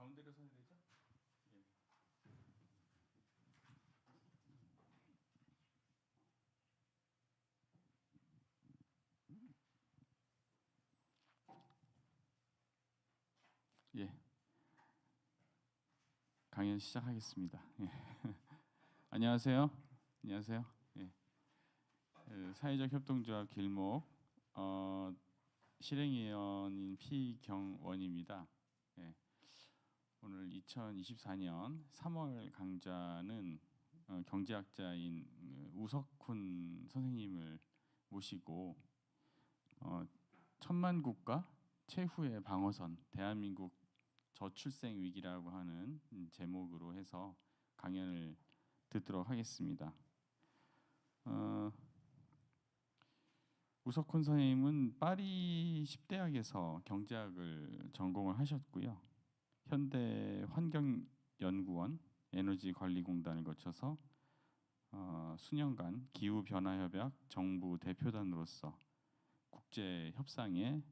가운데로 서야 되죠? 예. 예. 강연 시작하겠습니다. 예. 안녕하세요. 안녕하세요. 예. 사회적 협동조합 길목 실행위원인 피경원입니다. 예. 오늘 2024년 3월 강좌는 경제학자인 우석훈 선생님을 모시고 천만 국가 최후의 방어선 대한민국 저출생 위기라고 하는 제목으로 해서 강연을 듣도록 하겠습니다. 우석훈 선생님은 파리 10대학에서 경제학을 전공을 하셨고요. 현대 환경연구원 에너지관리공단을 거쳐서 수년간 기후변화협약 정부 대표단으로서 국제 협상에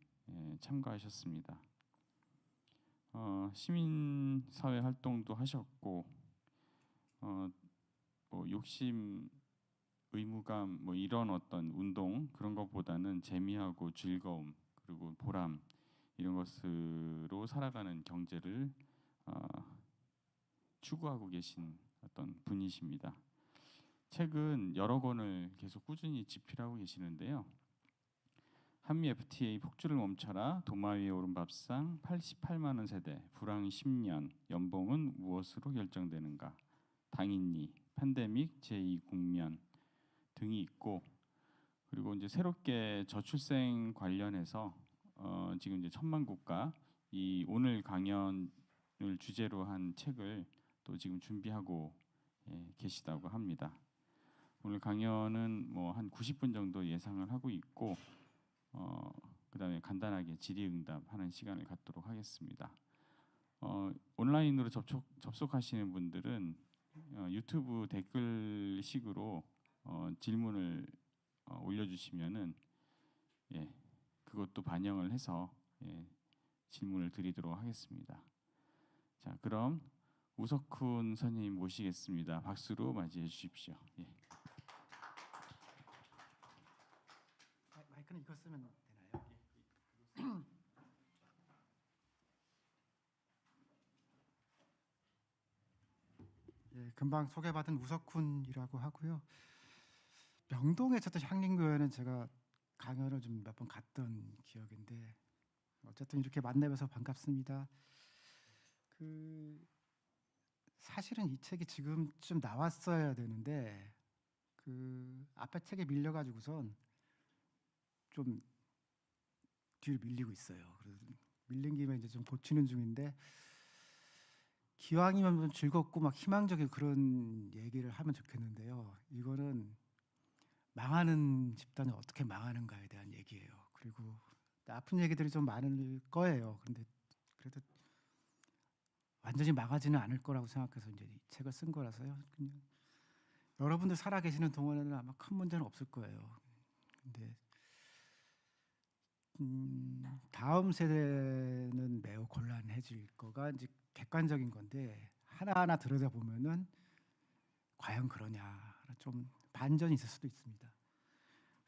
참가하셨습니다. 시민사회 활동도 하셨고 뭐 욕심, 의무감 뭐 이런 어떤 운동 그런 것보다는 재미하고 즐거움 그리고 보람 이런 것으로 살아가는 경제를 추구하고 계신 어떤 분이십니다. 책은 여러 권을 계속 꾸준히 집필하고 계시는데요. 한미 FTA 폭주를 멈춰라, 도마 위에 오른 밥상, 88만 원 세대, 불황 10년, 연봉은 무엇으로 결정되는가, 당인리, 팬데믹, 제2국면 등이 있고, 그리고 이제 새롭게 저출생 관련해서 지금 이제 천만 국가 이 오늘 강연을 주제로 한 책을 또 지금 준비하고 계시다고 합니다. 오늘 강연은 뭐 한 90분 정도 예상을 하고 있고. 그다음에 간단하게 질의응답하는 시간을 갖도록 하겠습니다. 온라인으로 접속하시는 분들은 유튜브 댓글식으로 질문을 올려주시면은 그것도 반영을 해서 질문을 드리도록 하겠습니다. 자, 그럼 우석훈 선생님 모시겠습니다. 박수로 맞이해 주십시오. 예. 마이크는 이거 쓰면 되나요? 예, 금방 소개받은 우석훈이라고 하고요. 명동에 있었던 향림교회는 제가 강연을 좀 몇 번 갔던 기억인데 어쨌든 이렇게 만나뵈서 반갑습니다. 사실은 이 책이 지금쯤 나왔어야 되는데 앞에 책에 밀려가지고선 좀 뒤를 밀리고 있어요. 그래서 밀린 김에 이제 좀 고치는 중인데 기왕이면 좀 즐겁고 막 희망적인 그런 얘기를 하면 좋겠는데요. 이거는 망하는 집단이 어떻게 망하는가에 대한 얘기예요. 그리고 아픈 얘기들이 좀 많을 거예요. 그런데 그래도 완전히 망하지는 않을 거라고 생각해서 이제 이 책을 쓴 거라서요. 그냥 여러분들 살아 계시는 동안에는 아마 큰 문제는 없을 거예요. 근데 다음 세대는 매우 곤란해질 거가 이제 객관적인 건데 하나하나 들여다보면은 과연 그러냐 좀 반전이 있을 수도 있습니다.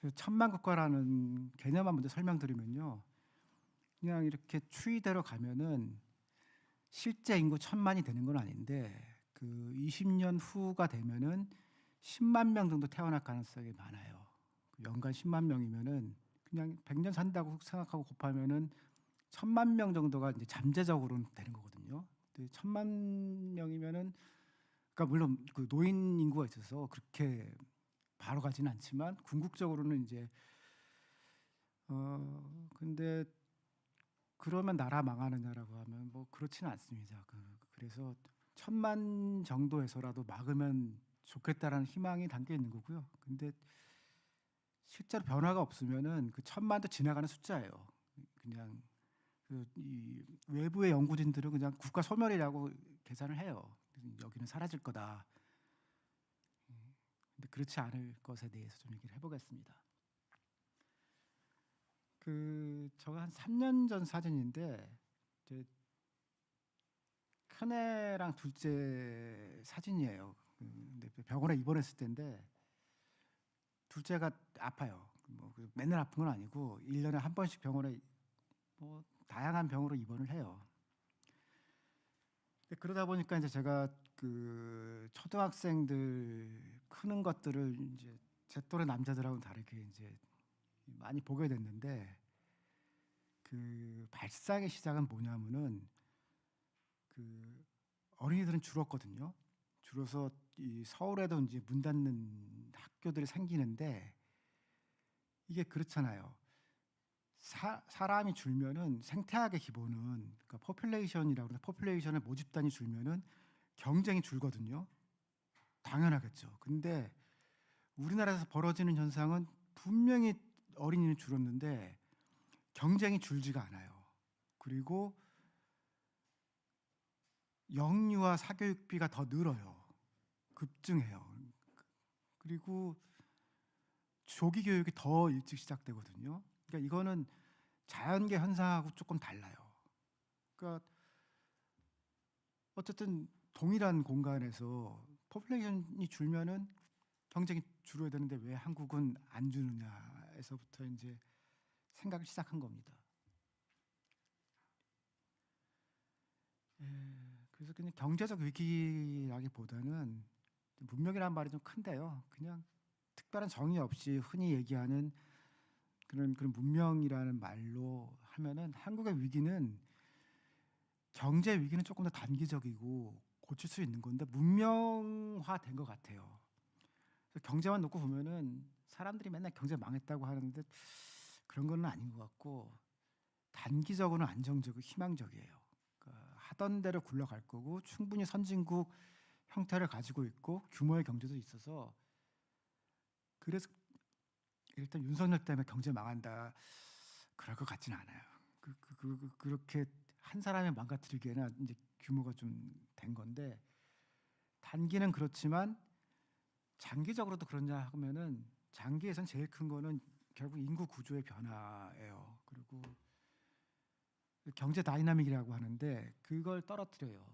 그래서 천만 국가라는 개념만 먼저 설명드리면요, 그냥 이렇게 추이대로 가면은 실제 인구 1000만이 되는 건 아닌데 20년 후가 되면은 10만 명 정도 태어날 가능성이 많아요. 연간 10만 명이면은 그냥 100년 산다고 생각하고 곱하면은 1000만 명 정도가 이제 잠재적으로는 되는 거거든요. 근데 1000만 명이면은 그러니까 물론 그 노인 인구가 있어서 그렇게 바로 가지는 않지만 궁극적으로는 이제 근데 그러면 나라 망하느냐라고 하면 뭐 그렇지는 않습니다. 그래서 1000만 정도에서라도 막으면 좋겠다라는 희망이 담겨 있는 거고요. 근데 실제로 변화가 없으면은 1000만도 지나가는 숫자예요. 그냥 이 외부의 연구진들은 그냥 국가 소멸이라고 계산을 해요. 여기는 사라질 거다. 근데 그렇지 않을 것에 대해서 좀 얘기를 해보겠습니다. 저가 한 3년 전 사진인데 이제 큰애랑 둘째 사진이에요. 근데 병원에 입원했을 때인데 둘째가 아파요. 맨날 아픈 건 아니고 1년에 한 번씩 병원에 뭐 다양한 병으로 입원을 해요. 근데 그러다 보니까 이제 제가 그 초등학생들 크는 것들을 이제 제 또래 남자들하고는 다르게 이제 많이 보게 됐는데 그 발상의 시작은 뭐냐면은 그 어린이들은 줄었거든요. 줄어서 이 서울에도 이제 문 닫는 학교들이 생기는데 이게 그렇잖아요. 사람이 줄면은 생태학의 기본은 그러니까 포퓰레이션이라고 그러는데 포퓰레이션의 모집단이 줄면은 경쟁이 줄거든요. 당연하겠죠. 근데 우리나라에서 벌어지는 현상은 분명히 어린이는 줄었는데 경쟁이 줄지가 않아요. 그리고 영유아 사교육비가 더 늘어요. 급증해요. 그리고 조기 교육이 더 일찍 시작되거든요. 그러니까 이거는 자연계 현상하고 조금 달라요. 그러니까 어쨌든 동일한 공간에서 포퓰레이션이 줄면은 경쟁이 줄어야 되는데 왜 한국은 안 주느냐에서부터 이제 생각을 시작한 겁니다. 그래서 그냥 경제적 위기라기보다는 문명이라는 말이 좀 큰데요. 그냥 특별한 정의 없이 흔히 얘기하는 그런 문명이라는 말로 하면은 한국의 위기는 경제 위기는 조금 더 단기적이고 고칠 수 있는 건데 문명화된 것 같아요. 그래서 경제만 놓고 보면은 사람들이 맨날 경제 망했다고 하는데 그런 건 아닌 것 같고 단기적으로는 안정적이고 희망적이에요. 그러니까 하던 대로 굴러갈 거고 충분히 선진국 형태를 가지고 있고 규모의 경제도 있어서 그래서 일단 윤석열 때문에 경제 망한다 그럴 것 같지는 않아요. 그렇게 한 사람이 망가뜨리기에는 이제 규모가 좀 된 건데 단기는 그렇지만 장기적으로도 그러냐 하면은 장기에선 제일 큰 거는 결국 인구 구조의 변화예요. 그리고 경제 다이나믹이라고 하는데 그걸 떨어뜨려요.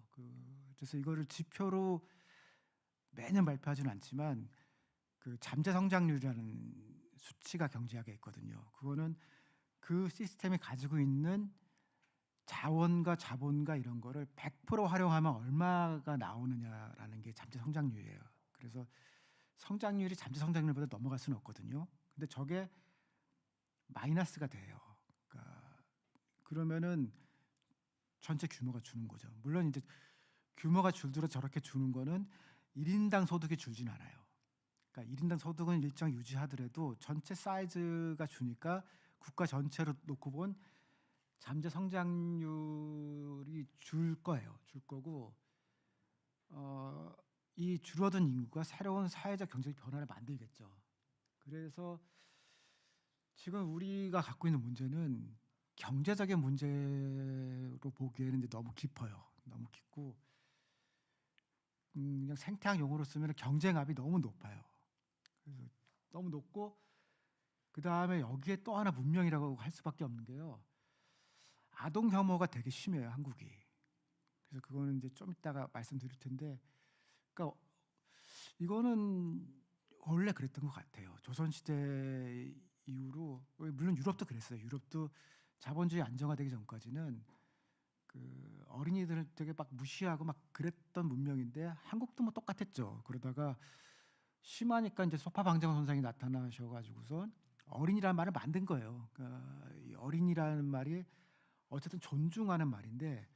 그래서 이거를 지표로 매년 발표하지는 않지만 그 잠재 성장률이라는 수치가 경제학에 있거든요. 그거는 그 시스템이 가지고 있는 자원과 자본과 이런 거를 100% 활용하면 얼마가 나오느냐라는 게 잠재 성장률이에요. 그래서 성장률이 잠재 성장률보다 넘어갈 수는 없거든요. 근데 저게 마이너스가 돼요. 그러니까 그러면은 전체 규모가 주는 거죠. 물론 이제 규모가 줄도록 저렇게 주는 거는 1인당 소득이 줄진 않아요. 그러니까 1인당 소득은 일정 유지하더라도 전체 사이즈가 주니까 국가 전체로 놓고 본 잠재 성장률이 줄 거예요. 줄 거고 이 줄어든 인구가 새로운 사회적 경제적 변화를 만들겠죠. 그래서 지금 우리가 갖고 있는 문제는 경제적인 문제로 보기에는 이제 너무 깊어요. 너무 깊고 그냥 생태학 용어로 쓰면 경쟁압이 너무 높아요. 그래서 너무 높고 그 다음에 여기에 또 하나 문명이라고 할 수밖에 없는 게요. 아동 혐오가 되게 심해요, 한국이. 그래서 그거는 이제 좀 이따가 말씀드릴 텐데, 그러니까 이거는 원래 그랬던 것 같아요. 조선 시대 이후로 물론 유럽도 그랬어요. 유럽도 자본주의 안정화되기 전까지는 그 어린이들을 되게 막 무시하고 막 그랬던 문명인데 한국도 뭐 똑같았죠. 그러다가 심하니까 이제 소파방정 선생이 나타나셔가지고서 어린이라는 말을 만든 거예요. 그러니까 이 어린이라는 말이 어쨌든 존중하는 말인데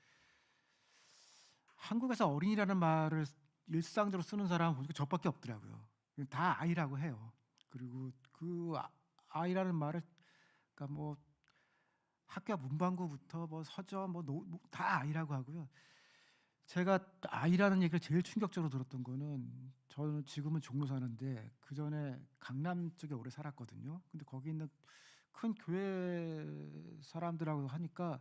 한국에서 어린이라는 말을 일상적으로 쓰는 사람은 보니까 저밖에 없더라고요. 다 아이라고 해요. 그리고 그 아이라는 말을 그러니까 뭐 학교 문방구부터 뭐 서점 다 아이라고 하고요. 제가 아이라는 얘기를 제일 충격적으로 들었던 거는 저는 지금은 종로 사는데 그 전에 강남 쪽에 오래 살았거든요. 근데 거기 있는 큰 교회 사람들하고 하니까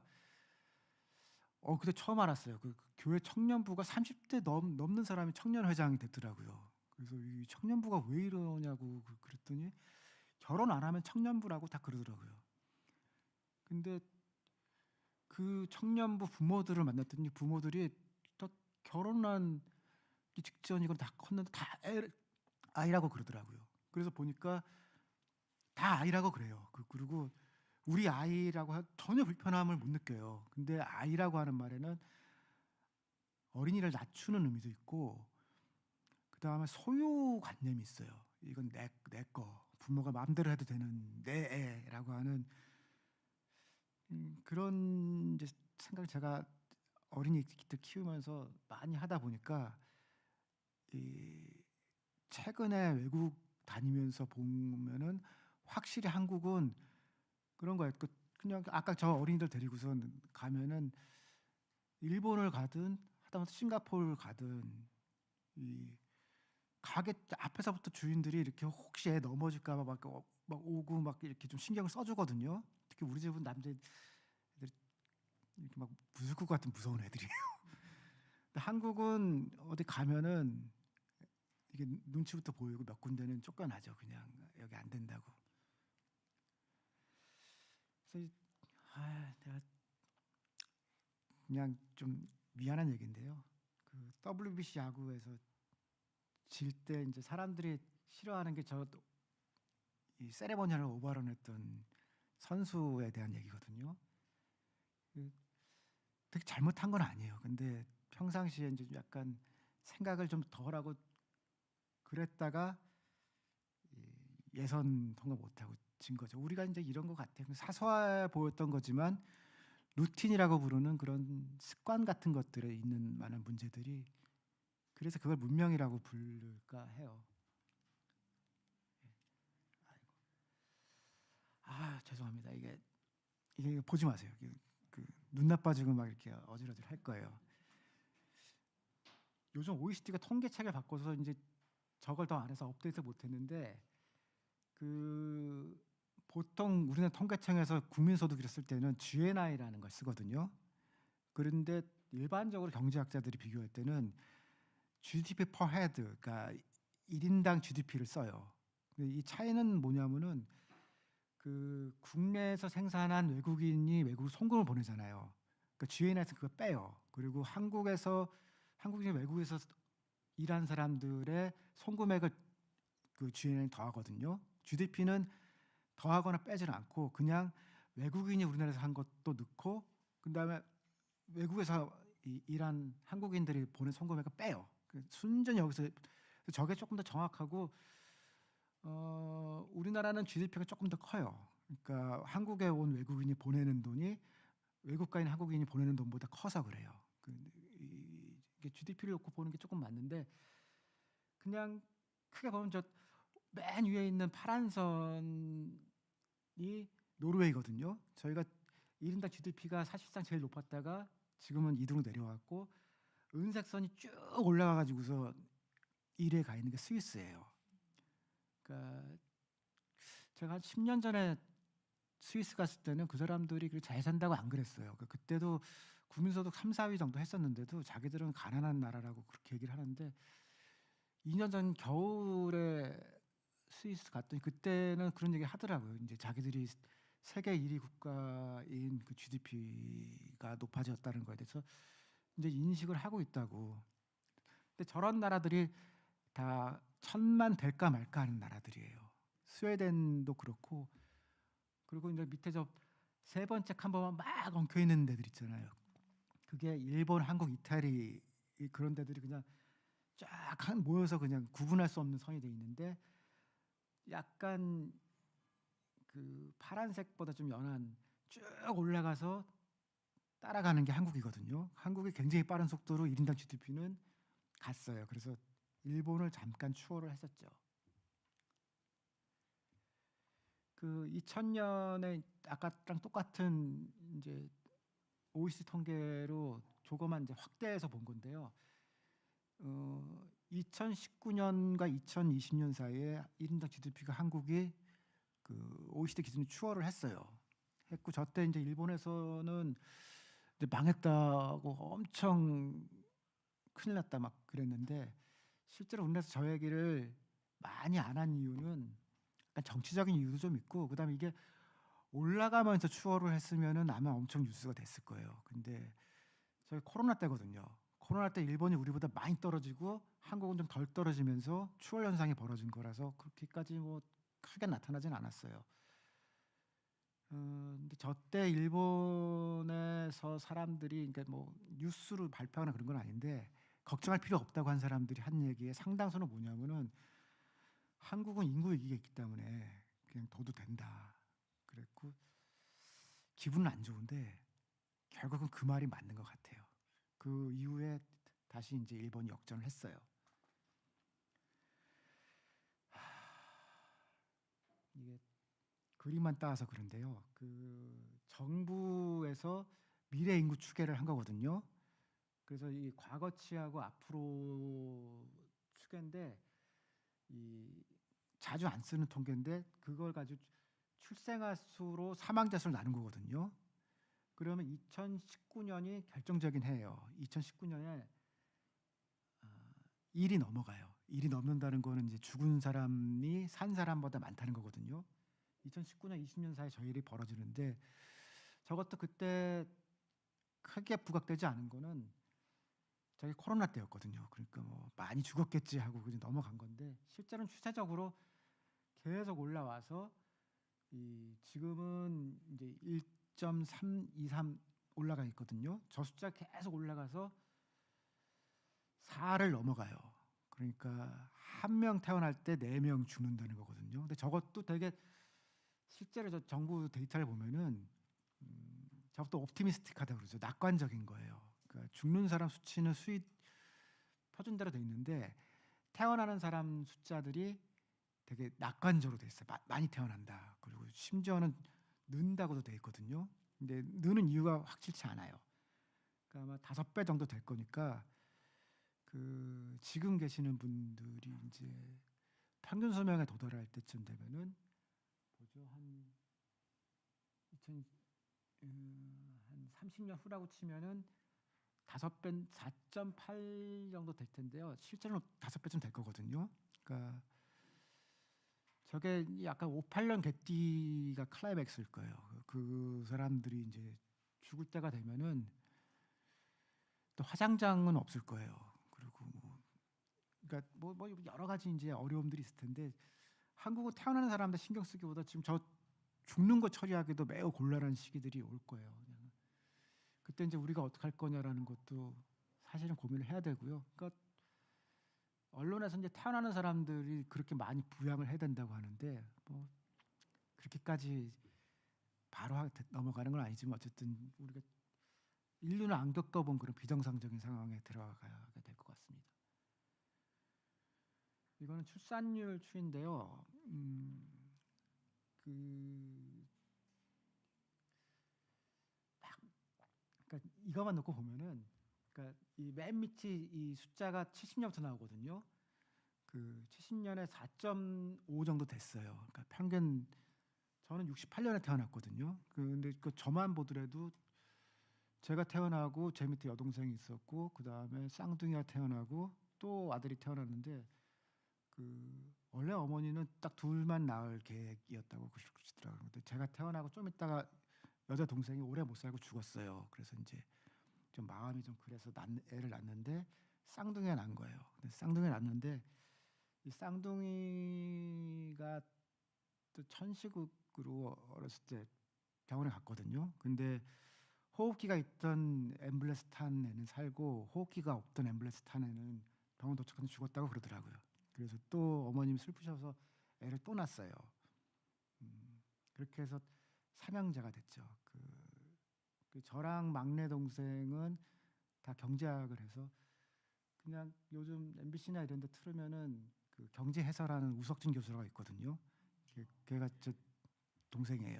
그때 처음 알았어요. 그 교회 청년부가 30대 넘는 사람이 청년회장이 됐더라고요. 그래서 이 청년부가 왜 이러냐고 그랬더니 결혼 안 하면 청년부라고 다 그러더라고요. 근데 그 청년부 부모들을 만났더니 부모들이 또 결혼한 직전이건 다 컸는데 다 아이라고 그러더라고요. 그래서 보니까 다 아이라고 그래요. 그리고 우리 아이라고 전혀 불편함을 못 느껴요. 근데 아이라고 하는 말에는 어린이를 낮추는 의미도 있고, 그다음에 소유관념이 있어요. 이건 내 거, 부모가 마음대로 해도 되는 내 애라고 하는 그런 이제 생각을 제가 어린이들 키우면서 많이 하다 보니까, 이 최근에 외국 다니면서 보면은 확실히 한국은 그런 거예요. 그냥 아까 저 어린이들 데리고서 가면은 일본을 가든 하다못해 싱가포르를 가든 이 가게 앞에서부터 주인들이 이렇게 혹시 애 넘어질까 봐 막 오고 막 이렇게 좀 신경을 써주거든요. 특히 우리 집은 남자애들이 이렇게 막 무술구 같은 무서운 애들이에요. 근데 한국은 어디 가면은 이게 눈치부터 보이고 몇 군데는 쫓겨나죠. 그냥 여기 안 된다고. 그래서 내가 그냥 좀 미안한 얘기인데요. 그 WBC 야구에서 질 때 이제 사람들이 싫어하는 게 저 이 세레머니를 오버런했던 선수에 대한 얘기거든요. 그 되게 잘못한 건 아니에요. 근데 평상시에 이제 약간 생각을 좀 덜 하고 그랬다가 예선 통과 못하고 진 거죠. 우리가 이제 이런 것 같아요. 사소해 보였던 거지만 루틴이라고 부르는 그런 습관 같은 것들에 있는 많은 문제들이, 그래서 그걸 문명이라고 부를까 해요. 죄송합니다. 이게 보지 마세요. 눈 나빠지고 막 이렇게 어질어질 할 거예요. 요즘 OECD가 통계책을 바꿔서 이제 저걸 더 안 해서 업데이트 못 했는데, 보통 우리나라 통계청에서 국민소득을 쓸 때는 GNI라는 걸 쓰거든요. 그런데 일반적으로 경제학자들이 비교할 때는 GDP per head, 그러니까 1인당 GDP를 써요. 근데 이 차이는 뭐냐면은 국내에서 생산한 외국인이 외국으로 송금을 보내잖아요. 그러니까 GNI에서 그거 빼요. 그리고 한국인이 외국에서 일한 사람들의 송금액을 GNI에 더하거든요. GDP는 더하거나 빼지는 않고 그냥 외국인이 우리나라에서 한 것도 넣고, 그다음에 외국에서 일한 한국인들이 보낸 송금액을 빼요. 순전히 여기서 저게 조금 더 정확하고, 우리나라는 GDP가 조금 더 커요. 그러니까 한국에 온 외국인이 보내는 돈이 외국 가인 한국인이 보내는 돈보다 커서 그래요. 이게 GDP를 놓고 보는 게 조금 맞는데, 그냥 크게 보면 저 맨 위에 있는 파란 선이 노르웨이거든요. 저희가 1인당 GDP가 사실상 제일 높았다가 지금은 2등으로 내려왔고, 은색 선이 쭉 올라가 가지고서 1위에 가 있는 게 스위스예요. 그러니까 제가 한 10년 전에 스위스 갔을 때는 그 사람들이 그렇게 잘 산다고 안 그랬어요. 그때도 국민소득 3, 4위 정도 했었는데도 자기들은 가난한 나라라고 그렇게 얘기를 하는데, 2년 전 겨울에 스위스 갔더니 그때는 그런 얘기 하더라고요. 이제 자기들이 세계 1위 국가인 GDP가 높아졌다는 거에 대해서 이제 인식을 하고 있다고. 근데 저런 나라들이 다 천만 될까 말까 하는 나라들이에요. 스웨덴도 그렇고, 그리고 이제 밑에 저 세 번째 칸보면 막 엉켜 있는 데들 있잖아요. 그게 일본, 한국, 이태리, 그런 데들이 그냥 쫙 모여서 그냥 구분할 수 없는 선이 돼 있는데, 약간 파란색보다 좀 연한 쭉 올라가서 따라가는 게 한국이거든요. 한국이 굉장히 빠른 속도로 1인당 GDP는 갔어요. 그래서 일본을 잠깐 추월을 했었죠. 2000년에 아까랑 똑같은 이제 OECD 통계로 조금만 이제 확대해서 본 건데요. 2019년과 2020년 사이에 1인당 GDP가 한국이 OECD 기준을 추월을 했어요. 했고 저때 이제 일본에서는 이제 망했다고 엄청 큰일 났다 막 그랬는데, 실제로 우리나라에서 저 얘기를 많이 안 한 이유는 약간 정치적인 이유도 좀 있고, 그다음에 이게 올라가면서 추월을 했으면은 아마 엄청 뉴스가 됐을 거예요. 근데 저희 코로나 때거든요. 코로나 때 일본이 우리보다 많이 떨어지고 한국은 좀 덜 떨어지면서 추월 현상이 벌어진 거라서 그렇게까지 뭐 크게 나타나진 않았어요. 근데 저때 일본에서 사람들이 그러니까 뭐 뉴스를 발표하거나 그런 건 아닌데 걱정할 필요 없다고 한 사람들이 한 얘기의 상당수는 뭐냐면은 한국은 인구 위기가 있기 때문에 그냥 둬도 된다. 그랬고 기분은 안 좋은데 결국은 그 말이 맞는 것 같아요. 그 이후에 다시 이제 일본이 역전을 했어요. 이게 그림만 따와서 그런데요. 그 정부에서 미래 인구 추계를 한 거거든요. 그래서 이 과거치하고 앞으로 추계인데 이 자주 안 쓰는 통계인데 그걸 가지고 출생아 수로 사망자 수를 나눈 거거든요. 그러면 2019년이 결정적인 해예요. 2019년에 1이 넘어가요. 1이 넘는다는 거는 이제 죽은 사람이 산 사람보다 많다는 거거든요. 2019년, 20년 사이에 저 일이 벌어지는데 저것도 그때 크게 부각되지 않은 거는 저기 코로나 때였거든요. 그러니까 뭐 많이 죽었겠지 하고 그냥 넘어간 건데 실제로는 추세적으로 계속 올라와서 이 지금은 이제 1.323 올라가 있거든요. 저 숫자 계속 올라가서 4를 넘어가요. 그러니까 한 명 태어날 때 4명 죽는다는 거거든요. 근데 저것도 되게 실제로 저 정부 데이터를 보면은 저것도 옵티미스틱하다고 그러죠. 낙관적인 거예요. 그러니까 죽는 사람 수치는 수익 표준대로 돼 있는데 태어나는 사람 숫자들이 되게 낙관적으로 돼 있어요. 많이 태어난다. 그리고 심지어는 는다고도 돼 있거든요. 근데 느는 이유가 확실치 않아요. 그러니까 아마 5배 정도 될 거니까 그 지금 계시는 분들이 이제 평균 수명에 도달할 때쯤 되면은 보죠 한 2000, 한 30년 후라고 치면은 5배 4.8 정도 될 텐데요. 실제로는 5배쯤 될 거거든요. 그러니까 저게 약간 58년 개띠가 클라이맥스일 거예요. 그 사람들이 이제 죽을 때가 되면은 또 화장장은 없을 거예요. 그리고 뭐 그러니까 뭐 여러 가지 이제 어려움들이 있을 텐데 한국은 태어나는 사람들 신경 쓰기보다 지금 저 죽는 거 처리하기도 매우 곤란한 시기들이 올 거예요. 그냥. 그때 이제 우리가 어떻게 할 거냐라는 것도 사실은 고민을 해야 되고요. 그러니까 언론에서 이제 태어나는 사람들이 그렇게 많이 부양을 해야 된다고 하는데 뭐 그렇게까지 바로 넘어가는 건 아니지만 어쨌든 우리가 인류는 안 겪어본 그런 비정상적인 상황에 들어가야 될 것 같습니다. 이거는 출산율 추인데요. 그러니까 이거만 놓고 보면은, 그러니까 이 맨 밑이 이 숫자가 70년부터 나오거든요. 그 70년에 4.5 정도 됐어요. 그러니까 평균 저는 68년에 태어났거든요. 근데 그 저만 보더라도 제가 태어나고 제 밑에 여동생이 있었고 그 다음에 쌍둥이가 태어나고 또 아들이 태어났는데 그 원래 어머니는 딱 둘만 낳을 계획이었다고 그러시더라고요. 근데 제가 태어나고 좀 있다가 여자 동생이 오래 못 살고 죽었어요. 그래서 이제 좀 마음이 좀 그래서 애를 낳는데 쌍둥이가 난 거예요. 근데 쌍둥이가 낳는데 이 쌍둥이가 또 천식으로 어렸을 때 병원에 갔거든요. 근데 호흡기가 있던 엠블레스탄에는 살고 호흡기가 없던 엠블레스탄에는 병원 도착하면 죽었다고 그러더라고요. 그래서 또 어머님이 슬프셔서 애를 또 낳았어요. 그렇게 해서 삼형제가 됐죠. 그 저랑 막내 동생은 다 경제학을 해서 그냥 요즘 MBC나 이런 데 틀으면은 그 경제 해설하는 우석진 교수가 있거든요. 걔가 저 동생이에요.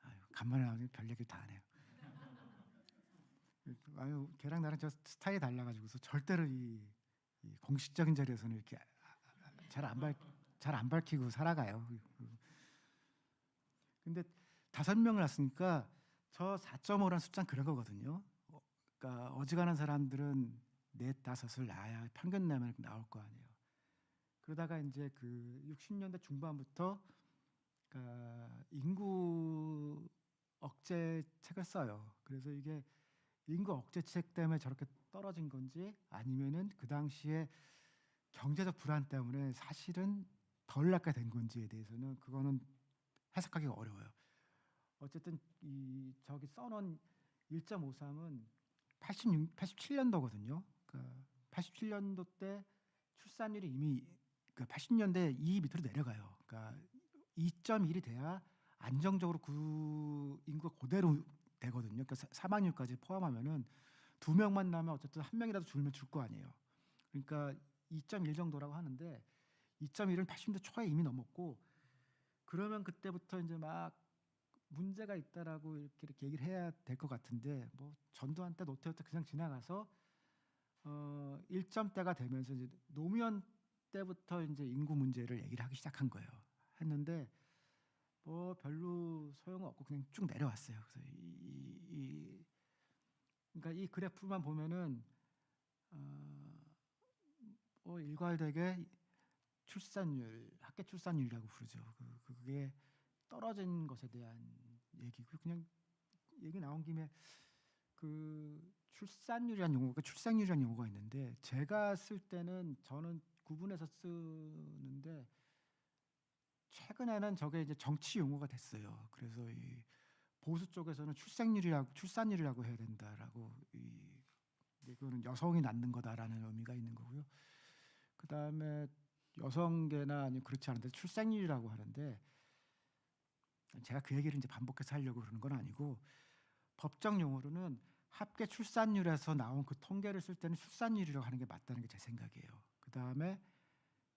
아유, 간만에 나오니 별 얘기를 다 하네요. 아유, 걔랑 나랑 저 스타일이 달라가지고서 절대로 이 공식적인 자리에서는 이렇게 잘 안 밝히고 살아가요. 근데 5명을 낳았으니까 저 4.5라는 숫자는 그런 거거든요. 그러니까 어지간한 사람들은 4, 5을 낳아야 평균 나면 나올 거 아니에요. 그러다가 이제 그 60년대 중반부터 그러니까 인구 억제 책을 써요. 그래서 이게 인구 억제책 때문에 저렇게 떨어진 건지 아니면은 그 당시에 경제적 불안 때문에 사실은 덜 낳게 된 건지에 대해서는 그거는 해석하기가 어려워요. 어쨌든 이 저기 써놓은 1.53은 87년도거든요. 그러니까 87년도 때 출산율이 이미 그 80년대 2 밑으로 내려가요. 그러니까 2.1이 돼야 안정적으로 그 인구가 그대로 되거든요. 그러니까 사망률까지 포함하면은 두 명만 나면 어쨌든 한 명이라도 줄면 줄 거 아니에요. 그러니까 2.1 정도라고 하는데 2.1은 80년대 초에 이미 넘었고 그러면 그때부터 이제 막 문제가 있다라고 이렇게 얘기를 해야 될 것 같은데 뭐 전두환 때 노태우 때 그냥 지나가서 1점대가 되면서 이제 노무현 때부터 이제 인구 문제를 얘기를 하기 시작한 거예요. 했는데 뭐 별로 소용없고 그냥 쭉 내려왔어요. 그래서 그러니까 이 그래프만 보면은 일괄되게 출산율, 학계 출산율이라고 부르죠. 그게 떨어진 것에 대한 얘기고 그냥 얘기 나온 김에 그 출산율이라는 용어가 출생률이라는 용어가 있는데 제가 쓸 때는 저는 구분해서 쓰는데 최근에는 저게 이제 정치 용어가 됐어요. 그래서 이 보수 쪽에서는 출산율이라고 해야 된다라고 이거는 여성이 낳는 거다라는 의미가 있는 거고요. 그 다음에 여성계나 아니면 그렇지 않은데 출생률이라고 하는데 제가 그 얘기를 이제 반복해서 하려고 그러는 건 아니고 법정 용어로는 합계 출산율에서 나온 그 통계를 쓸 때는 출산율이라고 하는 게 맞다는 게 제 생각이에요. 그 다음에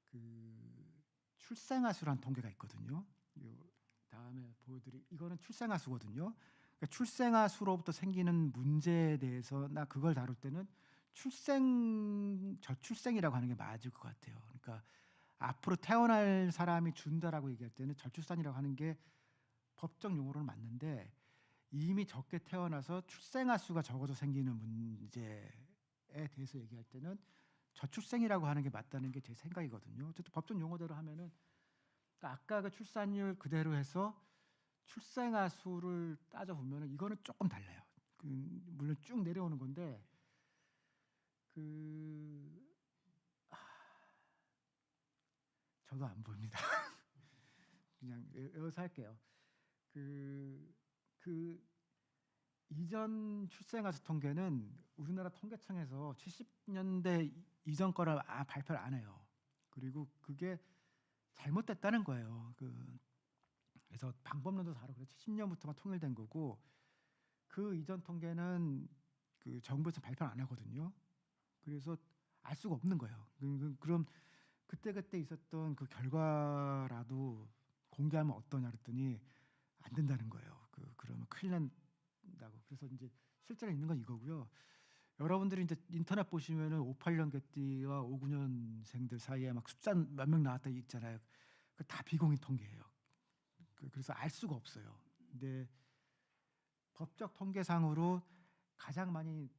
그 출생아수란 통계가 있거든요. 요 다음에 보여드릴 이거는 출생아수거든요. 그러니까 출생아수로부터 생기는 문제에 대해서나 그걸 다룰 때는 저출생이라고 하는 게 맞을 것 같아요. 그러니까 앞으로 태어날 사람이 준다라고 얘기할 때는 저출산이라고 하는 게 법적 용어로는 맞는데 이미 적게 태어나서 출생아 수가 적어서 생기는 문제에 대해서 얘기할 때는 저출생이라고 하는 게 맞다는 게 제 생각이거든요. 어쨌든 법적 용어대로 하면은 그러니까 아까 그 출산율 그대로 해서 출생아 수를 따져 보면은 이거는 조금 달라요. 물론 쭉 내려오는 건데 저도 안 보입니다. 그냥 외워서 할게요. 그 이전 출생아수 통계는 우리나라 통계청에서 70년대 이전 거를 발표를 안 해요. 그리고 그게 잘못됐다는 거예요. 그래서 방법론도 다르고 70년부터만 통일된 거고 그 이전 통계는 그 정부에서 발표를 안 하거든요. 그래서 알 수가 없는 거예요. 그럼 그때 있었던 그 결과라도 공개하면 어떠냐 그랬더니 안 된다는 거예요. 그러면 큰일 난다고. 그래서 이제 실제로 있는 건 이거고요. 여러분들이 이제 인터넷 보시면은 58년 개띠와 59년생들 사이에 막 숫자 몇 명 나왔다 있잖아요. 그 다 비공개 통계예요. 그래서 알 수가 없어요. 근데 법적 통계상으로 가장 많이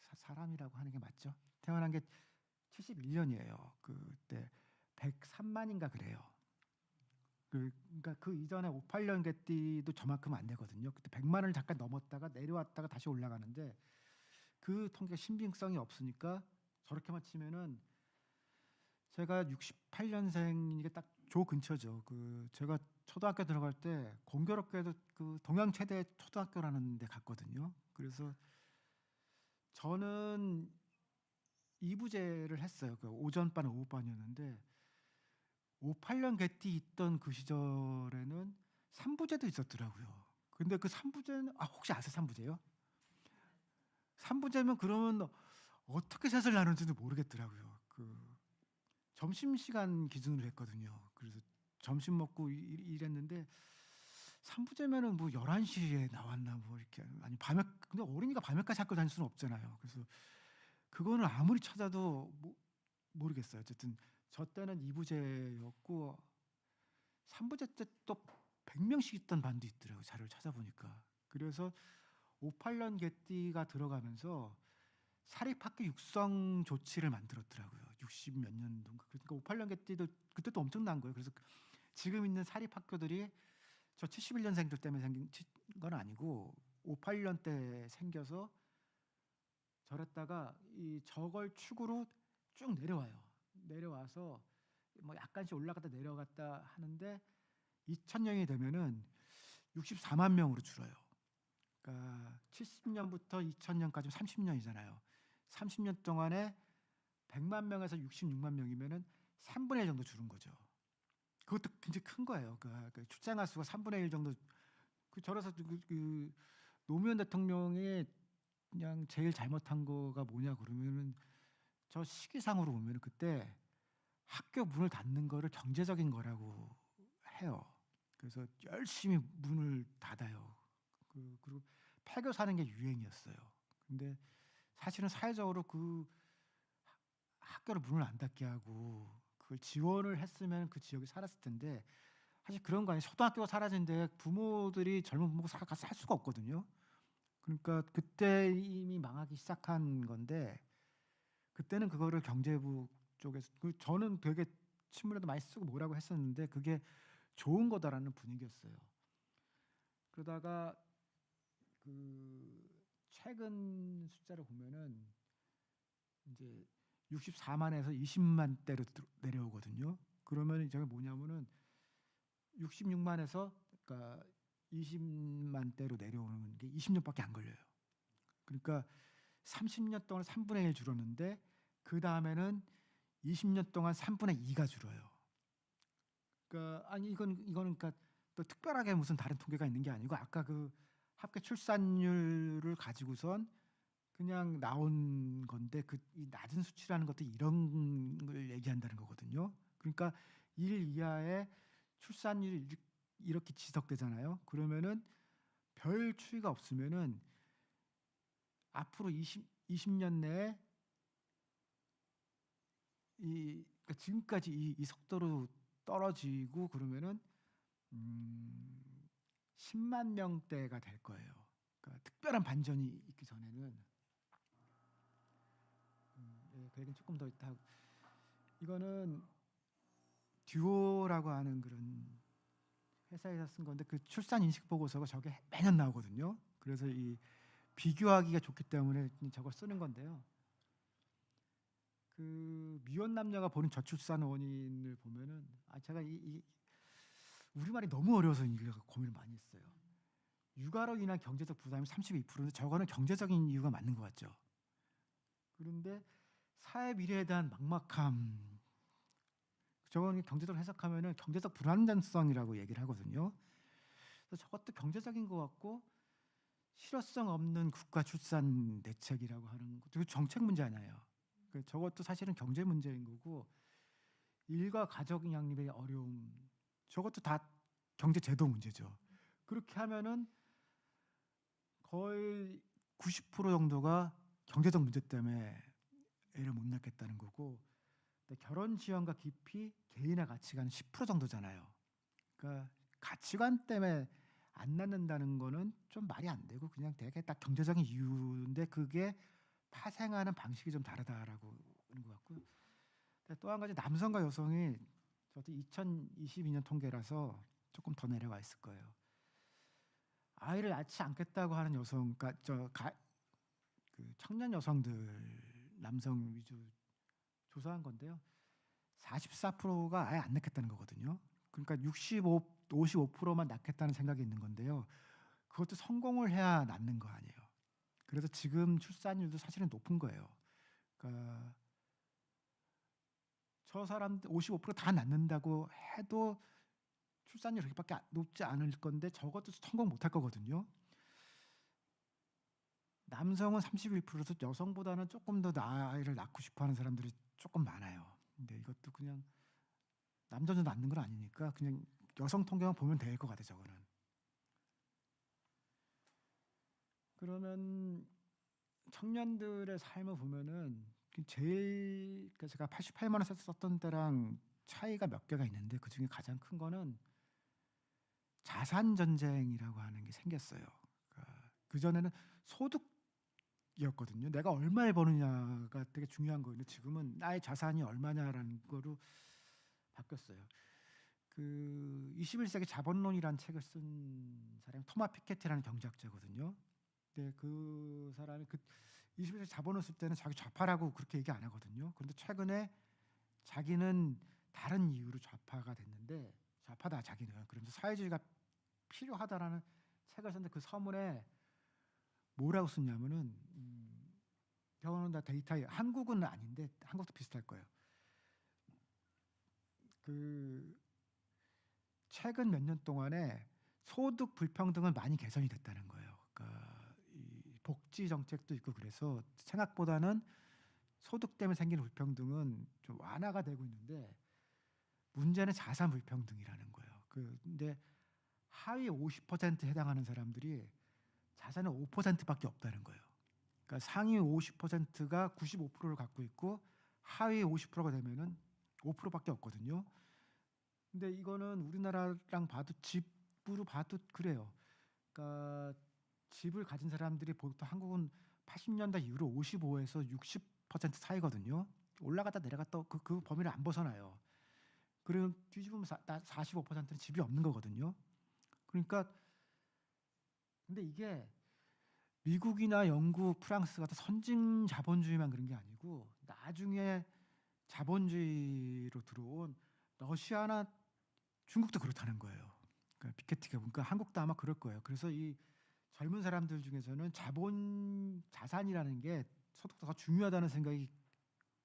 사람이라고 하는 게 맞죠? 태어난 게 71년이에요. 그때 103만인가 그래요. 그러니까 그 이전에 58년 개띠도 저만큼 안 되거든요. 그때 100만을 잠깐 넘었다가 내려왔다가 다시 올라가는데 그 통계 신빙성이 없으니까 저렇게만 치면은 제가 68년생이니까 딱 조 근처죠. 제가 초등학교 들어갈 때 공교롭게도 그 동양 최대 초등학교라는 데 갔거든요. 그래서 저는 2부제를 했어요. 그 오전반, 오후반이었는데 58년 개띠 있던 그 시절에는 3부제도 있었더라고요. 근데 그 3부제는 혹시 아세요? 3부제요? 3부제면 그러면 어떻게 셋을 나누는지도 모르겠더라고요. 점심시간 기준으로 했거든요. 그래서 점심 먹고 일했는데 3부제면은 뭐 11시에 나왔나 뭐 이렇게 아니 밤에 근데 어린이가 밤에까지 학교 다닐 수는 없잖아요. 그래서 그거는 아무리 찾아도 모르겠어요. 어쨌든 저 때는 2부제였고 3부제 때 또 100명씩 있던 반도 있더라고요. 자료를 찾아보니까. 그래서 58년 개띠가 들어가면서 사립학교 육성 조치를 만들었더라고요. 60 몇 년도인가. 그러니까 58년 개띠도 그때도 엄청난 거예요. 그래서 지금 있는 사립학교들이 저 71년생들 때문에 생긴 건 아니고 58년 때 생겨서 저랬다가 이 저걸 축으로 쭉 내려와요. 내려와서 뭐 약간씩 올라갔다 내려갔다 하는데 2000년이 되면은 64만 명으로 줄어요. 그러니까 70년부터 2000년까지 30년이잖아요. 30년 동안에 100만 명에서 66만 명이면은 3분의 1 정도 줄은 거죠. 그것도 굉장히 큰 거예요. 그 출생아 수가 3분의 1 정도. 저래서 그 노무현 대통령이 그냥 제일 잘못한 거가 뭐냐 그러면은 저 시기상으로 보면은 그때 학교 문을 닫는 거를 경제적인 거라고 해요. 그래서 열심히 문을 닫아요. 그리고 폐교 사는 게 유행이었어요. 근데 사실은 사회적으로 그 학교를 문을 안 닫게 하고 그걸 지원을 했으면 그 지역이 살았을 텐데 사실 그런 거 아니에요. 초등학교가 사라진데 부모들이 젊은 부모가 살 수가 없거든요. 그러니까 그때 이미 망하기 시작한 건데 그때는 그거를 경제부 쪽에서 저는 되게 신문에도 많이 쓰고 뭐라고 했었는데 그게 좋은 거다라는 분위기였어요. 그러다가 그 최근 숫자를 보면은 이제 64만에서 20만대로 내려오거든요. 그러면 저게 뭐냐면은 66만에서 그러니까 20만대로 내려오는 게 20년밖에 안 걸려요. 그러니까 30년 동안 3분의 1 줄었는데 그 다음에는 20년 동안 3분의 2가 줄어요. 그러니까 아니 이거는 그러니까 또 특별하게 무슨 다른 통계가 있는 게 아니고 아까 그 합계 출산율을 가지고선 그냥 나온 건데 그 이 낮은 수치라는 것도 이런 걸 얘기한다는 거거든요. 그러니까 1 이하의 출산율이 이렇게 지속되잖아요. 그러면은 별 추이가 없으면은 앞으로 20년 내에 그러니까 지금까지 이 속도로 떨어지고 그러면은 10만 명대가 될 거예요. 그러니까 특별한 반전이 있기 전에는 그 얘기는 조금 더 있다. 이거는 듀오라고 하는 그런 회사에서 쓴 건데 그 출산 인식 보고서가 저게 매년 나오거든요. 그래서 이 비교하기가 좋기 때문에 저걸 쓰는 건데요. 그 미혼 남녀가 보는 저출산 원인을 보면은 제가 이 우리말이 너무 어려워서 이거 고민을 많이 했어요. 육아로 인한 경제적 부담이 32%인데 저거는 경제적인 이유가 맞는 것 같죠. 그런데 사회 미래에 대한 막막함, 저거는 경제적으로 해석하면은 경제적 불안정성이라고 얘기를 하거든요. 그래서 저것도 경제적인 것 같고 실효성 없는 국가 출산 대책이라고 하는 것도 정책 문제 아니에요. 저것도 사실은 경제 문제인 거고 일과 가족 양립의 어려움, 저것도 다 경제 제도 문제죠. 그렇게 하면은 거의 90% 정도가 경제적 문제 때문에 애를 못 낳겠다는 거고 결혼 지원과 기피, 개인의 가치관은 10% 정도잖아요. 그러니까 가치관 때문에 안 낳는다는 거는 좀 말이 안 되고 그냥 되게 딱 경제적인 이유인데 그게 파생하는 방식이 좀 다르다라고 하는 것 같고요. 또 한 가지 남성과 여성이 저도 2022년 통계라서 조금 더 내려와 있을 거예요. 아이를 낳지 않겠다고 하는 여성, 그러니까 그 청년 여성들 남성 위주 조사한 건데요. 44%가 아예 안 낳겠다는 거거든요. 그러니까 55%만 낳겠다는 생각이 있는 건데요. 그것도 성공을 해야 낳는 거 아니에요. 그래서 지금 출산율도 사실은 높은 거예요. 그러니까 저 사람들 55%다 낳는다고 해도 출산율 그렇게밖에 높지 않을 건데 저것도 성공 못할 거거든요. 남성은 31%도 여성보다는 조금 더 아이를 낳고 싶어하는 사람들이 조금 많아요. 근데 이것도 그냥 남자도 낳는 건 아니니까 그냥 여성 통계만 보면 될 것 같아요. 저거는. 그러면 청년들의 삶을 보면은 제일 그러니까 제가 88만 원 썼던 때랑 차이가 몇 개가 있는데 그 중에 가장 큰 거는 자산 전쟁이라고 하는 게 생겼어요. 그 전에는 소득이었거든요. 내가 얼마를 버느냐가 되게 중요한 거예요. 지금은 나의 자산이 얼마냐라는 거로 바뀌었어요. 그 21세기 자본론이라는 책을 쓴 사람이 토마 피케티라는 경제학자거든요. 근데 그 사람이 21세기 자본을 쓸 때는 자기 좌파라고 그렇게 얘기 안 하거든요. 그런데 최근에 자기는 다른 이유로 좌파가 됐는데 좌파다 자기는. 그러면서 사회주의가 필요하다라는 책을 썼는데 그 서문에 뭐라고 썼냐면은 병원은 다 데이터에 한국은 아닌데 한국도 비슷할 거예요. 그 최근 몇 년 동안에 소득 불평등은 많이 개선이 됐다는 거예요. 그러니까 이 복지 정책도 있고 그래서 생각보다는 소득 때문에 생기는 불평등은 좀 완화가 되고 있는데 문제는 자산 불평등이라는 거예요. 근데 하위 50%에 해당하는 사람들이 자산의 5%밖에 없다는 거예요. 그러니까 상위 50%가 95%를 갖고 있고 하위 50%가 되면은 5%밖에 없거든요. 근데 이거는 우리나라랑 봐도 집으로 봐도 그래요. 그러니까 집을 가진 사람들이 보통 한국은 80년대 이후로 55에서 60% 사이거든요. 올라갔다 내려갔다 그 범위를 안 벗어나요. 그리고 뒤집으면 45%는 집이 없는 거거든요. 그러니까 근데 이게 미국이나 영국, 프랑스 같은 선진 자본주의만 그런 게 아니고 나중에 자본주의로 들어온 러시아나 중국도 그렇다는 거예요. 그러니까 피케티가 보니까 한국도 아마 그럴 거예요. 그래서 이 젊은 사람들 중에서는 자산이라는 게 소득도 더 중요하다는 생각이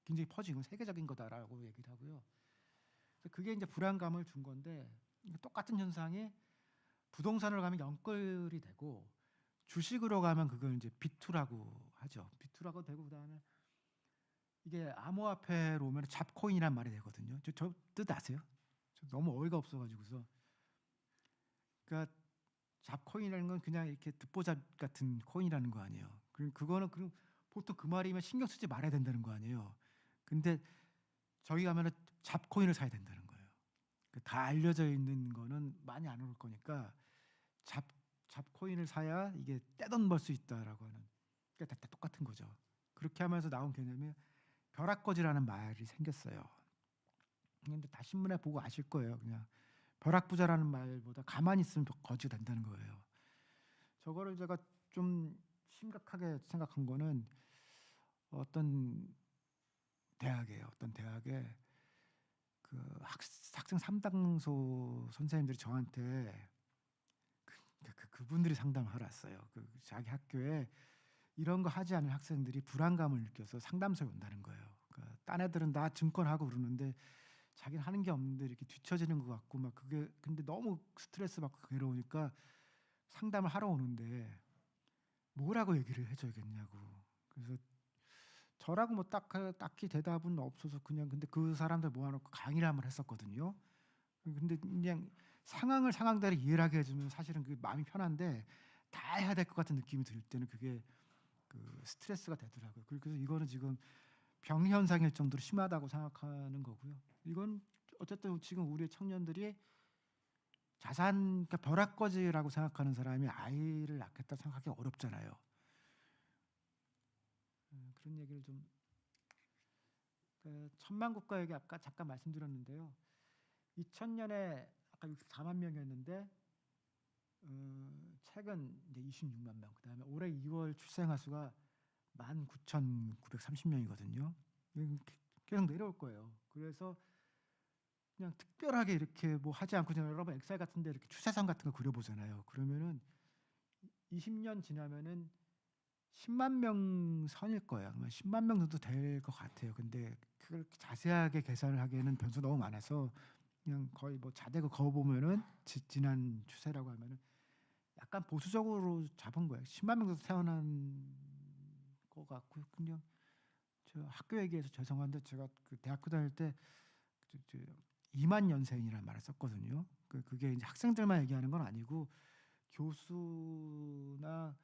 굉장히 퍼지고 세계적인 거다라고 얘기를 하고요. 그래서 그게 이제 불안감을 준 건데 똑같은 현상이 부동산으로 가면 연끌이 되고 주식으로 가면 그걸 이제 비투라고 하죠. 비투라고 되고 그다음에 이게 암호화폐로 오면 잡코인이란 말이 되거든요. 저 뜻 아세요? 저 너무 어이가 없어가지고서. 그러니까 잡코인이라는 건 그냥 이렇게 듣보잡 같은 코인이라는 거 아니에요. 그거는 그럼 보통 그 말이면 신경 쓰지 말아야 된다는 거 아니에요. 근데 저기 가면은 잡코인을 사야 된다는 거예요. 다 알려져 있는 거는 많이 안 오를 거니까 잡코인을 사야 이게 떼돈 벌 수 있다라고 하는. 그러니까 다 똑같은 거죠. 그렇게 하면서 나온 개념이 벼락거지라는 말이 생겼어요. 근데 다 신문에 보고 아실 거예요. 그냥 벼락부자라는 말보다 가만히 있으면 거지가 된다는 거예요. 저거를 제가 좀 심각하게 생각한 거는 어떤 어떤 대학에 그 학생 상담소 선생님들이 저한테 그분들이 상담을 하러 왔어요. 자기 학교에 이런 거 하지 않은 학생들이 불안감을 느껴서 상담소에 온다는 거예요. 그러니까 딴 애들은 다 증권하고 그러는데 자기는 하는 게 없는데 이렇게 뒤처지는 것 같고 막 그게 근데 너무 스트레스 받고 괴로우니까 상담을 하러 오는데 뭐라고 얘기를 해줘야겠냐고. 그래서 저라고 뭐 딱히 대답은 없어서 그냥 근데 그 사람들 모아놓고 강의를 한번 했었거든요. 근데 그냥 상황을 상황대로 이해를 하게 해주면 사실은 그 마음이 편한데 다 해야 될 것 같은 느낌이 들 때는 그게 그 스트레스가 되더라고요. 그래서 이거는 지금 병 현상일 정도로 심하다고 생각하는 거고요. 이건 어쨌든 지금 우리 청년들이 자산, 그러니까 벼락거지라고 생각하는 사람이 아이를 낳겠다 생각하기 어렵잖아요. 그런 얘기를 좀 천만국가 얘기 아까 잠깐 말씀드렸는데요. 2000년에 아까 64만 명이었는데 최근 이제 26만 명. 그다음에 올해 2월 출생아 수가 19,930명이거든요. 계속 내려올 거예요. 그래서 그냥 특별하게 이렇게 뭐 하지 않고 그냥 여러분 엑셀 같은데 이렇게 추세선 같은 거 그려보잖아요. 그러면은 20년 지나면은 10만 명 선일 거예요. 아마 10만 명 정도 될 것 같아요. 근데 그걸 자세하게 계산을 하기에는 변수 너무 많아서 그냥 거의 뭐 자대고 거 보면은 지난 추세라고 하면은 약간 보수적으로 잡은 거예요. 10만 명 정도 태어난 것 같고 그냥 저 학교 얘기해서 죄송한데 제가 그 대학교 다닐 때 2만 년생이라는 말을 썼거든요. 그게 이제 학생들만 얘기하는 건 아니고 교수나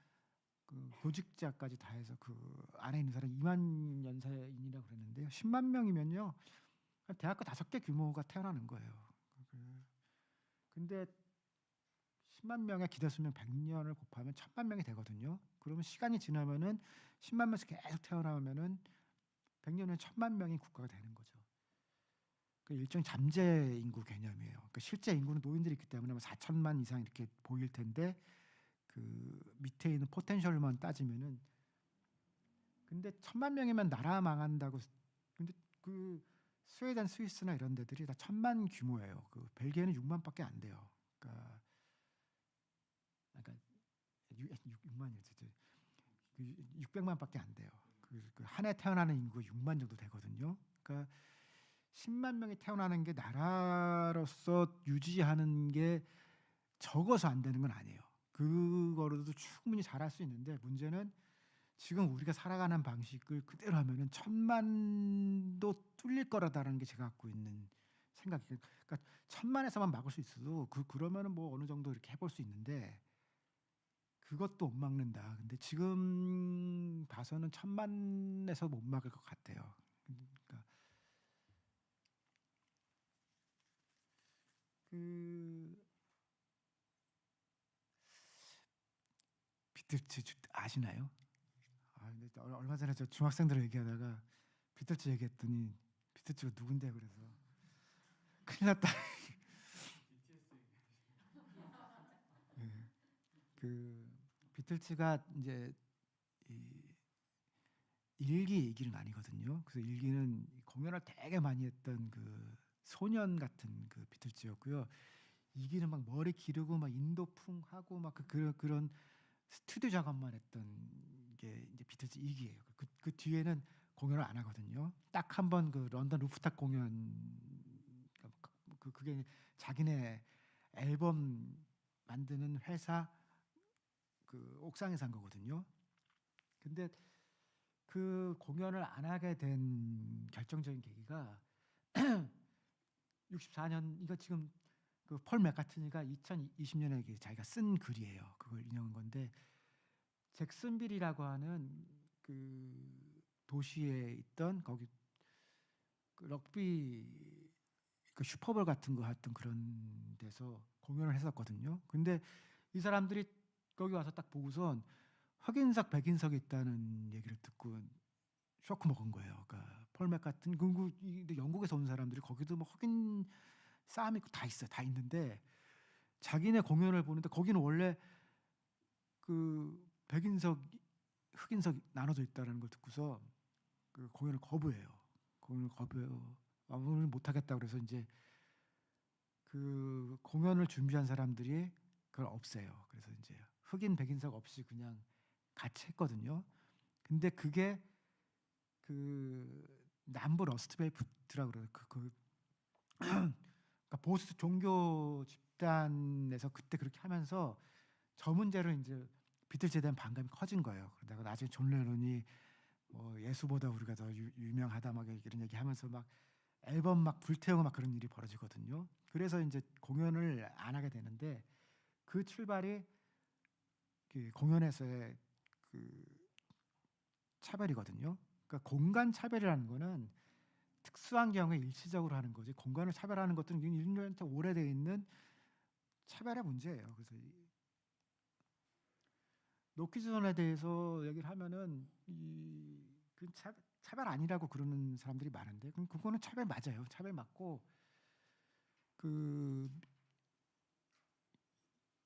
그 교직자까지 다 해서 그 안에 있는 사람 2만 연세인이라고 그랬는데요. 10만 명이면요. 대학교 5개 규모가 태어나는 거예요. 근데 10만 명의 기대 수명 100년을 곱하면 1000만 명이 되거든요. 그러면 시간이 지나면은 10만 명씩 계속 태어나면은 100년에 1000만 명이 국가가 되는 거죠. 그 일종 잠재 인구 개념이에요. 그러니까 실제 인구는 노인들이 있기 때문에 4천만 이상 이렇게 보일 텐데 그 밑에 있는 포텐셜만 따지면은 근데 1,000만 명이면 나라 망한다고. 근데 그 스웨덴, 스위스나 이런 데들이 다 1,000만 규모예요. 그 벨기에는 6만밖에 안 돼요. 그러니까 6만이었지. 그 600만밖에 안 돼요. 한 해 태어나는 인구가 6만 정도 되거든요. 그러니까 10만 명이 태어나는 게 나라로서 유지하는 게 적어서 안 되는 건 아니에요. 그거로도 충분히 잘할 수 있는데, 문제는 지금 우리가 살아가는 방식을 그대로 하면은 1,000만도 뚫릴 거라다는 게 제가 갖고 있는 생각이에요. 그러니까 1,000만에서만 막을 수 있어도 그러면은 뭐 어느 정도 이렇게 해볼 수 있는데, 그것도 못 막는다. 근데 지금 봐서는 1,000만에서 못 막을 것 같아요. 그러니까 그 비틀즈 아시나요? 근데 얼마 전에 저 중학생들 얘기하다가 비틀즈 얘기했더니 비틀즈가 누군데 그래서 큰일 났다. 예, 그 비틀즈가 이제 이 일기 얘기는 아니거든요. 그래서 일기는 공연을 되게 많이 했던 그 소년 같은 그 비틀즈였고요. 이기는 막 머리 기르고 막 인도풍 하고 막 그런 스튜디오 작업만 했던 게 이제 비틀즈 이기예요. 그 뒤에는 공연을 안 하거든요. 딱 한 번 그 런던 루프탑 공연, 그게 자기네 앨범 만드는 회사 그 옥상에서 한 거거든요. 근데 그 공연을 안 하게 된 결정적인 계기가 64년, 이거 지금 그 폴 맥카트니가 2020년에 자기가 쓴 글이에요. 그걸 인용한 건데, 잭슨빌이라고 하는 그 도시에 있던 거기 그 럭비 그 슈퍼볼 같은 거 했던 그런 데서 공연을 했었거든요. 근데 이 사람들이 거기 와서 딱 보고선 흑인석 백인석이 있다는 얘기를 듣고 쇼크 먹은 거예요. 그러니까 폴 맥카튼 영국에서 온 사람들이 거기도 뭐 흑인 싸움 있고 다 있어, 다 있는데 자기네 공연을 보는데 거기는 원래 그 백인석, 흑인석 나눠져 있다는 걸 듣고서 그 공연을 거부해요. 공연을 거부해요. 오늘 못 하겠다 그래서 이제 그 공연을 준비한 사람들이 그걸 없애요. 그래서 이제 흑인 백인석 없이 그냥 같이 했거든요. 근데 그게 그 남부 러스트벨트라고 그래요. 그러니까 보수 종교 집단에서 그때 그렇게 하면서 저 문제로 이제 비틀즈에 대한 반감이 커진 거예요. 그러다가 나중에 존 레논이 뭐 예수보다 우리가 더 유명하다 막 이런 얘기하면서 막 앨범 막 불태우고 막 그런 일이 벌어지거든요. 그래서 이제 공연을 안 하게 되는데, 그 출발이 그 공연에서의 그 차별이거든요. 그러니까 공간 차별이라는 거는 특수한 경우에 일시적으로 하는 거지, 공간을 차별하는 것들은 인류한테 오래되어 있는 차별의 문제예요. 그래서 노키즈존에 대해서 얘기를 하면은 그 차별 아니라고 그러는 사람들이 많은데, 그거는 차별 맞아요. 차별 맞고, 그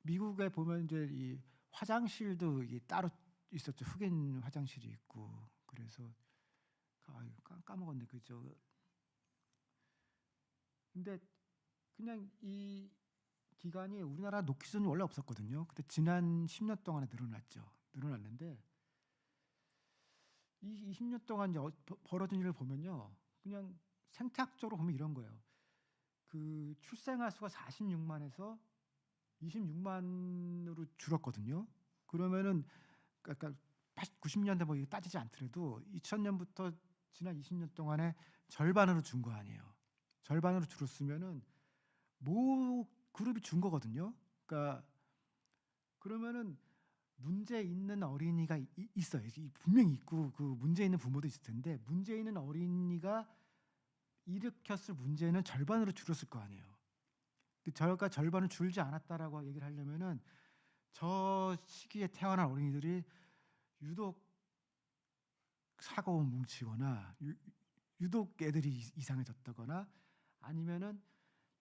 미국에 보면 이제 이 화장실도 이 따로 있었죠. 흑인 화장실이 있고. 그래서 까먹었네. 그죠. 근데 그냥 이 기간이 우리나라 노키즈존이 원래 없었거든요. 근데 지난 10년 동안에 늘어났죠. 늘어났는데 이 20년 동안 이제 벌어진 일을 보면요, 그냥 생태학적으로 보면 이런 거예요. 그 출생아 수가 46만에서 26만으로 줄었거든요. 그러면은 그러니까 90년대 뭐 이거 따지지 않더라도 2000년부터 지난 20년 동안에 절반으로 준 거 아니에요. 절반으로 줄었으면은 모 그룹이 준 거거든요. 그러니까 그러면은 문제 있는 어린이가 있어요. 분명히 있고 그 문제 있는 부모도 있을 텐데, 문제 있는 어린이가 일으켰을 문제는 절반으로 줄었을 거 아니에요. 저가 절반은 줄지 않았다라고 얘기를 하려면은 저 시기에 태어난 어린이들이 유독 사고가 뭉치거나 유독 애들이 이상해졌다거나, 아니면은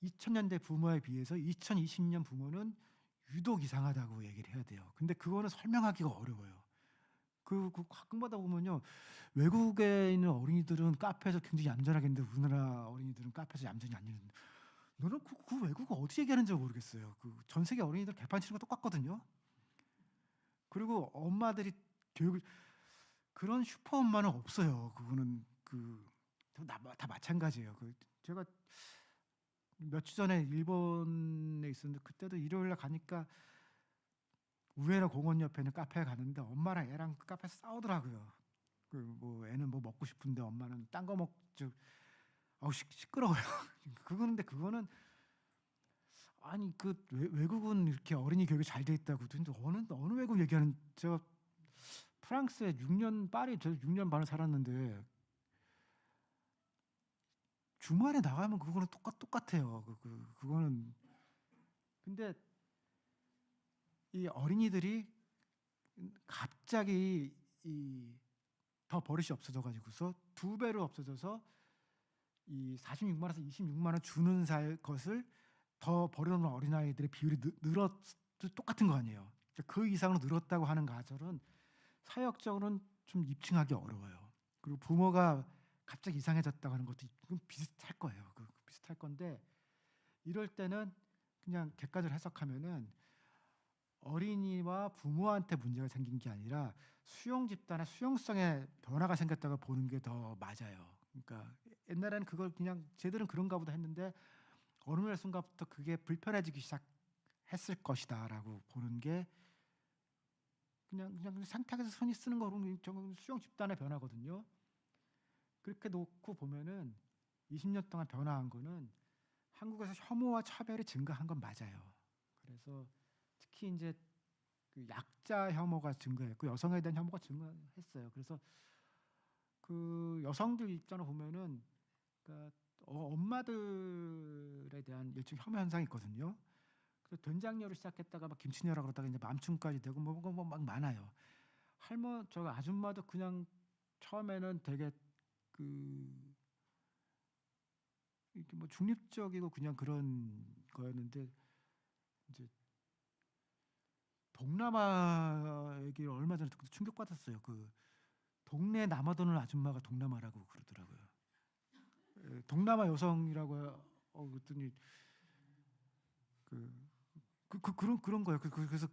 2000년대 부모에 비해서 2020년 부모는 유독 이상하다고 얘기를 해야 돼요. 근데 그거는 설명하기가 어려워요. 그 가끔가다 보면요, 외국에 있는 어린이들은 카페에서 굉장히 얌전하게 있는데 우리나라 어린이들은 카페에서 얌전히 안 있는. 너는 그 외국어 어떻게 얘기하는지 모르겠어요. 그 전 세계 어린이들 개판 치는 거 똑같거든요. 그리고 엄마들이 교육을 그런 슈퍼 엄마는 없어요. 그거는 다 마찬가지예요. 제가 몇 주 전에 일본에 있었는데 그때도 일요일 날 가니까 우에라 공원 옆에 있는 카페에 갔는데 엄마랑 애랑 그 카페에서 싸우더라고요. 뭐 애는 뭐 먹고 싶은데 엄마는 딴 거 먹죠. 아우 시끄러워요. 그거는 아니 외국은 이렇게 어린이 교육이 잘 돼 있다고 근데 어느 외국 얘기하는 제가 프랑스에 6년 파리 저 6년 반을 살았는데 주말에 나가면 그거는 똑같아요. 그거는 근데 이 어린이들이 갑자기 이 더 버릇이 없어져 가지고서 두 배로 없어져서 이 46만 원에서 26만 원 주는 것을 더 버려놓은 어린아이들의 비율이 늘었도 똑같은 거 아니에요. 그 이상으로 늘었다고 하는 가설은 사회학적으로는 좀 입증하기 어려워요. 그리고 부모가 갑자기 이상해졌다고 하는 것도 비슷할 거예요. 비슷할 건데 이럴 때는 그냥 객관적으로 해석하면은 어린이와 부모한테 문제가 생긴 게 아니라 수용 집단의 수용성에 변화가 생겼다고 보는 게 더 맞아요. 그러니까 옛날에는 그걸 그냥 쟤들은 그런가 보다 했는데 어느 순간부터 그게 불편해지기 시작했을 것이다라고 보는 게 그냥 상탁에서 손이 쓰는 거는 수용 집단의 변화거든요. 그렇게 놓고 보면은 20년 동안 변화한 거는 한국에서 혐오와 차별이 증가한 건 맞아요. 그래서 특히 이제 그 약자 혐오가 증가했고 여성에 대한 혐오가 증가했어요. 그래서 그 여성들 입장으로 보면은 그러니까 엄마들에 대한 일종 혐오 현상이 있거든요. 그래서 된장녀로 시작했다가 막 김치녀라 그러다가 이제 맘충까지 되고 뭐 막 많아요. 저 아줌마도 그냥 처음에는 되게 그 이렇게 뭐 중립적이고 그냥 그런 거였는데 이제 동남아 얘기를 얼마 전에 듣고 충격받았어요. 동네 남아도는 아줌마가 동남아라고 그러더라고요. 동남아 여성이라고 그랬더니 그런 거예요. 그래서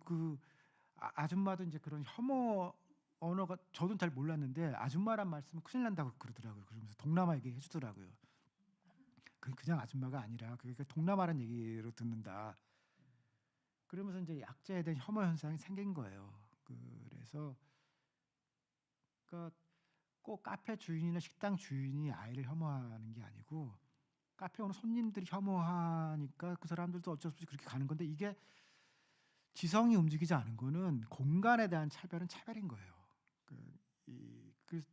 아줌마도 이제 그런 혐오 언어가 저도 잘 몰랐는데 아줌마란 말씀은 큰일 난다고 그러더라고요. 그러면서 동남아 얘기 해주더라고요. 그냥 아줌마가 아니라 그러니까 동남아란 얘기로 듣는다. 그러면서 이제 약자에 대한 혐오 현상이 생긴 거예요. 그래서 그러니까 꼭 카페 주인이나 식당 주인이 아이를 혐오하는 게 아니고 카페 오는 손님들이 혐오하니까 그 사람들도 어쩔 수 없이 그렇게 가는 건데 이게 지성이 움직이지 않은 거는 공간에 대한 차별은 차별인 거예요. 그래서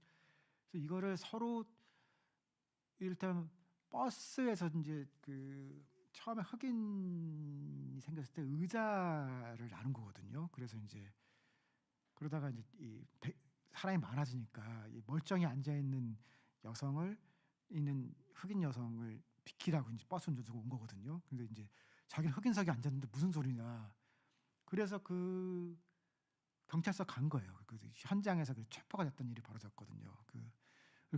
이거를 서로 이를테면 버스에서 이제 처음에 흑인이 생겼을 때 의자를 나눈 거거든요. 그래서 이제 그러다가 이제 사람이 많아지니까 이 멀쩡히 앉아 있는 흑인 여성을 비키라고 이제 버스 운전사가 온 거거든요. 근데 이제 자기는 흑인석에 앉았는데 무슨 소리냐. 그래서 경찰서 간 거예요. 현장에서 체포가 됐던 일이 벌어졌거든요.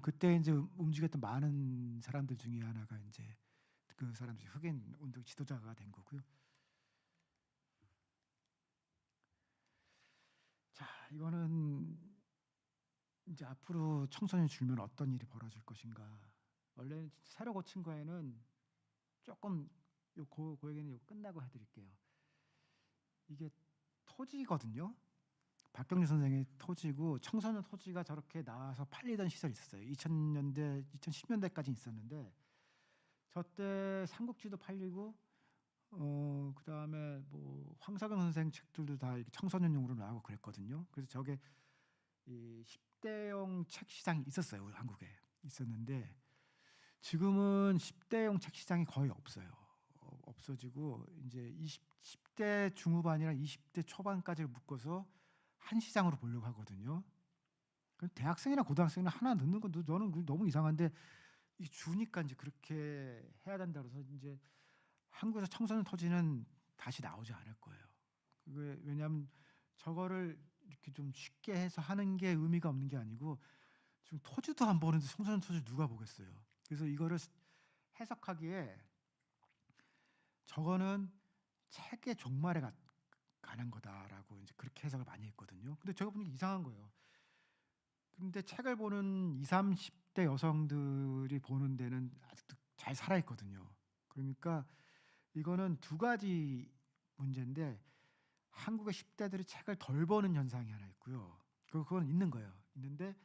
그때 이제 움직였던 많은 사람들 중에 하나가 이제 그 사람들이 흑인 운동 지도자가 된 거고요. 자, 이거는 이제 앞으로 청소년 줄면 어떤 일이 벌어질 것인가. 원래 새로 고친 거에는 조금 그 얘기는 끝나고 해드릴게요. 이게 토지거든요. 박경리 선생의 토지고 청소년 토지가 저렇게 나와서 팔리던 시절이 있었어요. 2000년대, 2010년대까지 있었는데 저때 삼국지도 팔리고 그다음에 뭐 황석영 선생 책들도 다 이렇게 청소년용으로 나오고 그랬거든요. 그래서 저게 이 10대용 책 시장이 있었어요. 우리 한국에 있었는데 지금은 10대용 책 시장이 거의 없어요. 없어지고 이제 10대 중후반이랑 20대 초반까지를 묶어서 한 시장으로 보려고 하거든요. 대학생이나 고등학생이나 하나 넣는 건 저는 너무 이상한데 주니까 이제 그렇게 해야 된다 그래서 이제 한국에서 청소년 토지는 다시 나오지 않을 거예요. 왜냐하면 저거를 이렇게 좀 쉽게 해서 하는 게 의미가 없는 게 아니고 지금 토지도 안 보는데 청소년 토지 누가 보겠어요. 그래서 이거를 해석하기에 저거는 책의 종말에 관한 거다라고 이제 그렇게 해석을 많이 했거든요. 근데 제가 보니까 이상한 거예요. 근데 책을 보는 20, 30대 여성들이 보는 데는 아직도 잘 살아 있거든요. 그러니까 이거는 두 가지 문제인데 한국의 10대들이 책을 덜 보는 현상이 하나 있고요. 그건 있는 거예요. 있는데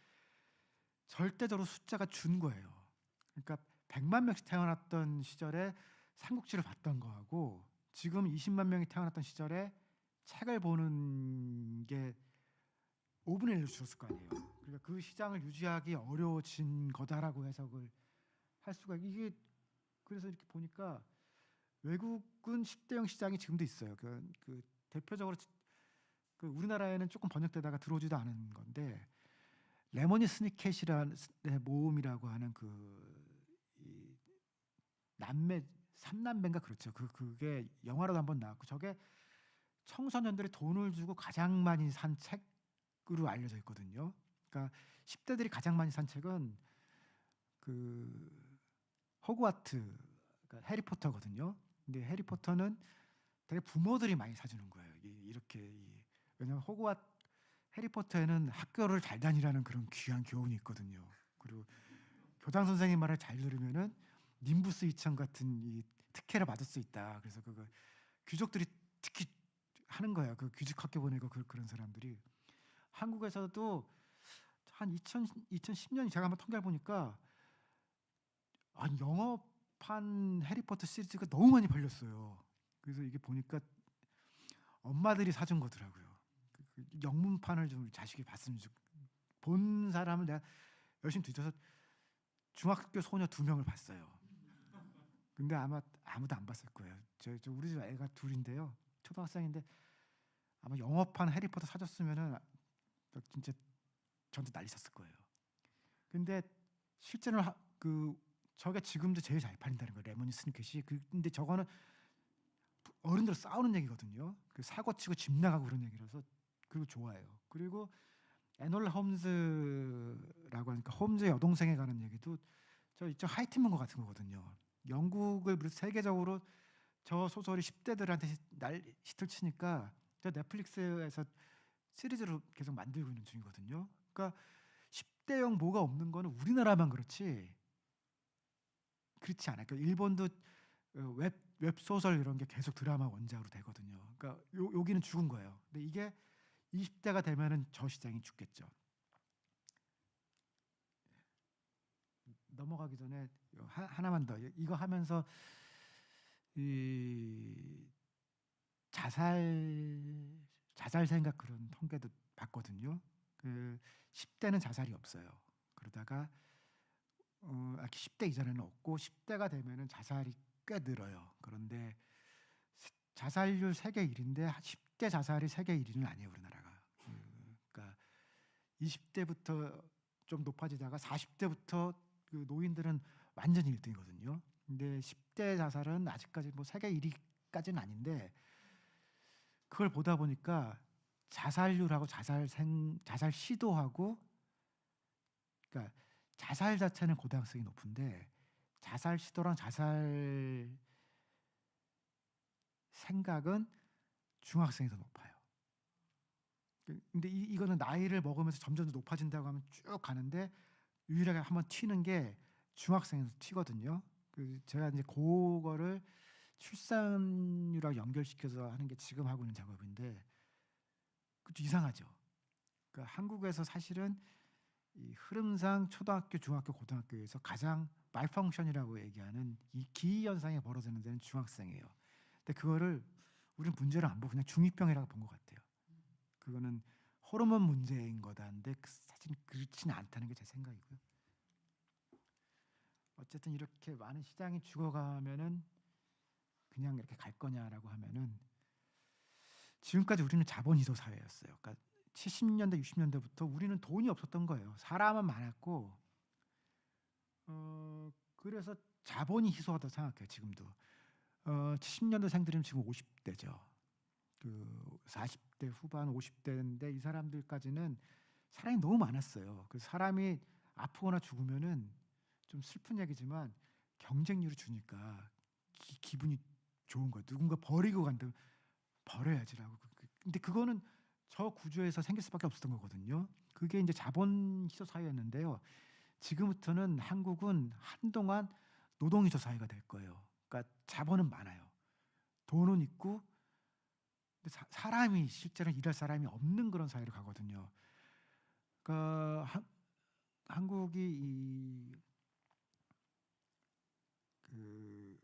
절대적으로 숫자가 준 거예요. 그러니까 100만 명씩 태어났던 시절에 삼국지를 봤던 거하고 지금 20만 명이 태어났던 시절에 책을 보는 게 5분의 1로 줄었을 거 아니에요. 그러니까 그 시장을 유지하기 어려워진 거다라고 해석을 할 수가 이게 그래서 이렇게 보니까 외국은 10대형 시장이 지금도 있어요. 그 대표적으로 그 우리나라에는 조금 번역되다가 들어오지도 않은 건데 레모니 스니켓이라는 모음이라고 하는 이 남매 삼남매인가 그렇죠. 그게 영화로도 한번 나왔고 저게 청소년들이 돈을 주고 가장 많이 산 책으로 알려져 있거든요. 그러니까 10대들이 가장 많이 산 책은 그 호그와트 그러니까 해리포터거든요. 근데 해리포터는 되게 부모들이 많이 사주는 거예요. 이렇게 왜냐하면 해리포터에는 학교를 잘 다니라는 그런 귀한 교훈이 있거든요. 그리고 교장 선생님 말을 잘 들으면은 님부스 2000 같은 이 특혜를 받을 수 있다. 그래서 그거 귀족들이 특히 하는 거예요. 그 귀족 학교 보내고 그런 사람들이 한국에서도 한 2010년 제가 한번 통계를 보니까 영어판 해리포터 시리즈가 너무 많이 팔렸어요. 그래서 이게 보니까 엄마들이 사준 거더라고요. 그 영문판을 좀 자식이 봤으면 본 사람은 내가 열심히 뒤져서 중학교 소녀 2명을 봤어요. 근데 아마 아무도 안 봤을 거예요. 저 우리 집 애가 둘인데요. 초등학생인데 아마 영어판 해리포터 사줬으면은 진짜 저한테 난리 쳤을 거예요. 근데 실제로는 저게 지금도 제일 잘 팔린다는 거예요. 레모니 스니켓이. 근데 저거는 어른들 싸우는 얘기거든요. 그 사고 치고 집 나가고 그런 얘기라서 그리고 좋아해요. 그리고 에놀라 홈즈라고 하니까 홈즈의 여동생에 관한 얘기도 저 하이틴먼 것 같은 거거든요. 영국을 비롯해 세계적으로 저 소설이 10대들한테 히트를 치니까 저 넷플릭스에서 시리즈로 계속 만들고 있는 중이거든요. 그러니까 10대형 뭐가 없는 거는 우리나라만 그렇지 않아요. 그러니까 일본도 웹소설 이런 게 계속 드라마 원작으로 되거든요. 그러니까 여기는 죽은 거예요. 근데 이게 20대가 되면은 저 시장이 죽겠죠. 넘어가기 전에 하나만 더 이거 하면서 이 자살 생각 그런 통계도 봤거든요. 그 10대는 자살이 없어요. 그러다가 10대 이전에는 없고 10대가 되면은 자살이 꽤 늘어요. 그런데 자살률 세계 1위인데 10대 자살이 세계 1위는 아니에요, 우리나라가. 그러니까 20대부터 좀 높아지다가 40대부터 그 노인들은 완전히 1등이거든요. 근데 10대 자살은 아직까지 뭐 세계 1위까지는 아닌데 그걸 보다 보니까 자살률하고 자살 시도하고 그러니까 자살 자체는 고등학생이 높은데 자살 시도랑 자살 생각은 중학생이 더 높아요. 근데 이거는 나이를 먹으면서 점점 더 높아진다고 하면 쭉 가는데 유일하게 한번 튀는 게 중학생에서 튀거든요. 제가 이제 그거를 출산율하고 연결시켜서 하는 게 지금 하고 있는 작업인데 그것도 이상하죠. 그러니까 한국에서 사실은 이 흐름상 초등학교, 중학교, 고등학교에서 가장 말펑션이라고 얘기하는 이 기희 현상이 벌어지는 데는 중학생이에요. 근데 그거를 우리는 문제를 안 보고 그냥 중2병이라고 본 것 같아요. 그거는 호르몬 문제인 거다는데 사실 그렇지는 않다는 게 제 생각이고요. 어쨌든 이렇게 많은 시장이 죽어가면은 그냥 이렇게 갈 거냐라고 하면은 지금까지 우리는 자본이도 사회였어요. 그러니까 70년대, 60년대부터 우리는 돈이 없었던 거예요. 사람은 많았고 그래서 자본이 희소하다고 생각해요. 지금도 70년대생들이면 지금 50대죠. 그 40대 후반, 50대인데 이 사람들까지는 사랑이 너무 많았어요. 그 사람이 아프거나 죽으면은 좀 슬픈 얘기지만 경쟁률을 주니까 기분이 좋은 거예요. 누군가 버리고 간다 버려야지라고. 근데 그거는 저 구조에서 생길 수밖에 없었던 거거든요. 그게 이제 자본 희소 사회였는데요. 지금부터는 한국은 한동안 노동 희소 사회가 될 거예요. 그러니까 자본은 많아요. 돈은 있고 근데 사람이 실제로 일할 사람이 없는 그런 사회로 가거든요. 그러니까 한국이 그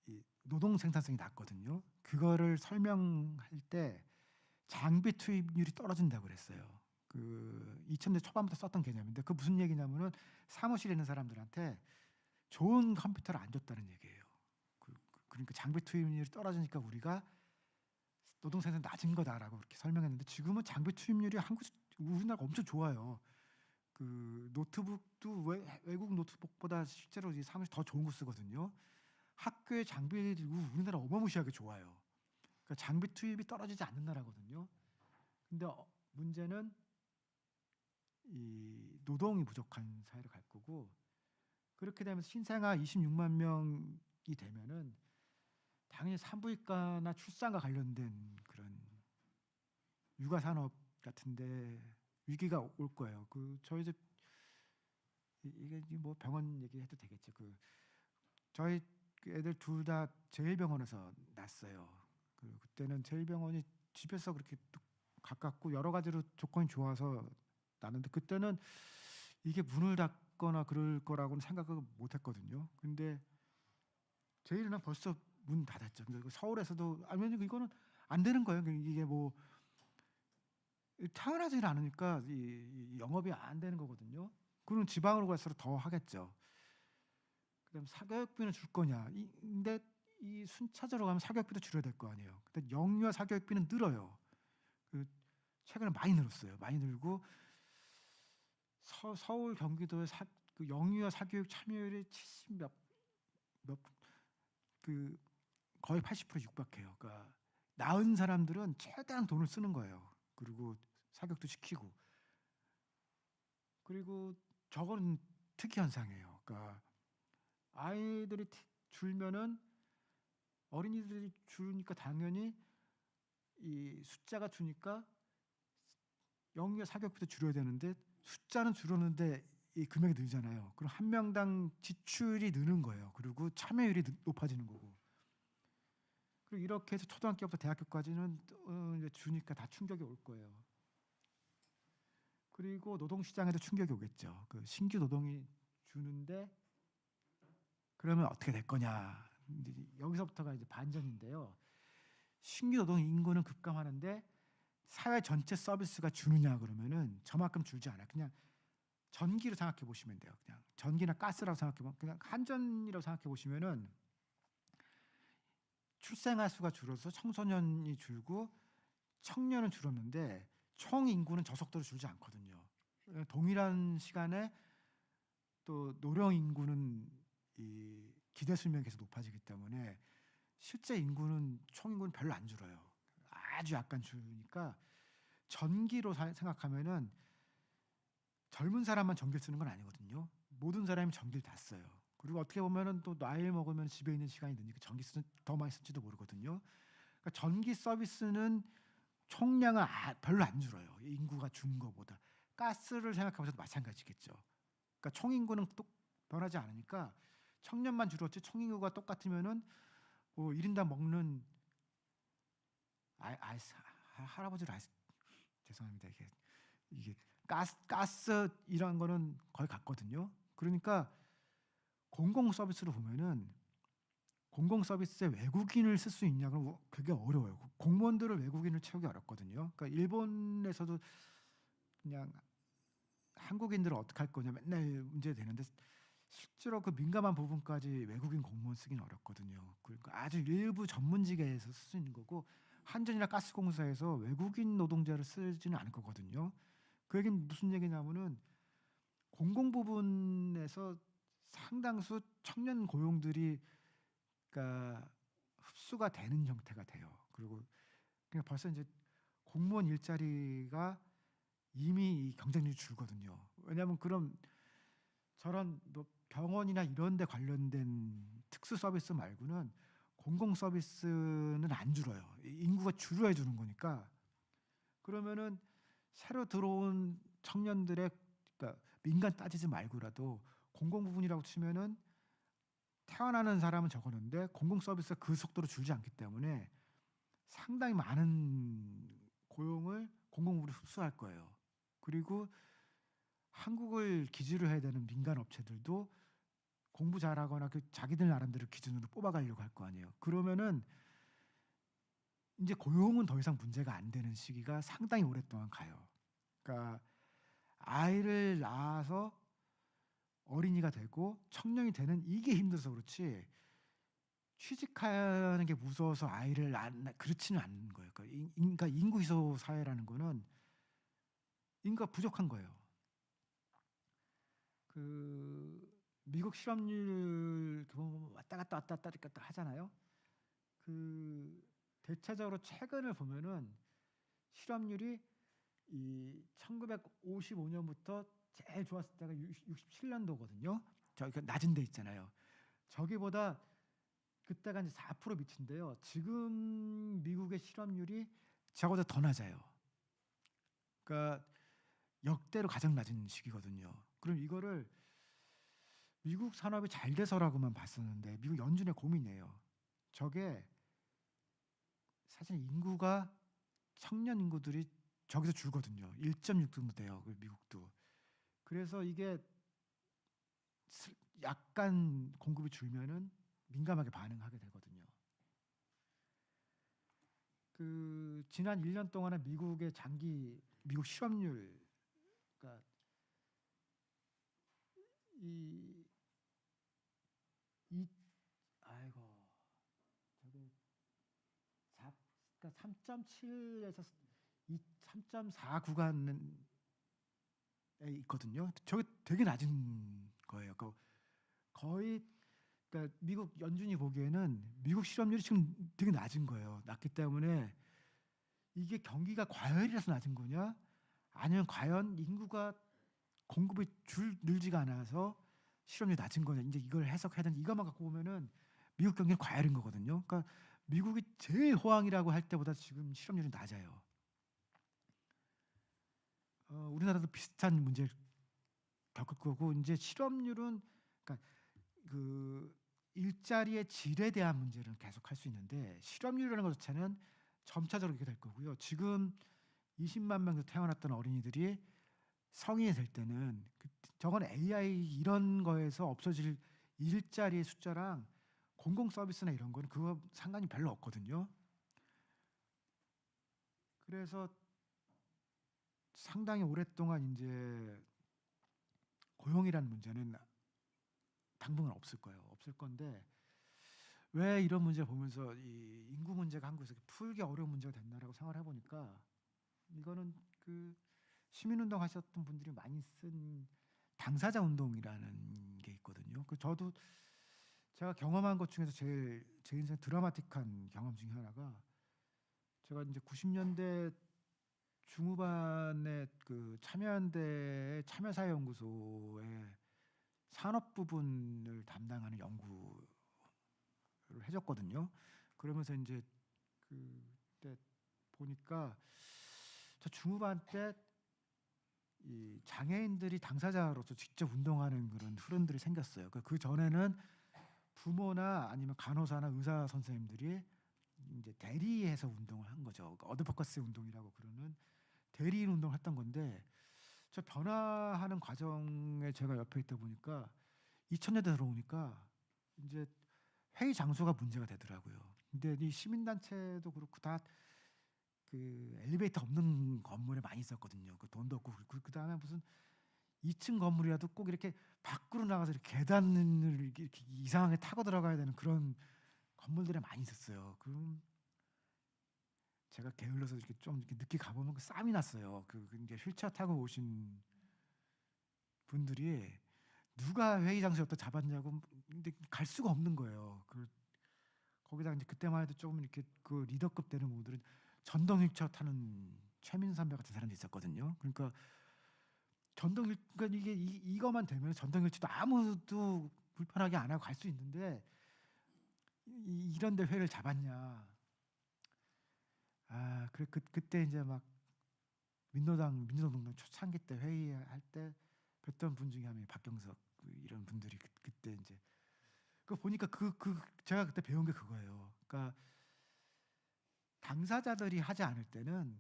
이 노동 생산성이 낮거든요. 그거를 설명할 때 장비 투입률이 떨어진다고 그랬어요. 그 2000년 초반부터 썼던 개념인데 그 무슨 얘기냐면은 사무실에 있는 사람들한테 좋은 컴퓨터를 안 줬다는 얘기예요. 그러니까 장비 투입률이 떨어지니까 우리가 노동 생산이 낮은 거다라고 그렇게 설명했는데 지금은 장비 투입률이 우리나라가 엄청 좋아요. 그 노트북도 외국 노트북보다 실제로 이 사무실 더 좋은 거 쓰거든요. 학교의 장비도 우리나라 어마무시하게 좋아요. 그러니까 장비 투입이 떨어지지 않는 나라거든요. 근데 문제는 이 노동이 부족한 사회로 갈 거고 그렇게 되면 신생아 26만 명이 되면은 당연히 산부인과나 출산과 관련된 그런 육아 산업 같은데 위기가 올 거예요. 그 저희 집 이게 뭐 병원 얘기해도 되겠죠. 그 저희 애들 둘 다 제일병원에서 났어요. 그때는 제일병원이 집에서 그렇게 가깝고 여러 가지로 조건이 좋아서 나는데 그때는 이게 문을 닫거나 그럴 거라고는 생각을 못했거든요. 근데 제일은 벌써 문 닫았죠. 그리고 서울에서도 아니면 이거는 안 되는 거예요. 이게 뭐 타운하지 않으니까 이 영업이 안 되는 거거든요. 그럼 지방으로 갈수록 더 하겠죠. 그다음 사교육비는 줄 거냐? 근데 이 순차적으로 가면 사교육비도 줄여야 될 거 아니에요. 근데 영유아 사교육비는 늘어요. 그 최근에 많이 늘었어요. 많이 늘고 서울 경기도의 그 영유아 사교육 참여율이 70몇 거의 80% 육박해요. 그러니까 낳은 사람들은 최대한 돈을 쓰는 거예요. 그리고 사교육도 시키고 그리고 저거는 특이 현상이에요. 그러니까 아이들이 줄면은 어린이들이 줄으니까 당연히 이 숫자가 주니까 영유아 사교육비도 줄여야 되는데 숫자는 줄었는데 이 금액이 늘잖아요. 그럼 한 명당 지출이 느는 거예요. 그리고 참여율이 높아지는 거고. 그리고 이렇게 해서 초등학교부터 대학교까지는 이제 주니까 다 충격이 올 거예요. 그리고 노동시장에도 충격이 오겠죠. 그 신규 노동이 주는데 그러면 어떻게 될 거냐. 여기서부터가 이제 반전인데요. 신규 노동 인구는 급감하는데 사회 전체 서비스가 주느냐 그러면은 저만큼 줄지 않아요. 그냥 전기로 생각해 보시면 돼요. 그냥 전기나 가스라고 생각해 보면 그냥 한전이라고 생각해 보시면은 출생아 수가 줄어서 청소년이 줄고 청년은 줄었는데 총 인구는 저속도로 줄지 않거든요. 동일한 시간에 또 노령 인구는 이 기대 수명이 계속 높아지기 때문에 실제 인구는 총 인구는 별로 안 줄어요. 아주 약간 줄으니까 전기로 생각하면은 젊은 사람만 전기를 쓰는 건 아니거든요. 모든 사람이 전기를 다 써요. 그리고 어떻게 보면은 또 나이 먹으면 집에 있는 시간이 느니까 전기 쓰는 더 많이 쓸지도 모르거든요. 그러니까 전기 서비스는 총량은 별로 안 줄어요. 인구가 준 거보다. 가스를 생각해보셔도 마찬가지겠죠. 그러니까 총 인구는 또 변하지 않으니까 청년만 줄었지 총 인구가 똑같으면은 뭐 1인당 먹는 할아버지를 죄송합니다. 이게 가스 이런 거는 거의 같거든요. 그러니까 공공 서비스로 보면은 공공 서비스에 외국인을 쓸 수 있냐 그럼 그게 어려워요. 공무원들을 외국인을 채우기 어렵거든요. 그러니까 일본에서도 그냥 한국인들을 어떻게 할 거냐 맨날 문제 되는데 실제로 그 민감한 부분까지 외국인 공무원 쓰기는 어렵거든요. 그러니까 아주 일부 전문직에서 쓸 수 있는 거고 한전이나 가스공사에서 외국인 노동자를 쓰지는 않을 거거든요. 그 얘기는 무슨 얘기냐면은 공공 부분에서 상당수 청년 고용들이 그러니까 흡수가 되는 형태가 돼요. 그리고 그냥 벌써 이제 공무원 일자리가 이미 이 경쟁률이 줄거든요. 왜냐하면 그런 저런 뭐 병원이나 이런 데 관련된 특수 서비스 말고는 공공 서비스는 안 줄어요. 인구가 줄어야 주는 거니까. 그러면은 새로 들어온 청년들의, 그러니까 민간 따지지 말고라도 공공 부분이라고 치면은 태어나는 사람은 적었는데 공공 서비스가 그 속도로 줄지 않기 때문에 상당히 많은 고용을 공공 부분이 흡수할 거예요. 그리고 한국을 기지로 해야 되는 민간 업체들도 공부 잘하거나 그 자기들 나름대로 기준으로 뽑아가려고 할 거 아니에요. 그러면은 이제 고용은 더 이상 문제가 안 되는 시기가 상당히 오랫동안 가요. 그러니까 아이를 낳아서 어린이가 되고 청년이 되는 이게 힘들어서 그렇지 취직하는 게 무서워서 아이를 안 그렇지는 않은 거예요. 그러니까 인구 희소 사회라는 거는 인구가 부족한 거예요. 그 미국 실업률 보면 왔다 갔다 왔다 갔다 왔다 갔다 하잖아요. 그 대체적으로 최근을 보면은 실업률이 이 1955년부터 제일 좋았을 때가 67년도거든요. 저기 낮은 데 있잖아요. 저기보다 그때가 이제 4% 미친데요. 지금 미국의 실업률이 저보다 더 낮아요. 그러니까 역대로 가장 낮은 시기거든요. 그럼 이거를 미국 산업이 잘 돼서라고만 봤었는데 미국 연준의 고민이에요. 저게 사실 인구가 청년 인구들이 저기서 줄거든요. 1.6 정도 돼요. 그 미국도. 그래서 이게 약간 공급이 줄면은 민감하게 반응하게 되거든요. 그 지난 1년 동안에 미국의 미국 실업률, 그러니까 이, 이 아이고 저게 그러니까 3.7에서 3.4 구간에 있거든요. 저게 되게 낮은 거예요. 거의 그러니까 미국 연준이 보기에는 미국 실업률이 지금 되게 낮은 거예요. 낮기 때문에 이게 경기가 과열이라서 낮은 거냐? 아니면 과연 인구가 공급이 늘지가 않아서 실업률이 낮은 거냐? 이제 이걸 해석해야 되는데 이것만 갖고 보면은 미국 경기는 과열인 거거든요. 그러니까 미국이 제일 호황이라고 할 때보다 지금 실업률이 낮아요. 우리나라도 비슷한 문제를 겪을 거고 이제 실업률은 그러니까 그 일자리의 질에 대한 문제는 계속 할 수 있는데 실업률이라는 것 자체는 점차적으로 이렇게 될 거고요. 지금 20만 명 태어났던 어린이들이 성인이 될 때는 저건 AI 이런 거에서 없어질 일자리의 숫자랑 공공 서비스나 이런 거는 그거 상관이 별로 없거든요. 그래서 상당히 오랫동안 이제 고용이라는 문제는 당분간 없을 거예요. 없을 건데 왜 이런 문제 보면서 이 인구 문제가 한국에서 풀기 어려운 문제가 됐나라고 생각을 해보니까 이거는 그 시민운동 하셨던 분들이 많이 쓴 당사자 운동이라는 게 있거든요. 저도 제가 경험한 것 중에서 제 인생 드라마틱한 경험 중에 하나가 제가 이제 90년대 중후반에 그 참여연대 참여사회연구소에 산업 부분을 담당하는 연구를 해줬거든요. 그러면서 이제 그때 보니까 저 중후반 때 이 장애인들이 당사자로서 직접 운동하는 그런 흐름들이 생겼어요. 그 전에는 부모나 아니면 간호사나 의사 선생님들이 이제 대리해서 운동을 한 거죠. 그러니까 어드버커스 운동이라고 그러는 대리인 운동을 했던 건데 저 변화하는 과정에 제가 옆에 있다 보니까 2000년대 들어오니까 이제 회의 장소가 문제가 되더라고요. 근데 이 시민단체도 그렇고 다 그 엘리베이터 없는 건물에 많이 있었거든요. 그 돈도 없고 그 다음에 무슨 2층 건물이라도 꼭 이렇게 밖으로 나가서 이렇게 계단을 이렇게 이상하게 타고 들어가야 되는 그런 건물들에 많이 있었어요. 그럼 제가 게을러서 이렇게 좀 이렇게 늦게 가보면 쌈이 났어요. 이제 휠체어 타고 오신 분들이 누가 회의 장소부터 잡았냐고 근데 갈 수가 없는 거예요. 거기다 이제 그때만 해도 조금 이렇게 그 리더급 되는 분들은 전동 휠체어 타는 최민 선배 같은 사람도 있었거든요. 그러니까 그러니까 이게 이거만 되면 전동 휠체어도 아무도 불편하게 안 하고 갈 수 있는데 이런 데 회를 잡았냐. 아, 그때 이제 막 민주노동당 초창기 때 회의할 때 뵀던 분 중에 한 명이 박경석 이런 분들이 그때 이제 그 보니까 제가 그때 배운 게 그거예요. 그러니까 당사자들이 하지 않을 때는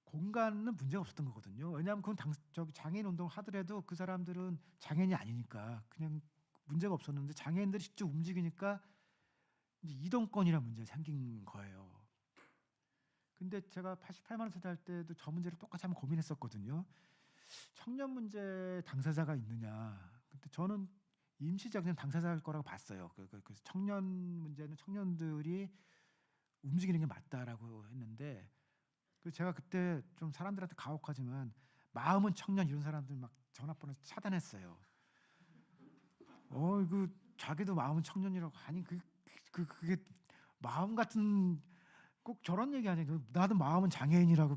공간은 문제가 없었던 거거든요. 왜냐하면 그건 저기 장애인 운동을 하더라도 그 사람들은 장애인이 아니니까 그냥 문제가 없었는데 장애인들이 직접 움직이니까 이제 이동권이라는 문제가 생긴 거예요. 근데 제가 88만 원 세대 할 때도 저 문제를 똑같이 한번 고민했었거든요. 청년 문제 당사자가 있느냐. 근데 저는 임시적인 당사자일 거라고 봤어요. 그래서 청년 문제는 청년들이 움직이는 게 맞다라고 했는데 제가 그때 좀 사람들한테 가혹하지만 마음은 청년 이런 사람들 막 전화번호 차단했어요. 자기도 마음은 청년이라고 아니 그게 마음 같은 꼭 저런 얘기 하냐. 나도 마음은 장애인이라고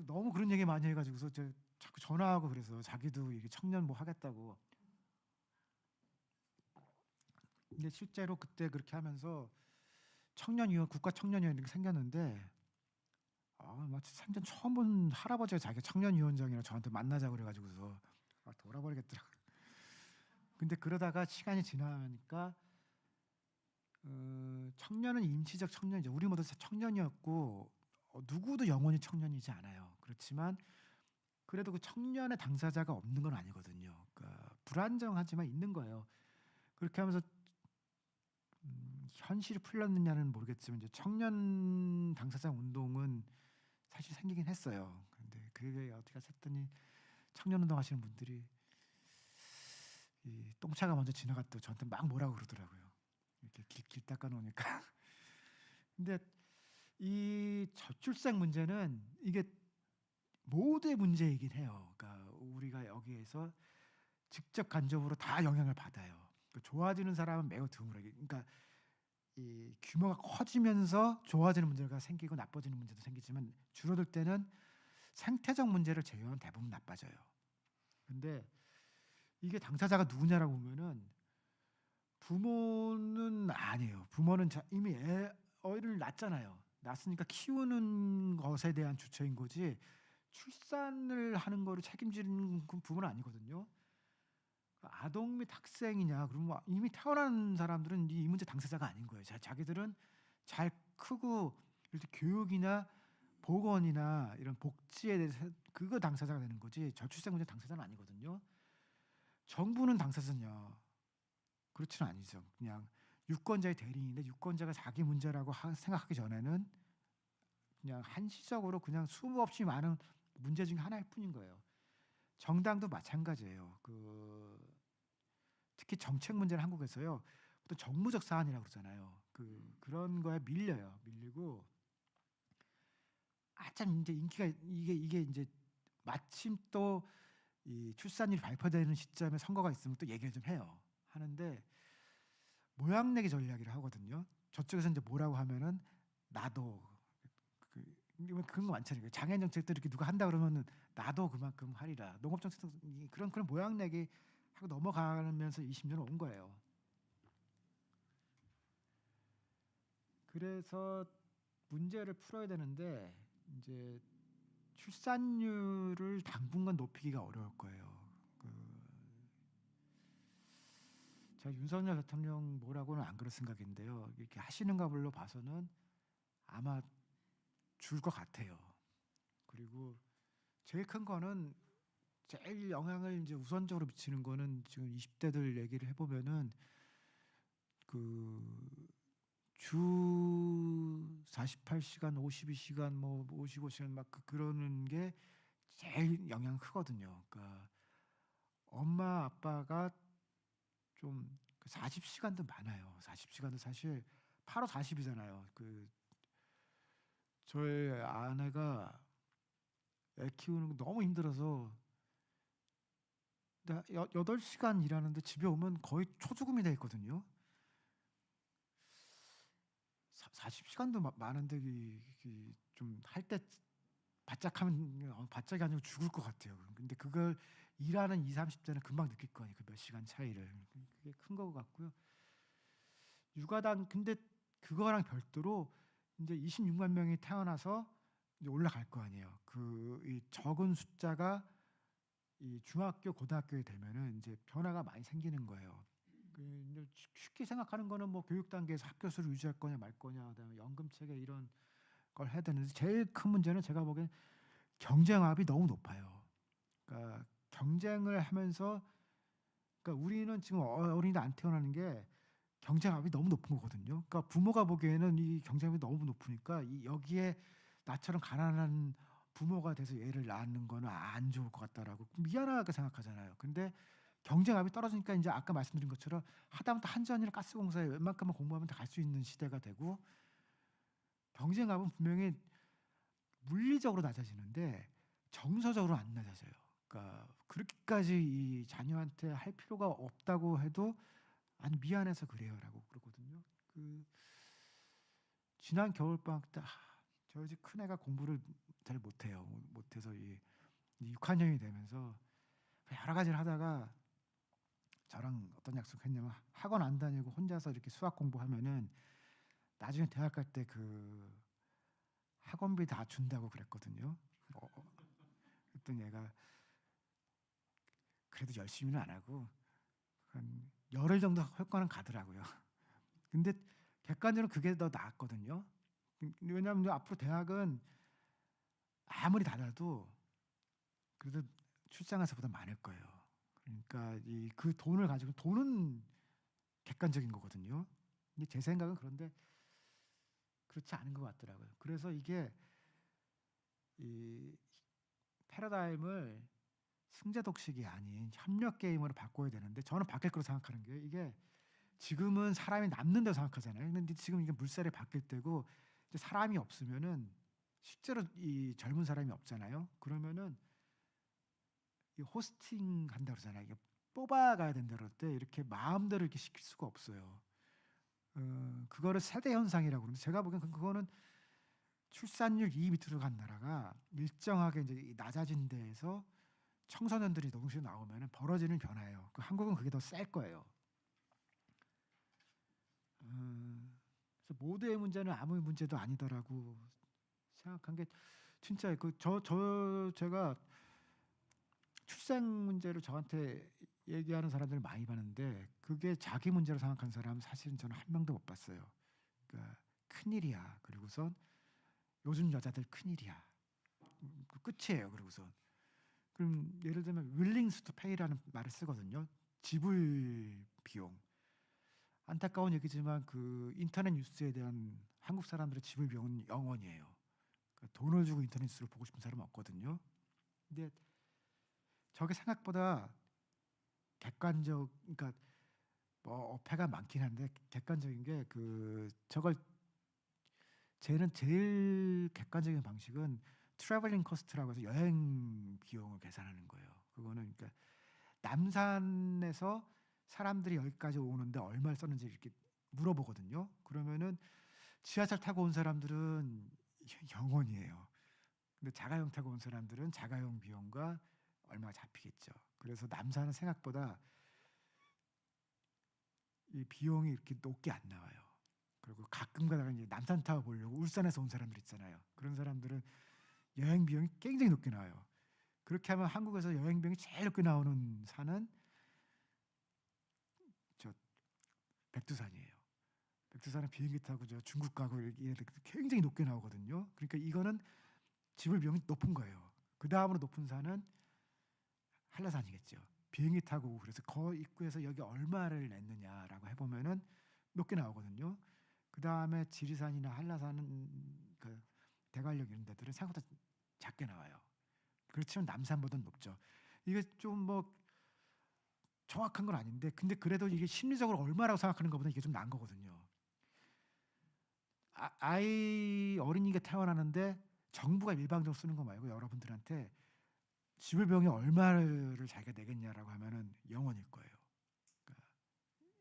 너무 그런 얘기 많이 해가지고서 자꾸 전화하고 그래서 자기도 이게 청년 뭐 하겠다고. 근데 실제로 그때 그렇게 하면서 청년위원 국가 청년위원회 이렇게 생겼는데 마치 생전 처음 본 할아버지가 자기가 청년위원장이라 저한테 만나자 그래가지고서 돌아버리겠더라. 근데 그러다가 시간이 지나니까 청년은 임시적 청년이죠. 우리 모두 다 청년이었고 누구도 영원히 청년이지 않아요. 그렇지만 그래도 그 청년의 당사자가 없는 건 아니거든요. 그러니까 불안정하지만 있는 거예요. 그렇게 하면서 현실이 풀렸느냐는 모르겠지만 이제 청년 당사자 운동은 사실 생기긴 했어요. 그런데 그게 어떻게 했더니 청년 운동 하시는 분들이 이 똥차가 먼저 지나갔다 저한테 막 뭐라고 그러더라고요. 이렇게 길 닦아 놓으니까. 근데 이 저출생 문제는 이게 모두의 문제이긴 해요. 그러니까 우리가 여기에서 직접 간접으로 다 영향을 받아요. 좋아지는 사람은 매우 드물어요. 그러니까 이 규모가 커지면서 좋아지는 문제가 생기고 나빠지는 문제도 생기지만 줄어들 때는 생태적 문제를 제외하면 대부분 나빠져요. 근데 이게 당사자가 누구냐라고 보면은 부모는 아니에요. 부모는 이미 어이를 낳잖아요. 낳았으니까 키우는 것에 대한 주체인 거지 출산을 하는 거를 책임지는 건 부모는 아니거든요. 아동 및 학생이냐 그러면 이미 태어난 사람들은 이 문제 당사자가 아닌 거예요. 자기들은 잘 크고 이렇게 교육이나 보건이나 이런 복지에 대해서 그거 당사자가 되는 거지 저출생 문제 당사자는 아니거든요. 정부는 당사자냐? 그렇지는 아니죠. 그냥 유권자의 대리인인데 유권자가 자기 문제라고 생각하기 전에는 그냥 한시적으로 그냥 수모 없이 많은 문제 중에 하나일 뿐인 거예요. 정당도 마찬가지예요. 특히 정책 문제는 한국에서요. 또 정무적 사안이라고 그러잖아요. 그런 거에 밀리고 참 이제 인기가 이게 이제 마침 또 이 출산율이 발표되는 시점에 선거가 있으면 또 얘기를 좀 해요. 하는데 모양내기 전략이라 하거든요. 저쪽에서 이제 뭐라고 하면은 나도 그런 거 많잖아요. 장애인 정책도 이렇게 누가 한다 그러면은 나도 그만큼 하리라. 농업 정책도 그런 모양내기 하고 넘어가면서 20년 온 거예요. 그래서 문제를 풀어야 되는데 이제 출산율을 당분간 높이기가 어려울 거예요. 제가 윤석열 대통령 뭐라고는 안 그럴 생각인데요. 이렇게 하시는가 별로 봐서는 아마 줄 것 같아요. 그리고 제일 큰 거는 제일 영향을 이제 우선적으로 미치는 거는 지금 20대들 얘기를 해보면은 주 48시간, 52시간, 뭐 55시간 막 그러는 게 제일 영향 크거든요. 그러니까 엄마 아빠가 좀 40시간도 많아요. 40시간도 사실 8호 40이잖아요. 저의 아내가 애 키우는 거 너무 힘들어서 8 시간 일하는데 집에 오면 거의 초죽음이 돼 있거든요. 40 시간도 많은데 좀 할 때 바짝하면 바짝이 아니고 죽을 것 같아요. 근데 그걸 일하는 20-30 대는 금방 느낄 거 아니에요. 그 몇 시간 차이를. 그게 큰 거 같고요. 육아당 근데 그거랑 별도로 이제 26만 명이 태어나서 이제 올라갈 거 아니에요. 이 적은 숫자가 이 중학교, 고등학교에 되면은 이제 변화가 많이 생기는 거예요. 이제 쉽게 생각하는 거는 뭐 교육 단계에서 학교 수를 유지할 거냐 말 거냐, 그다음에 연금 체계 이런 걸 해야 되는데 제일 큰 문제는 제가 보기엔 경쟁압이 너무 높아요. 그러니까 경쟁을 하면서 그러니까 우리는 지금 어린이도 안 태어나는 게 경쟁압이 너무 높은 거거든요. 그러니까 부모가 보기에는 이 경쟁압이 너무 높으니까 여기에 나처럼 가난한 부모가 돼서 얘를 낳는 거는 안 좋을 것 같다라고 미안하게 생각하잖아요. 근데 경쟁압이 떨어지니까 이제 아까 말씀드린 것처럼 하다못해 한전이나 가스공사에 웬만큼만 공부하면 다 갈 수 있는 시대가 되고 경쟁압은 분명히 물리적으로 낮아지는데 정서적으로 안 낮아져요. 그러니까 그렇게까지 이 자녀한테 할 필요가 없다고 해도 아니 미안해서 그래요라고 그러거든요. 지난 겨울방학 때 저희 집 큰애가 공부를 잘 못해요. 못해서 이 6학년이 되면서 여러 가지를 하다가 저랑 어떤 약속했냐면 학원 안 다니고 혼자서 이렇게 수학 공부하면은 나중에 대학 갈 때 학원비 다 준다고 그랬거든요. 그랬더니 얘가 그래도 열심히는 안 하고 한 열흘 정도 효과는 가더라고요. 근데 객관적으로 그게 더 나았거든요. 왜냐하면 앞으로 대학은 아무리 닫아도 그래도 출생아서보다 많을 거예요. 그러니까 그 돈을 가지고 돈은 객관적인 거거든요. 근데 제 생각은 그런데 그렇지 않은 것 같더라고요. 그래서 이게 이 패러다임을 승자 독식이 아닌 협력 게임으로 바꿔야 되는데 저는 바뀔 거로 생각하는 게 이게 지금은 사람이 남는다고 생각하잖아요. 근데 지금 이게 물살이 바뀔 때고 이제 사람이 없으면은 실제로 이 젊은 사람이 없잖아요. 그러면은 이 호스팅 한다 그러잖아요. 이게 뽑아가야 된다 그럴 때 이렇게 마음대로 이렇게 시킬 수가 없어요. 그거를 세대 현상이라고 그러는데 제가 보기엔 그거는 출산율 2 밑으로 간 나라가 일정하게 이제 낮아진 데에서 청소년들이 동시에 나오면 벌어지는 변화예요. 한국은 그게 더 셀 거예요. 그래서 모두의 문제는 아무 문제도 아니다라고 생각한 게 진짜 제가 출생 문제를 저한테 얘기하는 사람들 많이 봤는데 그게 자기 문제로 생각한 사람 사실은 저는 한 명도 못 봤어요. 그러니까 큰일이야. 그리고선 요즘 여자들 큰일이야. 그 끝이에요. 그리고선 그럼 예를 들면 willing to pay라는 말을 쓰거든요. 지불 비용. 안타까운 얘기지만 그 인터넷 뉴스에 대한 한국 사람들의 지불 비용은 0원이에요. 그러니까 돈을 주고 인터넷 뉴스를 보고 싶은 사람은 없거든요. 근데 저게 생각보다 그러니까 뭐 어폐가 많긴 한데 객관적인 게 저걸 쟤는 제일 객관적인 방식은 트래블링 코스트라고 해서 여행 비용을 계산하는 거예요. 그거는 그러니까 남산에서 사람들이 여기까지 오는데 얼마를 썼는지 이렇게 물어보거든요. 그러면은 지하철 타고 온 사람들은 0원이에요. 근데 자가용 타고 온 사람들은 자가용 비용과 얼마가 잡히겠죠. 그래서 남산은 생각보다 이 비용이 이렇게 높게 안 나와요. 그리고 가끔 가다가 이제 남산타워 보려고 울산에서 온 사람들 있잖아요. 그런 사람들은 여행 비용이 굉장히 높게 나와요. 그렇게 하면 한국에서 여행 비용이 제일 높게 나오는 산은 저 백두산이에요. 백두산은 비행기 타고 저 중국 가고 이래도 굉장히 높게 나오거든요. 그러니까 이거는 지불 비용이 높은 거예요. 그 다음으로 높은 산은 한라산이겠죠. 비행기 타고 오고 그래서 거 입구에서 여기 얼마를 냈느냐라고 해보면은 높게 나오거든요. 그 다음에 지리산이나 한라산은 그 대관령 이런 데들은 생각보다 작게 나와요. 그렇지만 남산보다는 높죠. 이게 좀 뭐 정확한 건 아닌데 근데 그래도 이게 심리적으로 얼마라고 생각하는 것보다 이게 좀 나은 거거든요. 아이 어린이가 태어나는데 정부가 일방적으로 쓰는 거 말고 여러분들한테 지불비용이 얼마를 자기가 내겠냐라고 하면은 0원일 거예요. 그러니까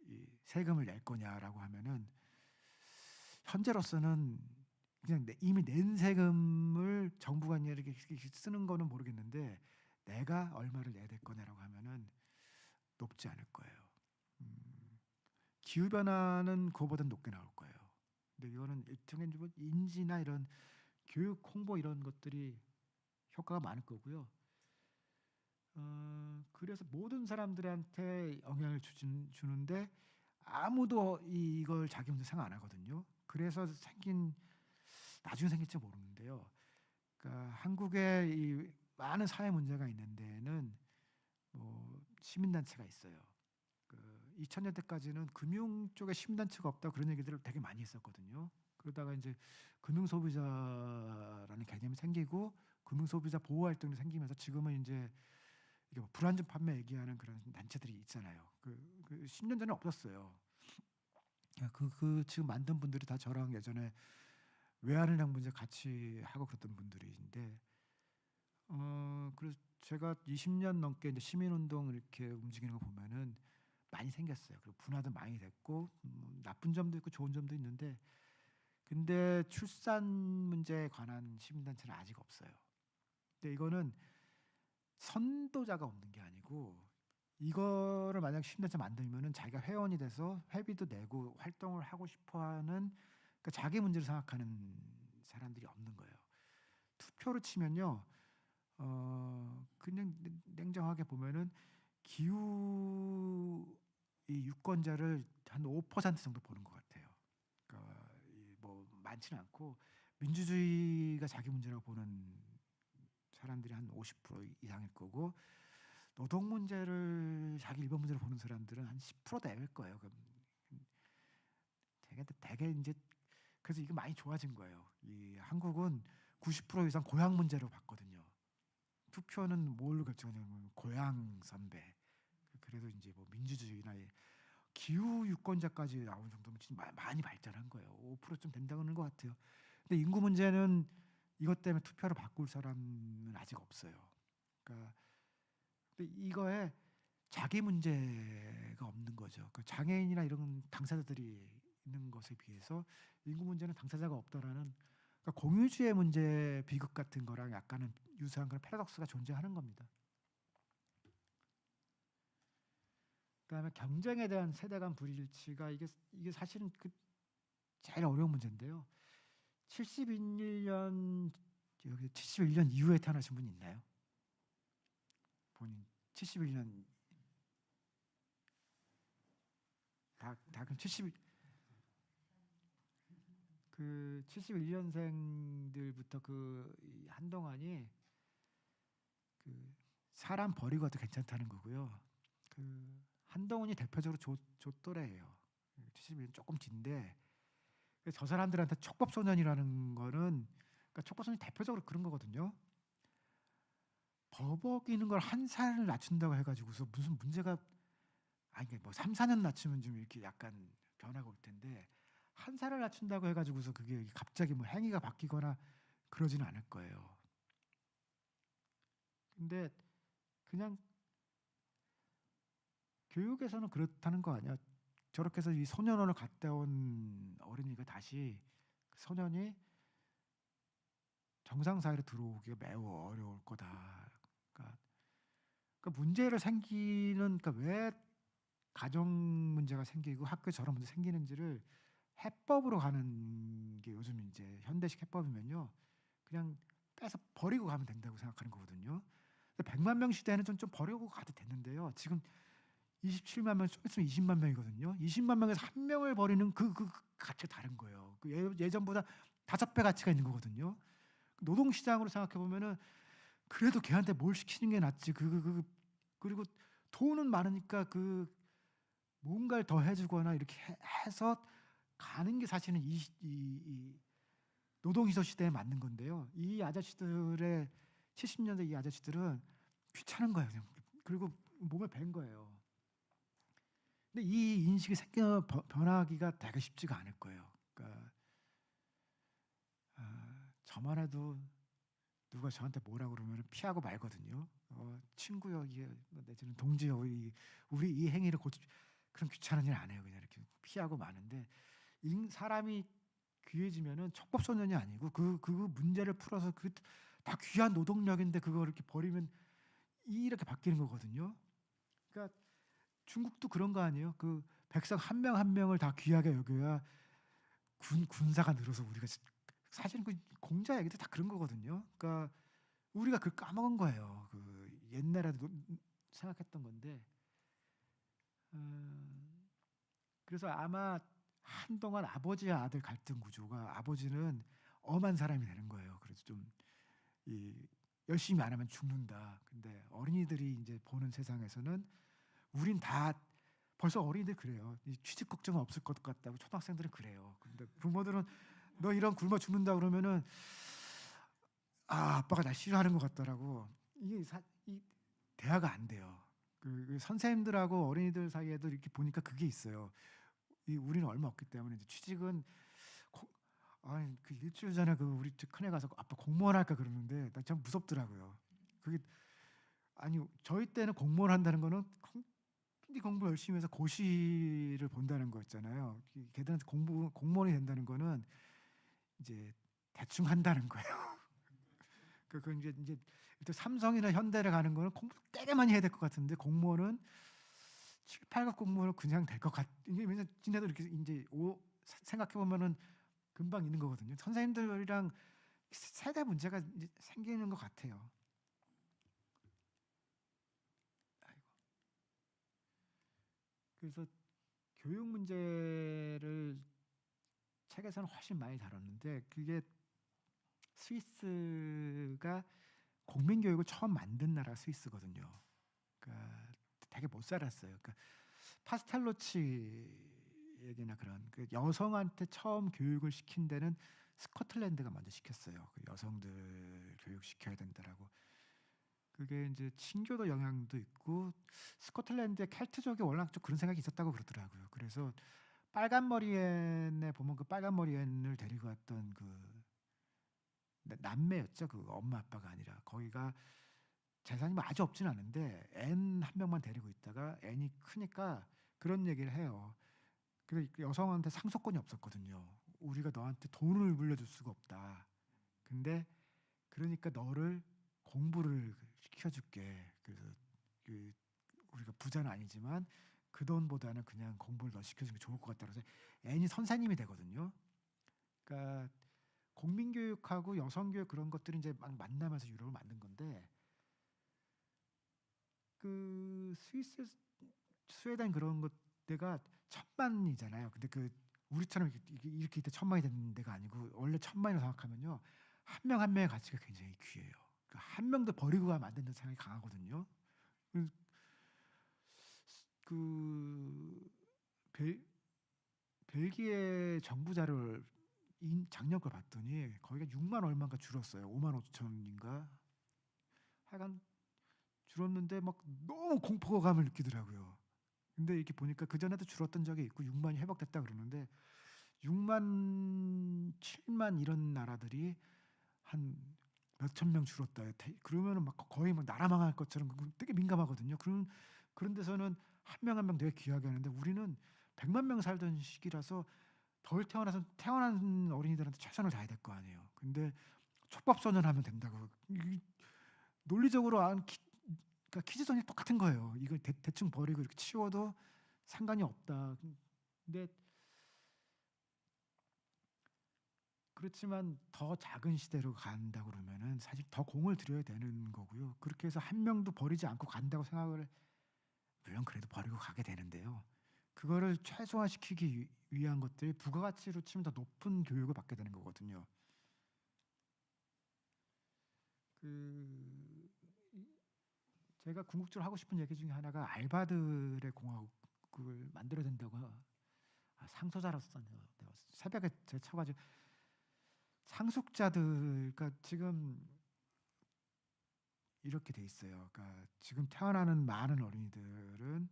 이 세금을 낼 거냐라고 하면은 현재로서는 그냥 이미 낸 세금을 정부가 이렇게 쓰는 거는 모르겠는데 내가 얼마를 내야 될 거냐라고 하면은 높지 않을 거예요. 기후 변화는 그거보다 높게 나올 거예요. 근데 이거는 일종의 뭐 인지나 이런 교육 홍보 이런 것들이 효과가 많을 거고요. 그래서 모든 사람들한테 영향을 주는데 아무도 이걸 자기 문제 생각 안 하거든요. 그래서 나중에 생길지 모르는데요. 그러니까 한국에 이 많은 사회 문제가 있는 데는 뭐 시민단체가 있어요. 그 2000년대까지는 금융 쪽에 시민단체가 없다 그런 얘기들을 되게 많이 했었거든요. 그러다가 이제 금융소비자라는 개념이 생기고 금융소비자 보호 활동이 생기면서 지금은 이제 이게 뭐 불안전 판매 얘기하는 그런 단체들이 있잖아요. 그 10년 전에 없었어요. 지금 만든 분들이 다 저랑 예전에 외환은행 문제 같이 하고 그랬던 분들인데, 그래서 제가 20년 넘게 이제 시민운동 이렇게 움직이는 거 보면은 많이 생겼어요. 그리고 분화도 많이 됐고 나쁜 점도 있고 좋은 점도 있는데, 근데 출산 문제에 관한 시민단체는 아직 없어요. 근데 이거는 선도자가 없는 게 아니고 이거를 만약 시민단체 만들면은 자기가 회원이 돼서 회비도 내고 활동을 하고 싶어하는 그러니까 자기 문제를 생각하는 사람들이 없는 거예요. 투표로 치면요, 그냥 냉정하게 보면은 기후 이 유권자를 한 5% 정도 보는 것 같아요. 그러니까 뭐 많지는 않고 민주주의가 자기 문제라고 보는 사람들이 한 50% 이상일 거고 노동 문제를 자기 일본 문제로 보는 사람들은 한 10% 될 거예요. 그럼 되게 이제 그래서 이게 많이 좋아진 거예요. 이 한국은 90% 이상 고향 문제로 봤거든요. 투표는 뭘로 결정하냐면 고향 선배. 그래도 이제 뭐 민주주의나 기후 유권자까지 나온 정도면 진짜 많이 발전한 거예요. 5%좀 된다는 것 같아요. 근데 인구 문제는 이것 때문에 투표를 바꿀 사람은 아직 없어요. 그러니까 근데 이거에 자기 문제가 없는 거죠. 그 장애인이나 이런 당사자들이 있는 것에 비해서 인구 문제는 당사자가 없다라는 그러니까 공유주의 문제 비극 같은 거랑 약간은 유사한 그런 패러독스가 존재하는 겁니다. 그다음에 경쟁에 대한 세대 간 불일치가 이게 사실은 그 제일 어려운 문제인데요. 71년 여기 71년 이후에 태어나신 분 있나요? 본인 71년 다 그럼 71년생들부터 한동안이 그 사람 버리고도 괜찮다는 거고요. 그 한동훈이 대표적으로 조또래예요. 71년 조금 뒤인데 저 사람들한테 촉법소년이라는 거는 그러니까 촉법소년이 대표적으로 그런 거거든요. 버벅이는 걸 한 살을 낮춘다고 해가지고서 무슨 문제가 아니 뭐 3, 4년 낮추면 좀 이렇게 약간 변화가 올 텐데 한 살을 낮춘다고 해가지고서 그게 갑자기 뭐 행위가 바뀌거나 그러지는 않을 거예요. 근데 그냥 교육에서는 그렇다는 거 아니야? 저렇게 해서 이 소년원을 갔다 온 어린이가 다시 그 소년이 정상 사회로 들어오기가 매우 어려울 거다. 그러니까 문제를 생기는 그러니까 왜 가정 문제가 생기고 학교 저런 문제 생기는지를 해법으로 가는 게 요즘 이제 현대식 해법이면요, 그냥 빼서 버리고 가면 된다고 생각하는 거거든요. 100만 명 시대에는 좀 버리고 가도 됐는데요. 지금 27만 명, 좀 있으면 20만 명이거든요. 20만 명에서 한 명을 버리는 그 가치가 다른 거예요. 예전보다 5배 가치가 있는 거거든요. 노동시장으로 생각해 보면은 그래도 걔한테 뭘 시키는 게 낫지. 그리고 돈은 많으니까 뭔가를 더 해주거나 이렇게 해서 가는 게 사실은 이 노동희소 시대에 맞는 건데요. 이 아저씨들의 70년대 이 아저씨들은 귀찮은 거예요. 그냥. 그리고 몸에 밴 거예요. 근데 이 인식이 변하기가 되게 쉽지가 않을 거예요. 그러니까 저만 해도 누가 저한테 뭐라 그러면 피하고 말거든요. 친구여, 이게 내지는 동지여, 우리 이 행위를 고치, 그런 귀찮은 일 안 해요. 그냥 이렇게 피하고 마는데, 사람이 귀해지면은 촉법소년이 아니고 그 문제를 풀어서 그 다 귀한 노동력인데 그걸 이렇게 버리면 이렇게 바뀌는 거거든요. 그러니까 중국도 그런 거 아니에요? 그 백성 한 명 한 명을 다 귀하게 여겨야 군사가 늘어서 우리가 사실 그 공자 얘기도 다 그런 거거든요. 그러니까 우리가 그걸 까먹은 거예요. 그 옛날에도 생각했던 건데, 그래서 아마 한동안 아버지와 아들 갈등 구조가, 아버지는 엄한 사람이 되는 거예요. 그래서 좀 열심히 안 하면 죽는다. 근데 어린이들이 이제 보는 세상에서는 우린 다 벌써 어린이들 그래요. 취직 걱정은 없을 것 같다고 초등학생들은 그래요. 근데 부모들은 너 이런 굶어 죽는다 그러면은 아빠가 날 싫어하는 것 같더라고. 이 대화가 안 돼요. 그 선생님들하고 어린이들 사이에도 이렇게 보니까 그게 있어요. 우리는 얼마 없기 때문에 이제 취직은 아니 그 일주일 전에 그 우리 큰애 가서 아빠 공무원 할까 그러는데 나 참 무섭더라고요. 그게 아니 저희 때는 공무원 한다는 거는 굉장히 공부 열심히 해서 고시를 본다는 거였잖아요. 걔들한테 공무원이 된다는 거는 이제 대충 한다는 거예요. 그건 이제 일단 삼성이나 현대를 가는 거는 공부 되게 많이 해야 될 것 같은데 공무원은 7, 8급 공무원은 그냥 될 것 같. 이게 왜냐 진짜도 이렇게 이제 생각해 보면은 금방 있는 거거든요. 선생님들이랑 세대 문제가 이제 생기는 것 같아요. 아이고. 그래서 교육 문제를 책에서는 훨씬 많이 다뤘는데 그게 스위스가 국민교육을 처음 만든 나라가 스위스거든요. 그러니까 되게 못 살았어요. 그러니까 파스텔로치 얘기나 그런 그 여성한테 처음 교육을 시킨 데는 스코틀랜드가 먼저 시켰어요. 그 여성들 교육 시켜야 된다라고. 그게 이제 친교도 영향도 있고 스코틀랜드의 켈트족이 워낙 좀 그런 생각이 있었다고 그러더라고요. 그래서 빨간 머리앤에 보면 그 빨간 머리앤을 데리고 왔던 그 남매였죠. 그 엄마 아빠가 아니라 거기가 재산이 뭐 아주 없진 않은데 앤 한 명만 데리고 있다가 앤이 크니까 그런 얘기를 해요. 근데 여성한테 상속권이 없었거든요. 우리가 너한테 돈을 물려줄 수가 없다. 근데 그러니까 너를 공부를 시켜줄게. 그래서 그 우리가 부자는 아니지만 그 돈보다는 그냥 공부를 더 시켜주는 게 좋을 것 같다. 그래서 앤이 선생님이 되거든요. 그러니까 공민교육하고 여성교육 그런 것들이 이제 막 만나면서 유럽을 만든 건데 그 스웨덴 그런 것 때가 1,000만이잖아요. 근데 그 우리처럼 이렇게 이때 1,000만이 되는 데가 아니고 원래 1,000만이라고 생각하면요 한 명 한 명의 가치가 굉장히 귀해요. 한 명도 버리고 가면 안 된다는 생각이 강하거든요. 그 벨기에 정부 자료를 작년 걸 봤더니 거기가 6만 얼마인가 줄었어요. 5만 5천인가. 하여간 줄었는데 막 너무 공포감을 느끼더라고요. 근데 이렇게 보니까 그 전에도 줄었던 적이 있고 6만이 회복됐다 그러는데 6만, 7만 이런 나라들이 한 몇천 명 줄었다. 그러면은 막 거의 막 나라 망할 것처럼 되게 민감하거든요. 그런 데서는 한 명 한 명 되게 귀하게 하는데 우리는 100만 명 살던 시기라서 덜 태어나서 태어난 어린이들한테 최선을 다해야 될 거 아니에요. 근데 촉법소년하면 된다고 논리적으로 그러니까 키즈선이 똑같은 거예요. 이걸 대충 버리고 이렇게 치워도 상관이 없다. 근데 그렇지만 더 작은 시대로 간다 그러면은 사실 더 공을 들여야 되는 거고요. 그렇게 해서 한 명도 버리지 않고 간다고 생각을 물론 그래도 버리고 가게 되는데요. 그거를 최소화시키기 위한 것들이 부가가치로 치면 더 높은 교육을 받게 되는 거거든요. 그 제가 궁극적으로 하고 싶은 얘기 중에 하나가 알바들의 공화국을 만들어야 된다고 상소자로서 내가 새벽에 제 쳐가지고 상속자들 그러니까 지금 이렇게 돼 있어요. 그러니까 지금 태어나는 많은 어린이들은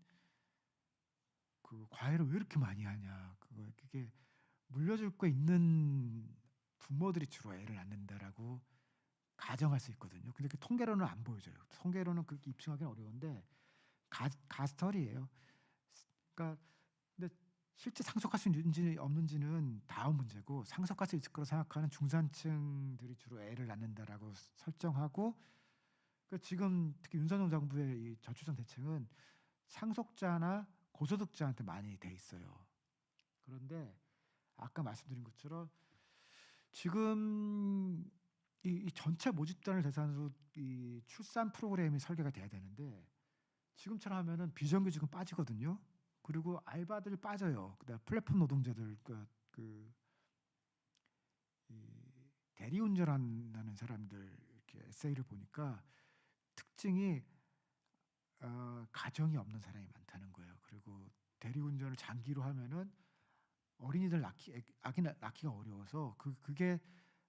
그 과외를 왜 이렇게 많이 하냐. 그게 물려줄 거 있는 부모들이 주로 애를 낳는다라고 가정할 수 있거든요. 근데 그 통계로는 안 보여져요. 통계로는 그렇게 입증하기는 어려운데 가스터리예요. 그러니까 근데 실제 상속할 수 있는지 없는지는 다음 문제고, 상속할 수 있을 거라 생각하는 중산층들이 주로 애를 낳는다라고 설정하고, 그 지금 특히 윤석열 정부의 이 저출산 대책은 상속자나 고소득자한테 많이 돼 있어요. 그런데 아까 말씀드린 것처럼 지금 이 전체 모집단을 대상으로 이 출산 프로그램이 설계가 돼야 되는데, 지금처럼 하면은 비정규직은 빠지거든요. 그리고 알바들 빠져요. 그다음 플랫폼 노동자들, 그 이 대리운전하는 사람들 이렇게 에세이를 보니까 특징이 가정이 없는 사람이 많다는 거예요. 그리고 대리운전을 장기로 하면은 어린이들 아기 낳기가 어려워서 그게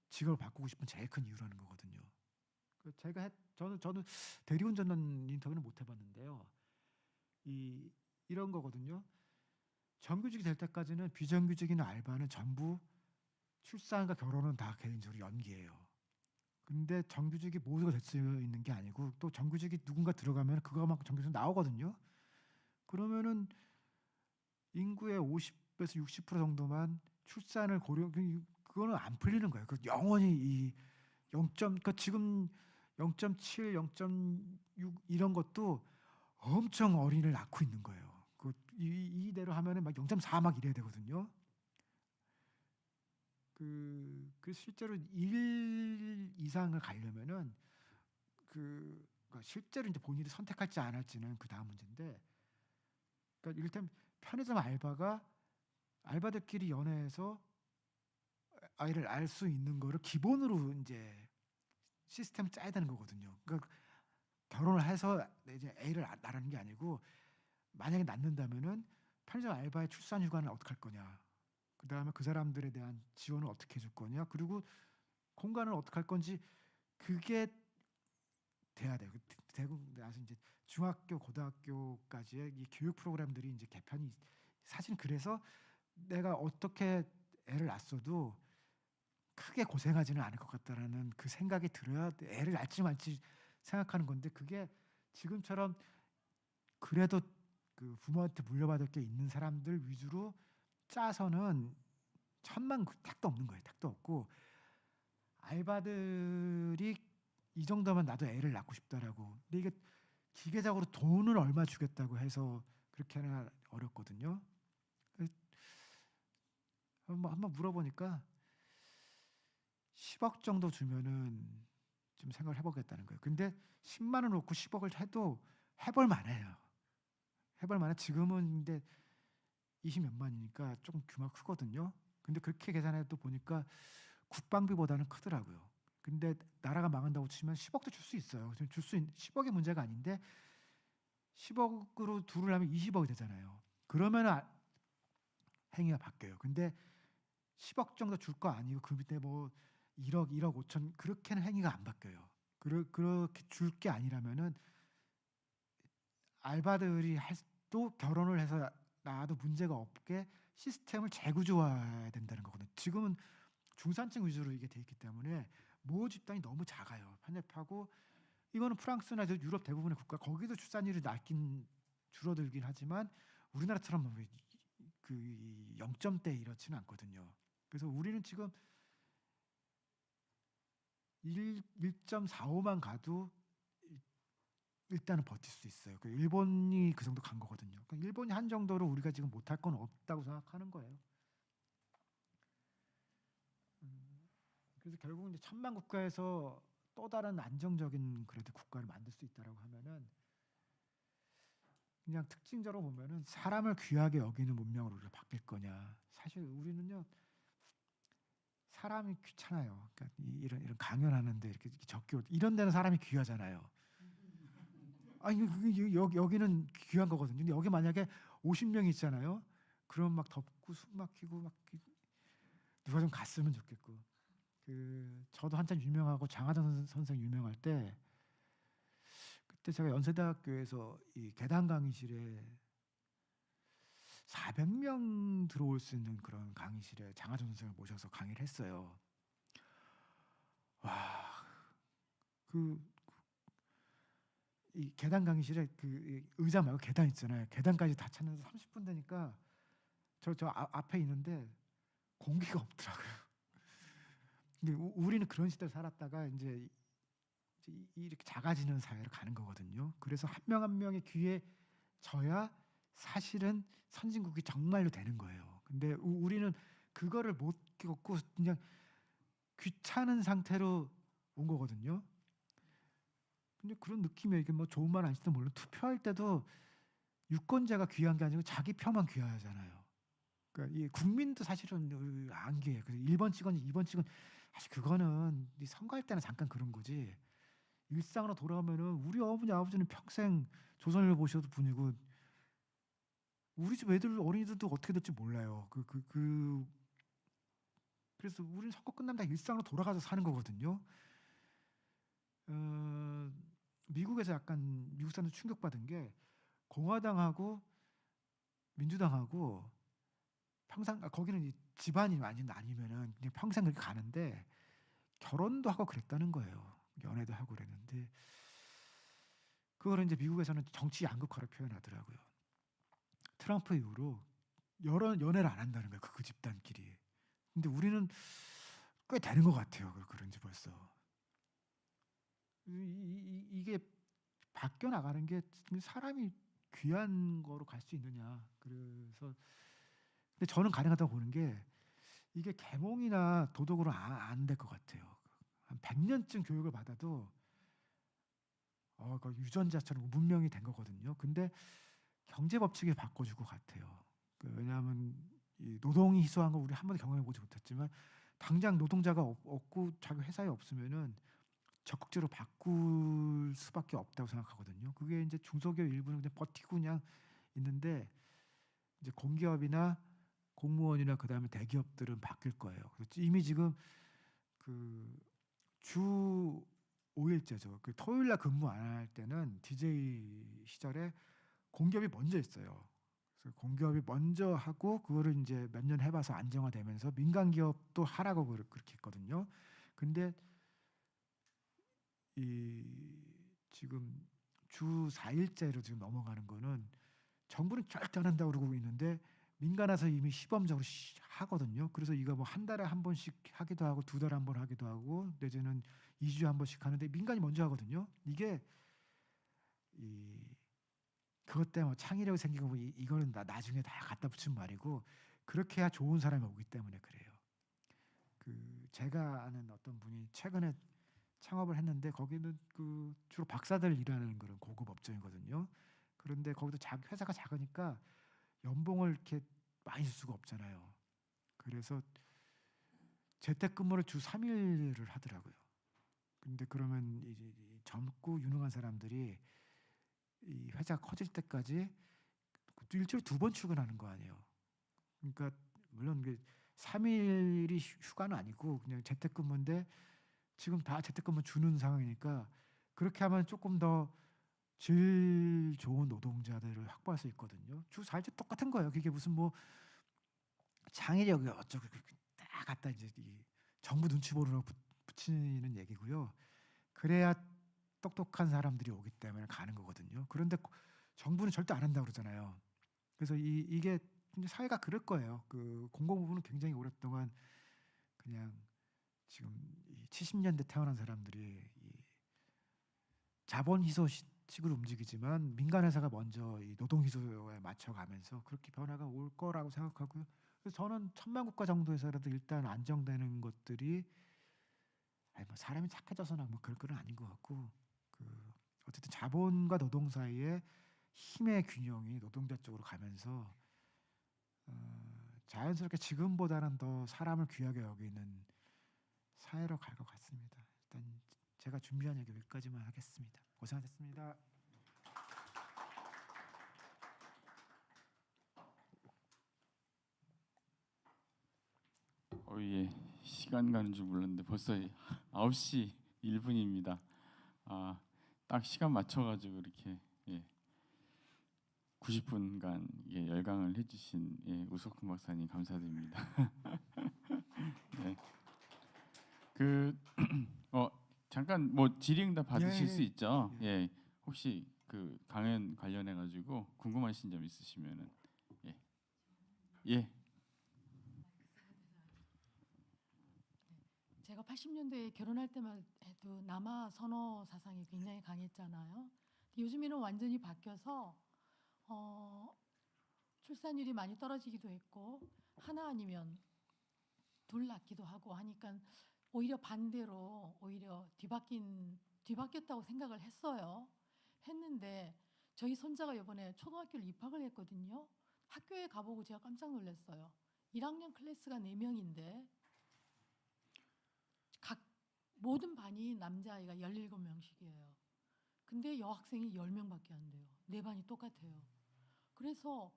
직업을 바꾸고 싶은 제일 큰 이유라는 거거든요. 저는 대리운전 인터뷰는 못 해봤는데요. 이런 거거든요. 정규직이 될 때까지는 비정규직이나 알바는 전부 출산과 결혼은 다 개인적으로 연기예요. 근데 정규직이 모두가 될 수 있는 게 아니고, 또 정규직이 누군가 들어가면 그거만큼 정규직 나오거든요. 그러면은 인구의 50에서 60% 정도만 출산을 고려, 그거는 안 풀리는 거예요. 그 영원히 이 0. 그러니까 지금 0.7, 0.6 이런 것도 엄청 어린이를 낳고 있는 거예요. 이대로 하면은 막 0.4 막 이래야 되거든요. 그 실제로 1 이상을 가려면은 그러니까 실제로 이제 본인이 선택할지 안 할지는 그 다음 문제인데, 그러니까 이를테면 편의점 알바들끼리 연애해서 아이를 낳을 수 있는 거를 기본으로 이제 시스템을 짜야 되는 거거든요. 그러니까 결혼을 해서 이제 애를 낳는 게 아니고, 만약에 낳는다면은 편의점 알바의 출산 휴가는 어떻게 할 거냐, 그다음에 그 사람들에 대한 지원을 어떻게 해줄 거냐, 그리고 공간을 어떻게 할 건지, 그게 돼야 돼요. 대부분 나서 이제 중학교, 고등학교까지의 이 교육 프로그램들이 이제 개편이, 사실 그래서 내가 어떻게 애를 낳았어도 크게 고생하지는 않을 것 같다라는 그 생각이 들어야 애를 낳지 말지 생각하는 건데, 그게 지금처럼 그래도 그 부모한테 물려받을 게 있는 사람들 위주로 짜서는 천만 그 택도 없는 거예요. 택도 없고, 알바들이 이 정도면 나도 애를 낳고 싶다라고. 근데 이게 기계적으로 돈을 얼마 주겠다고 해서 그렇게 하나 어렵거든요. 한번 물어보니까 10억 정도 주면은 좀 생각을 해보겠다는 거예요. 근데 10만 원 놓고 10억을 해도 해볼 만해요. 해볼 만해. 지금은 근데 20몇만이니까 조금 규모가 크거든요. 근데 그렇게 계산해도 보니까 국방비보다는 크더라고요. 근데 나라가 망한다고 치면 10억도 줄 수 있어요. 10억의 문제가 아닌데, 10억으로 둘을 하면 20억이 되잖아요. 그러면 행위가 바뀌어요. 근데 10억 정도 줄 거 아니고 그 밑에 뭐 1억, 1억 5천, 그렇게는 행위가 안 바뀌어요. 그렇게 줄 게 아니라면은 알바들이 또 결혼을 해서 나도 문제가 없게 시스템을 재구조화해야 된다는 거거든요. 지금은 중산층 위주로 이게 돼 있기 때문에 모집 집단이 너무 작아요. 편협하고, 이거는 프랑스나 유럽 대부분의 국가, 거기도 출산율이 낮긴 줄어들긴 하지만 우리나라처럼 그 0점대 이렇지는 않거든요. 그래서 우리는 지금 1.45만 가도 일단은 버틸 수 있어요. 일본이 그 정도 간 거거든요. 그러니까 일본이 한 정도로 우리가 지금 못할 건 없다고 생각하는 거예요. 그래서 결국은 이제 천만 국가에서 또 다른 안정적인 그래도 국가를 만들 수 있다라고 하면은, 그냥 특징적으로 보면은 사람을 귀하게 여기는 문명으로 우리가 바뀔 거냐. 사실 우리는요, 사람이 귀찮아요. 그러니까 이런 강연하는데 이렇게 적기 이런 데는 사람이 귀하잖아요. 아니 여기는 귀한 거거든요. 근데 여기 만약에 50명이 있잖아요. 그럼 막 덥고 숨 막히고 막 누가 좀 갔으면 좋겠고. 저도 한참 유명하고 장하던 선생 유명할 때, 그때 제가 연세대학교에서 이 계단 강의실에 400명 들어올 수 있는 그런 강의실에 장하준 선생을 모셔서 강의를 했어요. 와, 이 계단 강의실에 이 의자 말고 계단 있잖아요. 계단까지 다 찾는데 30분 되니까 저 앞에 있는데 공기가 없더라고요. 근데 우리는 그런 시대를 살았다가 이제 이렇게 작아지는 사회로 가는 거거든요. 그래서 한 명 한 명의 귀에 져야 사실은 선진국이 정말로 되는 거예요. 근데 우리는 그거를 못 겪고 그냥 귀찮은 상태로 온 거거든요. 근데 그런 느낌이에요. 이게 뭐 좋은 말 아닐지도 몰라. 투표할 때도 유권자가 귀한 게 아니고 자기 표만 귀하잖아요. 그러니까 이 국민도 사실은 안 귀해. 그래서 1번 찍었니 2번 찍은 사실 그거는 이 선거할 때는 잠깐 그런 거지. 일상으로 돌아오면은 우리 어머니 아버지는 평생 조선일보 보셔도 분이고 우리 집 애들 어린이들도 어떻게 될지 몰라요. 그래서 우리는 선거 끝나면 다 일상으로 돌아가서 사는 거거든요. 미국에서 약간 미국 사람들 충격받은 게 공화당하고 민주당하고 평생 거기는 이 집안이 완전 아니면은 그냥 평생 그렇게 가는데 결혼도 하고 그랬다는 거예요. 연애도 하고 그랬는데 그거를 이제 미국에서는 정치 양극화로 표현하더라고요. 트럼프 이후로 여러 연애를 안 한다는 거예요. 그 집단끼리. 근데 우리는 꽤 되는 것 같아요. 그런지 벌써 이게 바뀌어 나가는 게 사람이 귀한 거로 갈 수 있느냐. 그래서 근데 저는 가능하다고 보는 게 이게 계몽이나 도덕으로 안 될 것 같아요. 한 100년쯤 교육을 받아도 그 유전자처럼 문명이 된 거거든요. 근데 경제 법칙이 바꿔줄 것 같아요. 왜냐하면 이 노동이 희소한 거 우리 한 번도 경험해 보지 못했지만 당장 노동자가 없고 자기 회사에 없으면은 적극적으로 바꿀 수밖에 없다고 생각하거든요. 그게 이제 중소기업 일부는 그냥 버티고 그냥 있는데 이제 공기업이나 공무원이나 그다음에 대기업들은 바뀔 거예요. 그래서 이미 지금 주 5일제죠. 토요일 날 근무 안 할 때는 DJ 시절에 공기업이 먼저 했어요. 그래서 공기업이 먼저 하고 그거를 이제 몇 년 해봐서 안정화되면서 민간 기업도 하라고 그렇게 했거든요. 근데 이 지금 주 4일제로 지금 넘어가는 거는 정부는 절대 안 한다고 그러고 있는데 민간에서 이미 시범적으로 하거든요. 그래서 이거 뭐 한 달에 한 번씩 하기도 하고 두 달에 한 번 하기도 하고 내지는 2주에 한 번씩 하는데 민간이 먼저 하거든요. 이게 그것 때문에 창의력이 생기고 뭐 이거는 나중에 다 갖다 붙인 말이고 그렇게 해야 좋은 사람이 오기 때문에 그래요. 제가 아는 어떤 분이 최근에 창업을 했는데 거기는 주로 박사들 일하는 그런 고급 업종이거든요. 그런데 거기도 회사가 작으니까 연봉을 이렇게 많이 줄 수가 없잖아요. 그래서 재택근무를 주 3일을 하더라고요. 근데 그러면 이제 젊고 유능한 사람들이 이 회사가 커질 때까지 일주일에 2번 출근하는 거 아니에요. 그러니까 물론 3일이 휴가는 아니고 그냥 재택근무인데 지금 다 재택근무 주는 상황이니까 그렇게 하면 조금 더 질 좋은 노동자들을 확보할 수 있거든요. 주 4일째 똑같은 거예요. 그게 무슨 뭐 창의력이 어쩌고 딱 갖다 이제 이 정부 눈치 보느라고 붙이는 얘기고요. 그래야 똑똑한 사람들이 오기 때문에 가는 거거든요. 그런데 정부는 절대 안 한다고 그러잖아요. 그래서 이게 사회가 그럴 거예요. 공공부문은 굉장히 오랫동안 그냥 지금 70년대 태어난 사람들이 자본 희소식으로 움직이지만 민간 회사가 먼저 이 노동 희소에 맞춰가면서 그렇게 변화가 올 거라고 생각하고요. 그래서 저는 천만국가 정도에서라도 일단 안정되는 것들이 뭐 사람이 착해져서나 뭐 그런 건 아닌 것 같고 어쨌든 자본과 노동 사이의 힘의 균형이 노동자 쪽으로 가면서 자연스럽게 지금보다는 더 사람을 귀하게 여기는 사회로 갈 것 같습니다. 일단 제가 준비한 얘기 여기까지만 하겠습니다. 고생하셨습니다. 예. 시간 가는 줄 몰랐는데 벌써 9시 1분입니다. 딱 시간 맞춰가지고 이렇게 90분간 열강을 해주신 우석훈 박사님 감사드립니다. 네. 잠깐 뭐 질의응답 받으실 예, 수 있죠? 예. 예. 혹시 그 강연 관련해 가지고 궁금하신 점 있으시면은 예. 예. 제가 80년대에 결혼할 때만 해도 남아 선호 사상이 굉장히 강했잖아요. 요즘에는 완전히 바뀌어서 어, 출산율이 많이 떨어지기도 했고 하나 아니면 둘 낳기도 하고 하니까 오히려 반대로 오히려 뒤바뀌었다고 생각을 했어요. 했는데 저희 손자가 이번에 초등학교를 입학을 했거든요. 학교에 가보고 제가 깜짝 놀랐어요. 1학년 클래스가 4명인데 각 모든 반이 남자아이가 17명씩이에요. 근데 여학생이 10명밖에 안 돼요. 네 반이 똑같아요. 그래서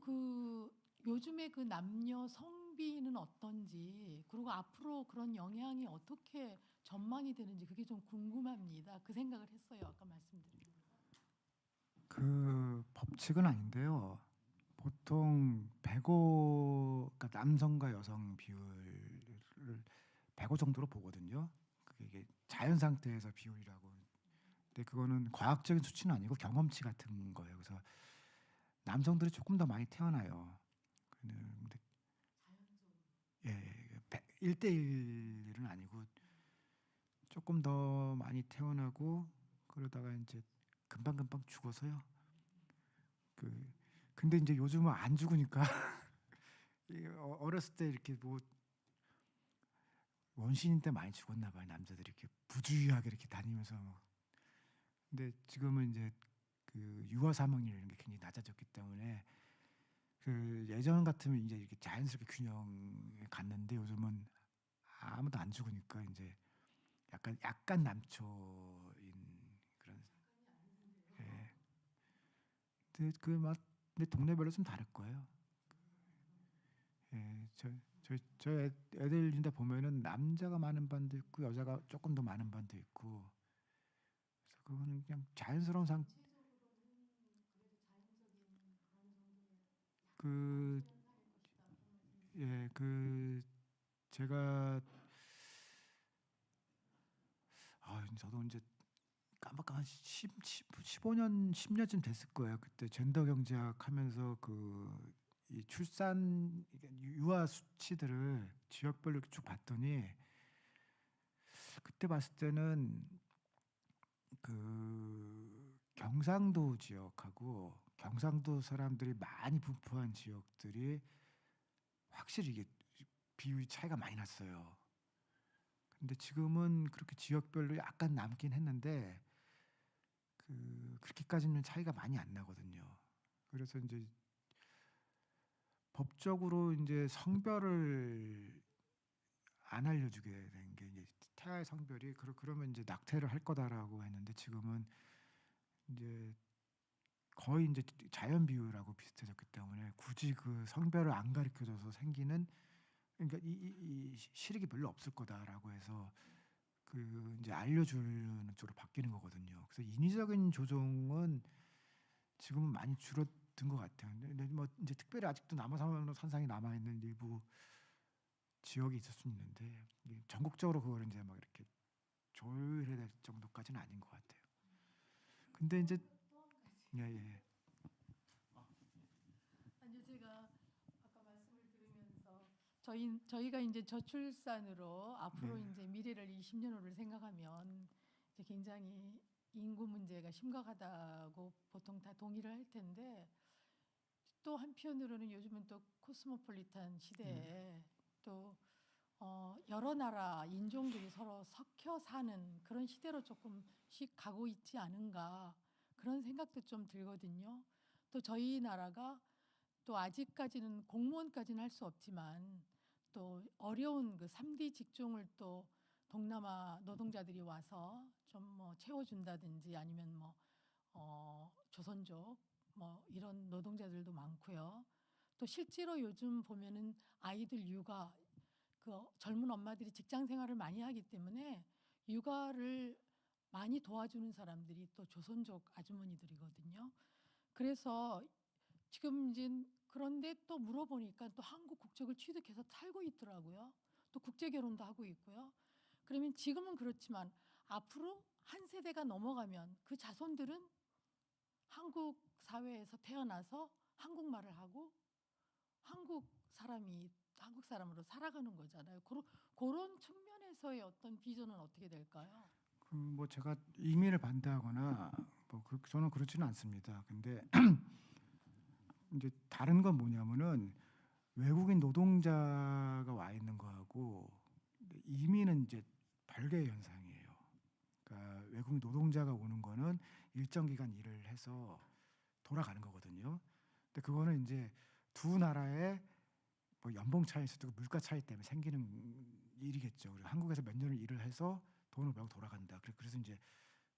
그 요즘에 그 남녀 성비는 어떤지 그리고 앞으로 그런 영향이 어떻게 전망이 되는지 그게 좀 궁금합니다. 그 생각을 했어요. 아까 말씀드린. 그 법칙은 아닌데요. 보통 105, 그러니까 남성과 여성 비율을 105 정도로 보거든요. 그게 이게 자연 상태에서 비율이라고. 근데 그거는 과학적인 수치는 아니고 경험치 같은 거예요. 그래서 남성들이 조금 더 많이 태어나요. 근데 예, 1대1은 아니고 조금 더 많이 태어나고 그러다가 이제 금방금방 죽어서요. 그 근데 이제 요즘은 안 죽으니까 어렸을 때 이렇게 뭐 원신인 때 많이 죽었나 봐요. 남자들이 이렇게 부주의하게 이렇게 다니면서. 근데 지금은 이제 그 유아 사망률 이런 게 굉장히 낮아졌기 때문에 그 예전 같으면 이제 이렇게 자연스럽게 균형에 갔는데 요즘은 아무도 안 죽으니까 이제 약간 남초인 그런. 예. 근데 근데 동네별로 좀 다를 거예요. 예, 애들 진짜 보면은 남자가 많은 반도 있고 여자가 조금 더 많은 반도 있고. 그래서 그거는 그냥 자연스러운 그, 예, 그 제가 저도 이제 깜빡 한 15년 10년쯤 됐을 거예요. 그때 젠더 경제학 하면서 그 이 출산 유아 수치들을 지역별로 이렇게 쭉 봤더니 그때 봤을 때는 그 경상도 지역하고 경상도 사람들이 많이 분포한 지역들이 확실히 이게 비율이 차이가 많이 났어요. 근데 지금은 그렇게 지역별로 약간 남긴 했는데 그렇게까지는 차이가 많이 안 나거든요. 그래서 이제 법적으로 이제 성별을 안 알려주게 된 게 이제 태아의 성별이 그러면 이제 낙태를 할 거다라고 했는데 지금은 이제 거의 이제 자연 비율하고 비슷해졌기 때문에 굳이 그 성별을 안 가르쳐줘서 생기는 그러니까 이 실익이 별로 없을 거다라고 해서 그 이제 알려주는 쪽으로 바뀌는 거거든요. 그래서 인위적인 조종은 지금은 많이 줄어든 것 같아요. 근데 뭐 이제 특별히 아직도 남아선호 선상이 남아 있는 일부 지역이 있을 수 있는데 전국적으로 그걸 이제 막 이렇게 조율해야 될 정도까지는 아닌 것 같아요. 근데 이제 예, 예. 아니 제가 아까 말씀을 들으면서 저희가 이제 저출산으로 앞으로 네. 이제 미래를 20년 후를 생각하면 이제 굉장히 인구 문제가 심각하다고 보통 다 동의를 할 텐데 또 한편으로는 요즘은 또 코스모폴리탄 시대에 또 여러 나라 인종들이 서로 섞여 사는 그런 시대로 조금씩 가고 있지 않은가 그런 생각도 좀 들거든요. 또 저희 나라가 또 아직까지는 공무원까지는 할 수 없지만 또 어려운 그 3D 직종을 또 동남아 노동자들이 와서 좀 뭐 채워준다든지 아니면 뭐 조선족 뭐 이런 노동자들도 많고요. 또 실제로 요즘 보면은 아이들 육아 그 젊은 엄마들이 직장 생활을 많이 하기 때문에 육아를 많이 도와주는 사람들이 또 조선족 아주머니들이거든요. 그래서 지금 이제 그런데 또 물어보니까 또 한국 국적을 취득해서 살고 있더라고요. 또 국제 결혼도 하고 있고요. 그러면 지금은 그렇지만 앞으로 한 세대가 넘어가면 그 자손들은 한국 사회에서 태어나서 한국말을 하고 한국 사람으로 살아가는 거잖아요. 그런 측면에서의 어떤 비전은 어떻게 될까요? 뭐 제가 이민을 반대하거나 뭐 저는 그렇지는 않습니다. 근데 이제 다른 건 뭐냐면은 외국인 노동자가 와 있는 거하고 이민은 이제 별개의 현상이에요. 그러니까 외국인 노동자가 오는 거는 일정 기간 일을 해서 돌아가는 거거든요. 근데 그거는 이제 두 나라의 뭐 연봉 차이 수도 있고 물가 차이 때문에 생기는 일이겠죠. 그리고 한국에서 몇 년을 일을 해서 돈을 벌고 돌아간다. 그래서 이제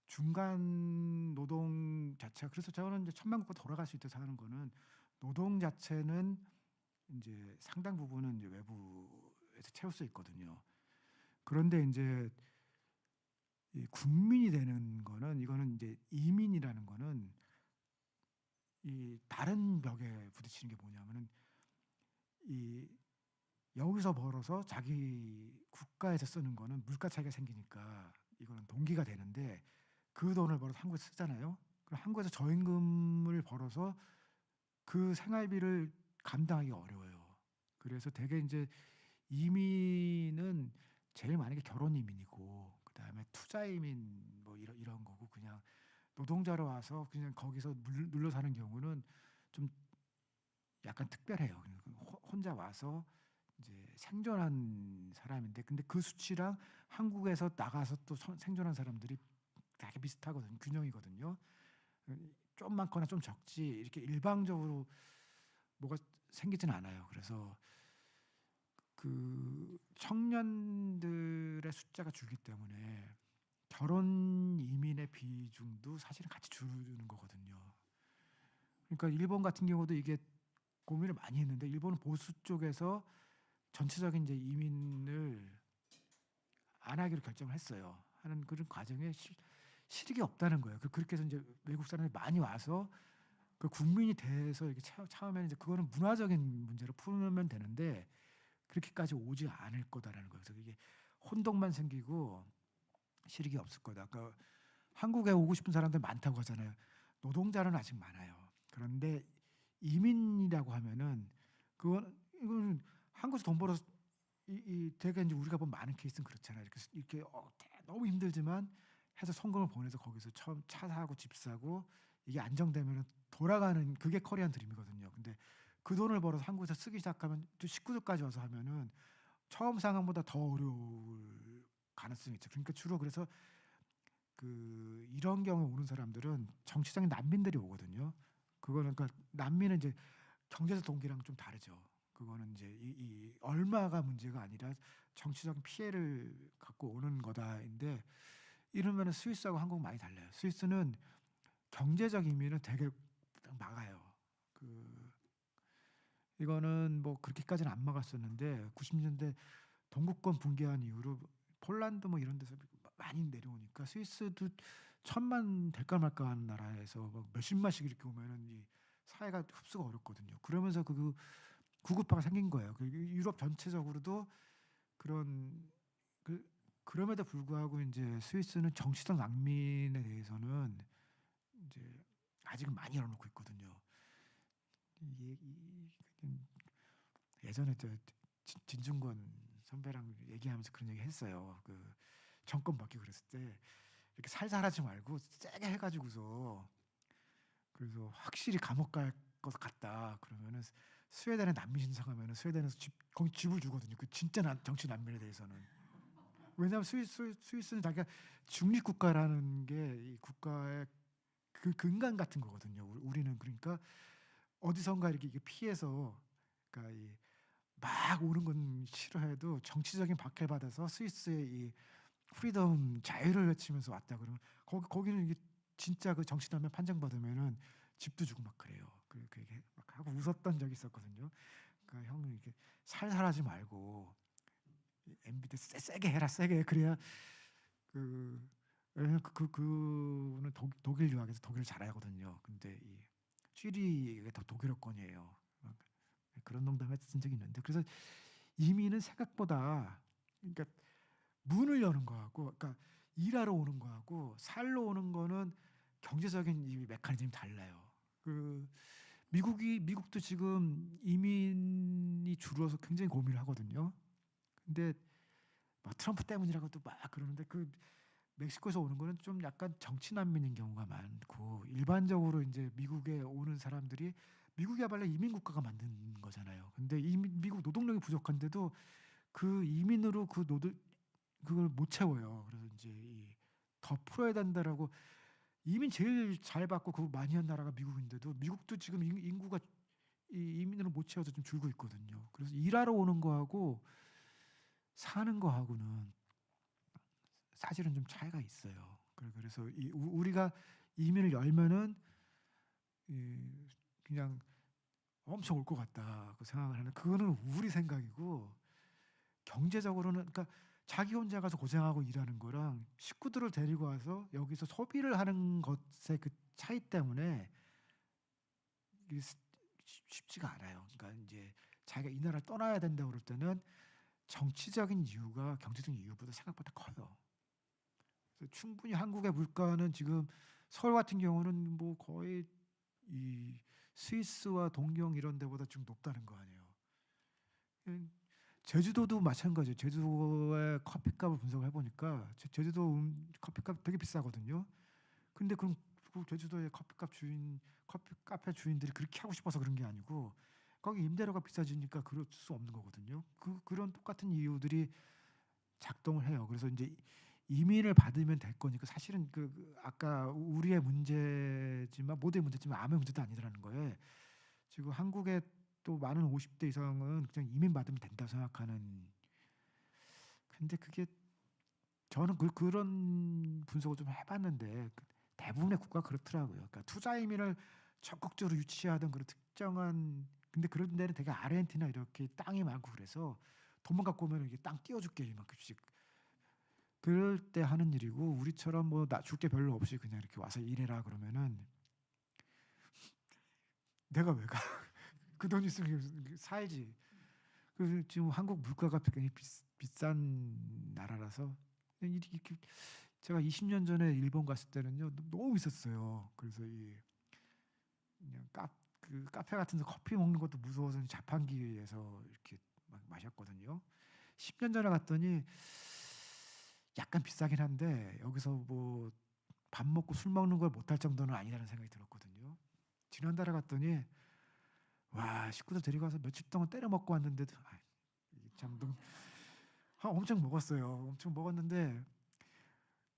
중간 노동 자체가, 그래서 저는 이제 천만 국가 돌아갈 수 있다고 하는 거는 노동 자체는 이제 상당 부분은 이제 외부에서 채울 수 있거든요. 그런데 이제 이 국민이 되는 거는, 이거는 이제 이민이라는 거는 이 다른 벽에 부딪히는 게 뭐냐면은 이 여기서 벌어서 자기 국가에서 쓰는 거는 물가 차이가 생기니까 이거는 동기가 되는데, 그 돈을 벌어서 한국에서 쓰잖아요. 그럼 한국에서 저임금을 벌어서 그 생활비를 감당하기 어려워요. 그래서 대개 이제 이민은 제일 많은 게 결혼 이민이고, 그다음에 투자 이민 뭐 이런 거고, 그냥 노동자로 와서 그냥 거기서 눌러 사는 경우는 좀 약간 특별해요. 혼자 와서 이제 생존한 사람인데, 근데 그 수치랑 한국에서 나가서 또 생존한 사람들이 되게 비슷하거든요. 균형이거든요. 좀 많거나 좀 적지 이렇게 일방적으로 뭐가 생기진 않아요. 그래서 그 청년들의 숫자가 줄기 때문에 결혼 이민의 비중도 사실은 같이 줄는 거거든요. 그러니까 일본 같은 경우도 이게 고민을 많이 했는데, 일본은 보수 쪽에서 전체적인 이제 이민을 안 하기로 결정을 했어요. 하는 그런 과정에 실익이 없다는 거예요. 그렇게 해서 이제 외국 사람들이 많이 와서 그 국민이 돼서 이렇게 처음에는 이제 그거는 문화적인 문제로 풀면 되는데 그렇게까지 오지 않을 거다라는 거예요. 그래서 이게 혼동만 생기고 실익이 없을 거다. 그러니까 한국에 오고 싶은 사람들 많다고 하잖아요. 노동자는 아직 많아요. 그런데 이민이라고 하면은 이거는 한국에서 돈 벌어서 되게 이제 우리가 본 많은 케이스는 그렇잖아요. 이렇게 너무 힘들지만 해서 성금을 보내서 거기서 처음 차 사고 집 사고 이게 안정되면 돌아가는, 그게 코리안 드림이거든요. 근데 그 돈을 벌어서 한국에서 쓰기 시작하면 또 식구들까지 와서 하면은 처음 상황보다 더 어려울 가능성이 있죠. 그러니까 주로 그래서 그 이런 경우에 오는 사람들은 정치적인 난민들이 오거든요. 그거는 그러니까 난민은 이제 경제적 동기랑 좀 다르죠. 그거는 이제 이 얼마가 문제가 아니라 정치적인 피해를 갖고 오는 거다인데, 이러면은 스위스하고 한국 많이 달라요. 스위스는 경제적 이민은 되게 막아요. 이거는 뭐 그렇게까지는 안 막았었는데 90년대 동구권 붕괴한 이후로 폴란드 뭐 이런 데서 많이 내려오니까 스위스도 천만 될까 말까 하는 나라에서 막 몇십만씩 이렇게 오면은 이 사회가 흡수가 어렵거든요. 그러면서 그 구급화가 생긴 거예요. 그 유럽 전체적으로도 그런 그럼에도 불구하고 이제 스위스는 정치적 난민에 대해서는 이제 아직은 많이 열어놓고 있거든요. 예전에 저 진중권 선배랑 얘기하면서 그런 얘기 했어요. 그 정권 바뀌고 그랬을 때 이렇게 살살하지 말고 세게 해가지고서, 그래서 확실히 감옥 갈 것 같다 그러면은 스웨덴에 난민 신청하면은 스웨덴에서 거기 집을 주거든요. 그 진짜 정치 난민에 대해서는. 왜냐하면 스위스는 자기가 중립 국가라는 게 이 국가의 그 근간 같은 거거든요. 우리는 그러니까 어디선가 이렇게 피해서, 그러니까 막 오는 건 싫어해도 정치적인 박해를 받아서 스위스의 이 프리덤 자유를 외치면서 왔다 그러면 거기는 이게 진짜 그 정치단면 판정받으면은 집도 주고 막 그래요. 그렇게 막 하고 웃었던 적이 있었거든요. 그러니까 형은 이렇게 살살하지 말고 MB 때 세게 해라, 세게. 그래야 그는 독일 유학에서 독일을 잘하거든요. 근데 이 쥐리가 더 독일어권이에요. 그런 농담했던 적이 있는데, 그래서 이민은 생각보다, 그러니까 문을 여는 거하고, 그러니까 일하러 오는 거하고 살러 오는 거는 경제적인 이 메커니즘이 달라요. 그 미국도 지금 이민이 줄어서 굉장히 고민을 하거든요. 근데 막 트럼프 때문이라고도 막 그러는데 그 멕시코에서 오는 거는 좀 약간 정치 난민인 경우가 많고 일반적으로 이제 미국에 오는 사람들이 미국이야말로 이민 국가가 만든 거잖아요. 근데 미국 노동력이 부족한데도 그 이민으로 그 노동 그걸 못 채워요. 그래서 이제 더 풀어야 된다라고 이민 제일 잘 받고 그거 많이 한 나라가 미국인데도 미국도 지금 인구가 이 이민으로 못 채워서 좀 줄고 있거든요. 그래서 일하러 오는 거하고 사는 거하고는 사실은 좀 차이가 있어요. 그래서 우리가 이민을 열면은 그냥 엄청 올 것 같다 그 생각을 하는 그거는 우리 생각이고 경제적으로는 그러니까 자기 혼자 가서 고생하고 일하는 거랑 식구들을 데리고 와서 여기서 소비를 하는 것의 그 차이 때문에 이게 쉽지가 않아요. 그러니까 이제 자기가 이 나라를 떠나야 된다고 그럴 때는 정치적인 이유가 경제적인 이유보다 생각보다 커요. 그래서 충분히 한국의 물가는 지금 서울 같은 경우는 뭐 거의 이 스위스와 동경 이런 데보다 좀 높다는 거 아니에요. 제주도도 마찬가지예요. 제주도의 커피값을 분석을 해보니까 제주도 커피값 되게 비싸거든요. 근데 그럼 그 제주도의 커피 카페 주인들이 그렇게 하고 싶어서 그런 게 아니고 거기 임대료가 비싸지니까 그럴 수 없는 거거든요. 그런 똑같은 이유들이 작동을 해요. 그래서 이제 이민을 받으면 될 거니까 사실은 아까 우리의 문제지만 모두의 문제지만 아무의 문제도 아니라는 거예요. 지금 한국의 또 많은 50대 이상은 그냥 이민 받으면 된다 생각하는. 근데 그게 저는 그런 분석을 좀 해봤는데 대부분의 국가가 그렇더라고요. 그러니까 투자 이민을 적극적으로 유치하던 그런 특정한 근데 그런 데는 되게 아르헨티나 이렇게 땅이 많고 그래서 돈만 갖고 오면 이게 땅 띄워줄게 이만큼씩 그럴 때 하는 일이고 우리처럼 뭐 나 줄 게 별로 없이 그냥 이렇게 와서 일해라 그러면은 내가 왜 가? 그 돈 있으면 살지. 그래서 지금 한국 물가가 굉장히 비싼 나라라서 이렇게 제가 20년 전에 일본 갔을 때는요 너무 비쌌어요. 그래서 그냥 그 카페 같은 데 커피 먹는 것도 무서워서 자판기에서 이렇게 막 마셨거든요. 10년 전에 갔더니 약간 비싸긴 한데 여기서 뭐 밥 먹고 술 먹는 걸 못할 정도는 아니라는 생각이 들었거든요. 지난달에 갔더니 와 식구들 데리고 와서 며칠 동안 때려 먹고 왔는데도 참 너무 엄청 먹었어요. 엄청 먹었는데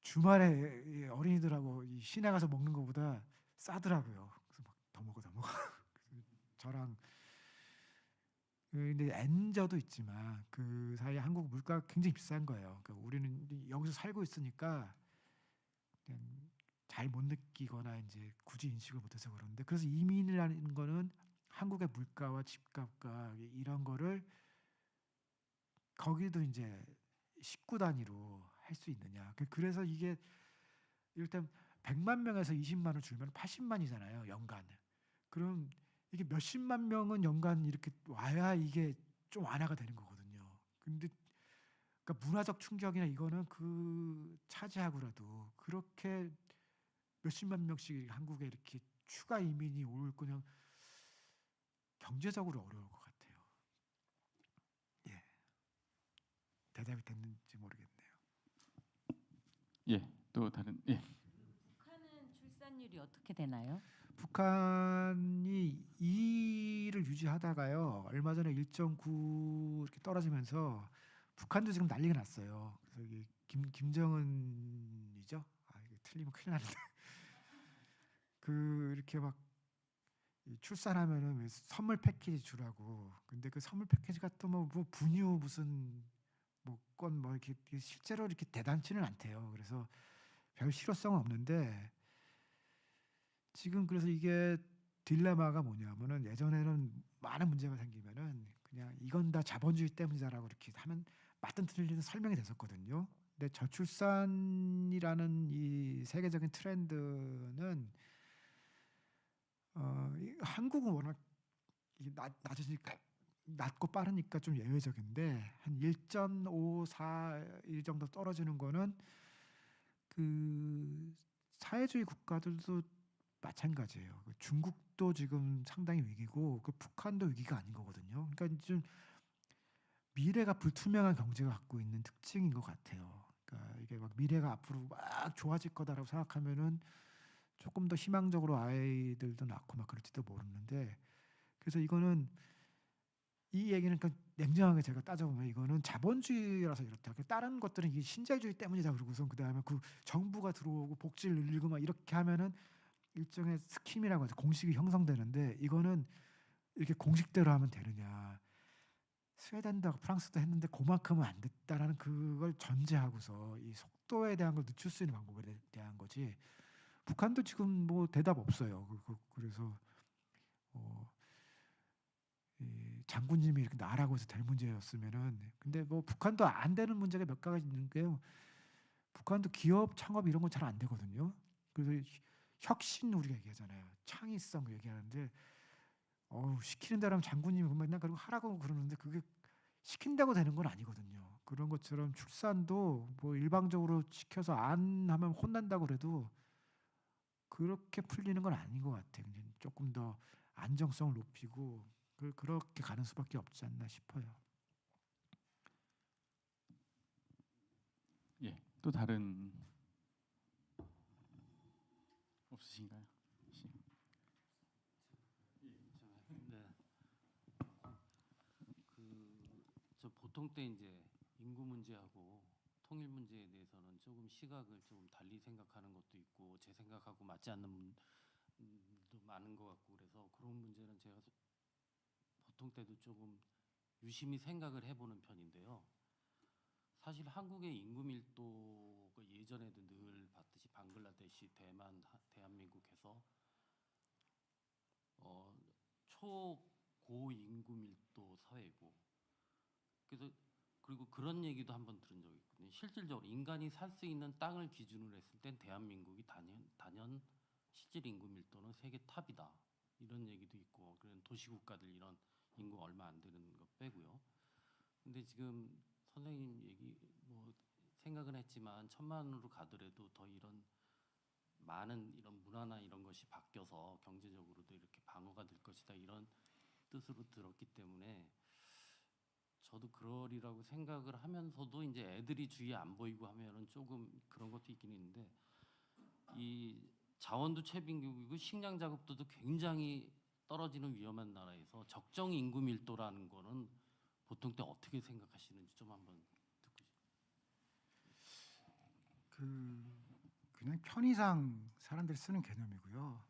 주말에 이 어린이들하고 이 시내 가서 먹는 것보다 싸더라고요. 그래서 막 더 먹어 더 먹어. 저랑 근데 엔저도 있지만 그 사이에 한국 물가가 굉장히 비싼 거예요. 그러니까 우리는 여기서 살고 있으니까 그냥 잘 못 느끼거나 이제 굳이 인식을 못해서 그러는데 그래서 이민이라는 거는 한국의 물가와 집값과 이런 거를 거기도 이제 식구 단위로 할 수 있느냐. 그래서 이게 일단 100만 명에서 20만을 줄면 80만이잖아요. 연간. 그럼 이게 몇십만 명은 연간 이렇게 와야 이게 좀 완화가 되는 거거든요. 근데 그러니까 문화적 충격이나 이거는 그 차지하고라도 그렇게 몇십만 명씩 한국에 이렇게 추가 이민이 올 거냐 경제적으로 어려울 것 같아요. 예, 대답이 됐는지 모르겠네요. 예, 또 다른 예. 북한은 출산율이 어떻게 되나요? 북한이 2를 유지하다가요. 얼마 전에 1.9 이렇게 떨어지면서 북한도 지금 난리가 났어요. 그래서 이게 김정은이죠. 이게 틀리면 큰일 나는데 그 이렇게 막 출산하면은 왜 선물 패키지 주라고. 근데 그 선물 패키지가 또 뭐 분유 무슨 뭐건 뭐 이렇게 실제로 이렇게 대단치는 않대요. 그래서 별 실효성은 없는데 지금 그래서 이게 딜레마가 뭐냐면은 예전에는 많은 문제가 생기면은 그냥 이건 다 자본주의 때문이다라고 이렇게 하면 맞든 틀리든 설명이 됐었거든요. 근데 저출산이라는 이 세계적인 트렌드는 한국은 워낙 낮으니까 낮고 빠르니까 좀 예외적인데 한 1.54일 정도 떨어지는 거는 그 사회주의 국가들도 마찬가지예요. 그 중국도 지금 상당히 위기고 그 북한도 위기가 아닌 거거든요. 그러니까 좀 미래가 불투명한 경제가 갖고 있는 특징인 것 같아요. 그러니까 이게 막 미래가 앞으로 막 좋아질 거다라고 생각하면은 조금 더 희망적으로 아이들도 낳고 막 그럴지도 모르는데, 그래서 이거는 이 얘기는 그러니까 냉정하게 제가 따져보면 이거는 자본주의라서 이렇다. 다른 것들은 이게 신자유주의 때문이다 그러고선 그 다음에 그 정부가 들어오고 복지를 늘리고 막 이렇게 하면은 일종의 스킴이라고 하죠. 공식이 형성되는데 이거는 이렇게 공식대로 하면 되느냐. 스웨덴도 프랑스도 했는데 그만큼은 안 됐다라는 그걸 전제하고서 이 속도에 대한 걸 늦출 수 있는 방법에 대한 거지. 북한도 지금 뭐 대답 없어요. 그래서 이 장군님이 이렇게 나라고 해서 될 문제였으면은, 근데 뭐 북한도 안 되는 문제가 몇 가지 있는 게요. 북한도 기업 창업 이런 건 잘 안 되거든요. 그래서 혁신 우리가 얘기하잖아요. 창의성 얘기하는데 시키는 대로 하면 장군님이 맨날 그러고 하라고 그러는데 그게 시킨다고 되는 건 아니거든요. 그런 것처럼 출산도 뭐 일방적으로 시켜서 안 하면 혼난다고 그래도 그렇게 풀리는 건 아닌 것 같아요. 조금 더 안정성을 높이고 그렇게 가는 수밖에 없지 않나 싶어요. 예, 또 다른 없으신가요? 네. 저 보통 때 이제 인구 문제하고 통일 문제에 대해서는 조금 시각을 조금 달리 생각하는 것도 있고 제 생각하고 맞지 않는 분도 많은 것 같고 그래서 그런 문제는 제가 보통 때도 조금 유심히 생각을 해보는 편인데요. 사실 한국의 인구 밀도가 예전에도 늘 봤듯이 방글라데시, 대만, 대한민국에서 초고 인구 밀도 사회고, 그래서 그리고 그런 얘기도 한번 들은 적이 있거든요. 실질적으로 인간이 살 수 있는 땅을 기준으로 했을 땐 대한민국이 단연 실질 인구 밀도는 세계 탑이다. 이런 얘기도 있고, 그런 도시국가들 이런 인구 얼마 안 되는 거 빼고요. 근데 지금 선생님 얘기 뭐 생각은 했지만 1000만으로 가더라도 더 이런 많은 이런 문화나 이런 것이 바뀌어서 경제적으로도 이렇게 방어가 될 것이다 이런 뜻으로 들었기 때문에 저도 그러리라고 생각을 하면서도 이제 애들이 주위에 안 보이고 하면은 조금 그런 것도 있긴 있는데, 이 자원도 최빈국이고 식량 자급도도 굉장히 떨어지는 위험한 나라에서 적정 인구 밀도라는 거는 보통 때 어떻게 생각하시는지 좀 한번 듣고 싶어요. 그냥 편의상 사람들이 쓰는 개념이고요.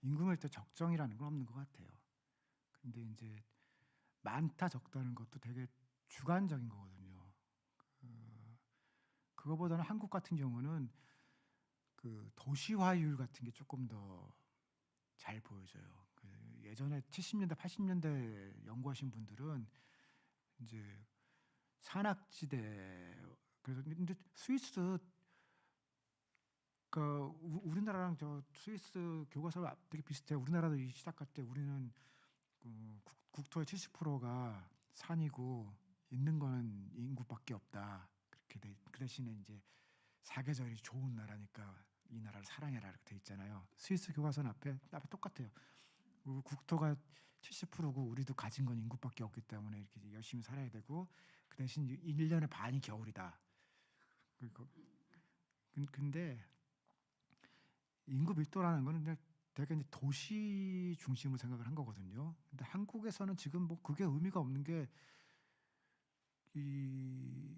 인구 밀도 적정이라는 건 없는 것 같아요. 근데 이제 많다 적다는 것도 되게 주관적인 거거든요. 그거보다는 한국 같은 경우는 그 도시화율 같은 게 조금 더 잘 보여져요. 예전에 70년대, 80년대 연구하신 분들은 이제 산악지대, 그래서 근데 스위스 그 우리나라랑 저 스위스 교과서가 되게 비슷해요. 우리나라도 이 시작할 때 우리는 국토의 70%가 산이고 있는 거는 인구밖에 없다. 그 대신에 이제 사계절이 좋은 나라니까 이 나라를 사랑해라 이렇게 돼 있잖아요. 스위스 교과서는 앞에 똑같아요. 국토가 70%고 우리도 가진 건 인구밖에 없기 때문에 이렇게 열심히 살아야 되고 그 대신 1년의 반이 겨울이다. 근데 인구 밀도라는 거는 되게 이제 도시 중심으로 생각을 한 거거든요. 근데 한국에서는 지금 뭐 그게 의미가 없는 게 이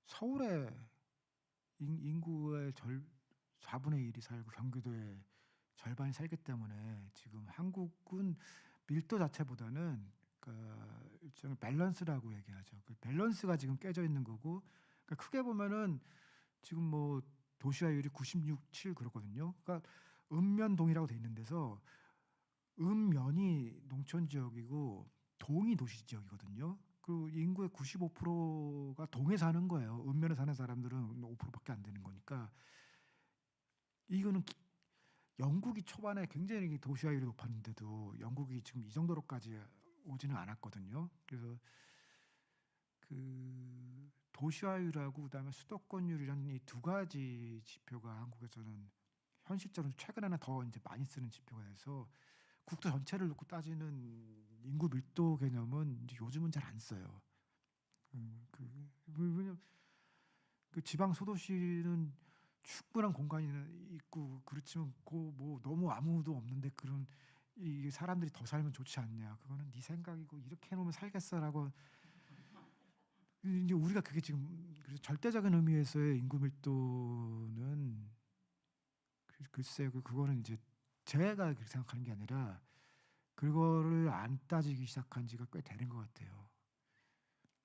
서울에 인구의 4분의 1이 살고 경기도에 절반이 살기 때문에 지금 한국은 밀도 자체보다는 그 일종의 밸런스라고 얘기하죠. 그 밸런스가 지금 깨져 있는 거고, 그러니까 크게 보면은 지금 뭐 도시화율이 96, 7 그렇거든요. 그러니까 읍면동이라고 돼 있는 데서 읍면이 농촌 지역이고 동이 도시 지역이거든요. 그 인구의 95%가 동에 사는 거예요. 읍면에 사는 사람들은 5%밖에 안 되는 거니까. 이거는 영국이 초반에 굉장히 도시화율이 높았는데도 영국이 지금 이 정도로까지 오지는 않았거든요. 그래서 그 도시화율하고 그다음에 수도권율이라는 이 두 가지 지표가 한국에서는 현실적으로 최근에는 더 이제 많이 쓰는 지표가 돼서 국토 전체를 놓고 따지는 인구 밀도 개념은 이제 요즘은 잘 안 써요. 왜냐면 그 지방 소도시는 충분한 공간이 있고 그렇지만 뭐 너무 아무도 없는데 그런 이 사람들이 더 살면 좋지 않냐? 그거는 네 생각이고 이렇게 해놓으면 살겠어라고 이제 우리가 그게 지금 그래서 절대적인 의미에서의 인구 밀도는 글쎄요 그거는 이제 제가 그렇게 생각하는 게 아니라 그거를 안 따지기 시작한 지가 꽤 되는 것 같아요.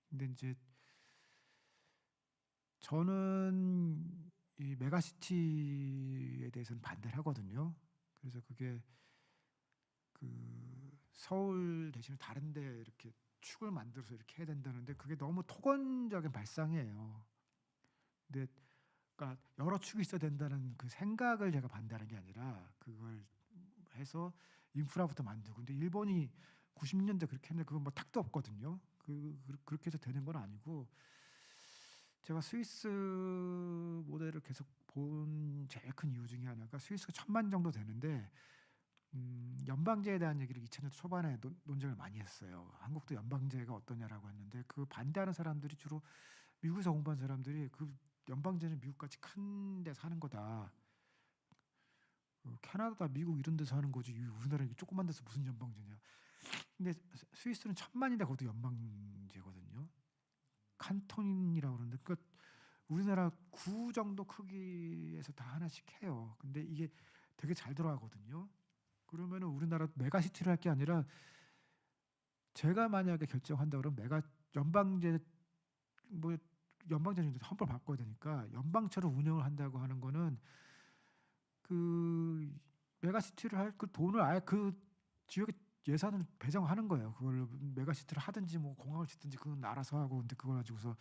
근데 이제 저는 이 메가시티에 대해서는 반대를 하거든요. 그래서 그게 그 서울 대신에 다른데 이렇게 축을 만들어서 이렇게 해야 된다는데 그게 너무 토건적인 발상이에요. 근데 그러니까 여러 축이 있어야 된다는 그 생각을 제가 반대하는 게 아니라 그걸 해서 인프라부터 만들고 근데 일본이 90년대 그렇게 했는데 그건 뭐 탁도 없거든요. 그렇게 해서 되는 건 아니고 제가 스위스 모델을 계속 본 제일 큰 이유 중에 하나가 스위스가 1,000만 정도 되는데 연방제에 대한 얘기를 2000년대 초반에 논쟁을 많이 했어요. 한국도 연방제가 어떠냐라고 했는데 그 반대하는 사람들이 주로 미국에서 공부한 사람들이 그 연방제는 미국같이 큰 데 사는 거다. 캐나다, 미국 이런 데서 하는 거지. 우리나라 조그만 데서 무슨 연방제냐. 근데 스위스는 1,000만인데 그것도 연방제거든요. 칸톤이라고 그러는데 그 우리나라 구 정도 크기에서 다 하나씩 해요. 근데 이게 되게 잘 돌아가거든요. 그러면은 우리나라 메가시티를 할 게 아니라 제가 만약에 결정한다 그러면 연방제 뭐 연방제는 헌법 바꿔야 되니까 연방처럼 운영을 한다고 하는 거는 그 메가시티를 할 그 돈을 아예 그 지역에 예산을 배정하는 거예요. 그걸 메가시티를 하든지 뭐 공항을 짓든지 그건 알아서 하고 근데 그걸 가지고서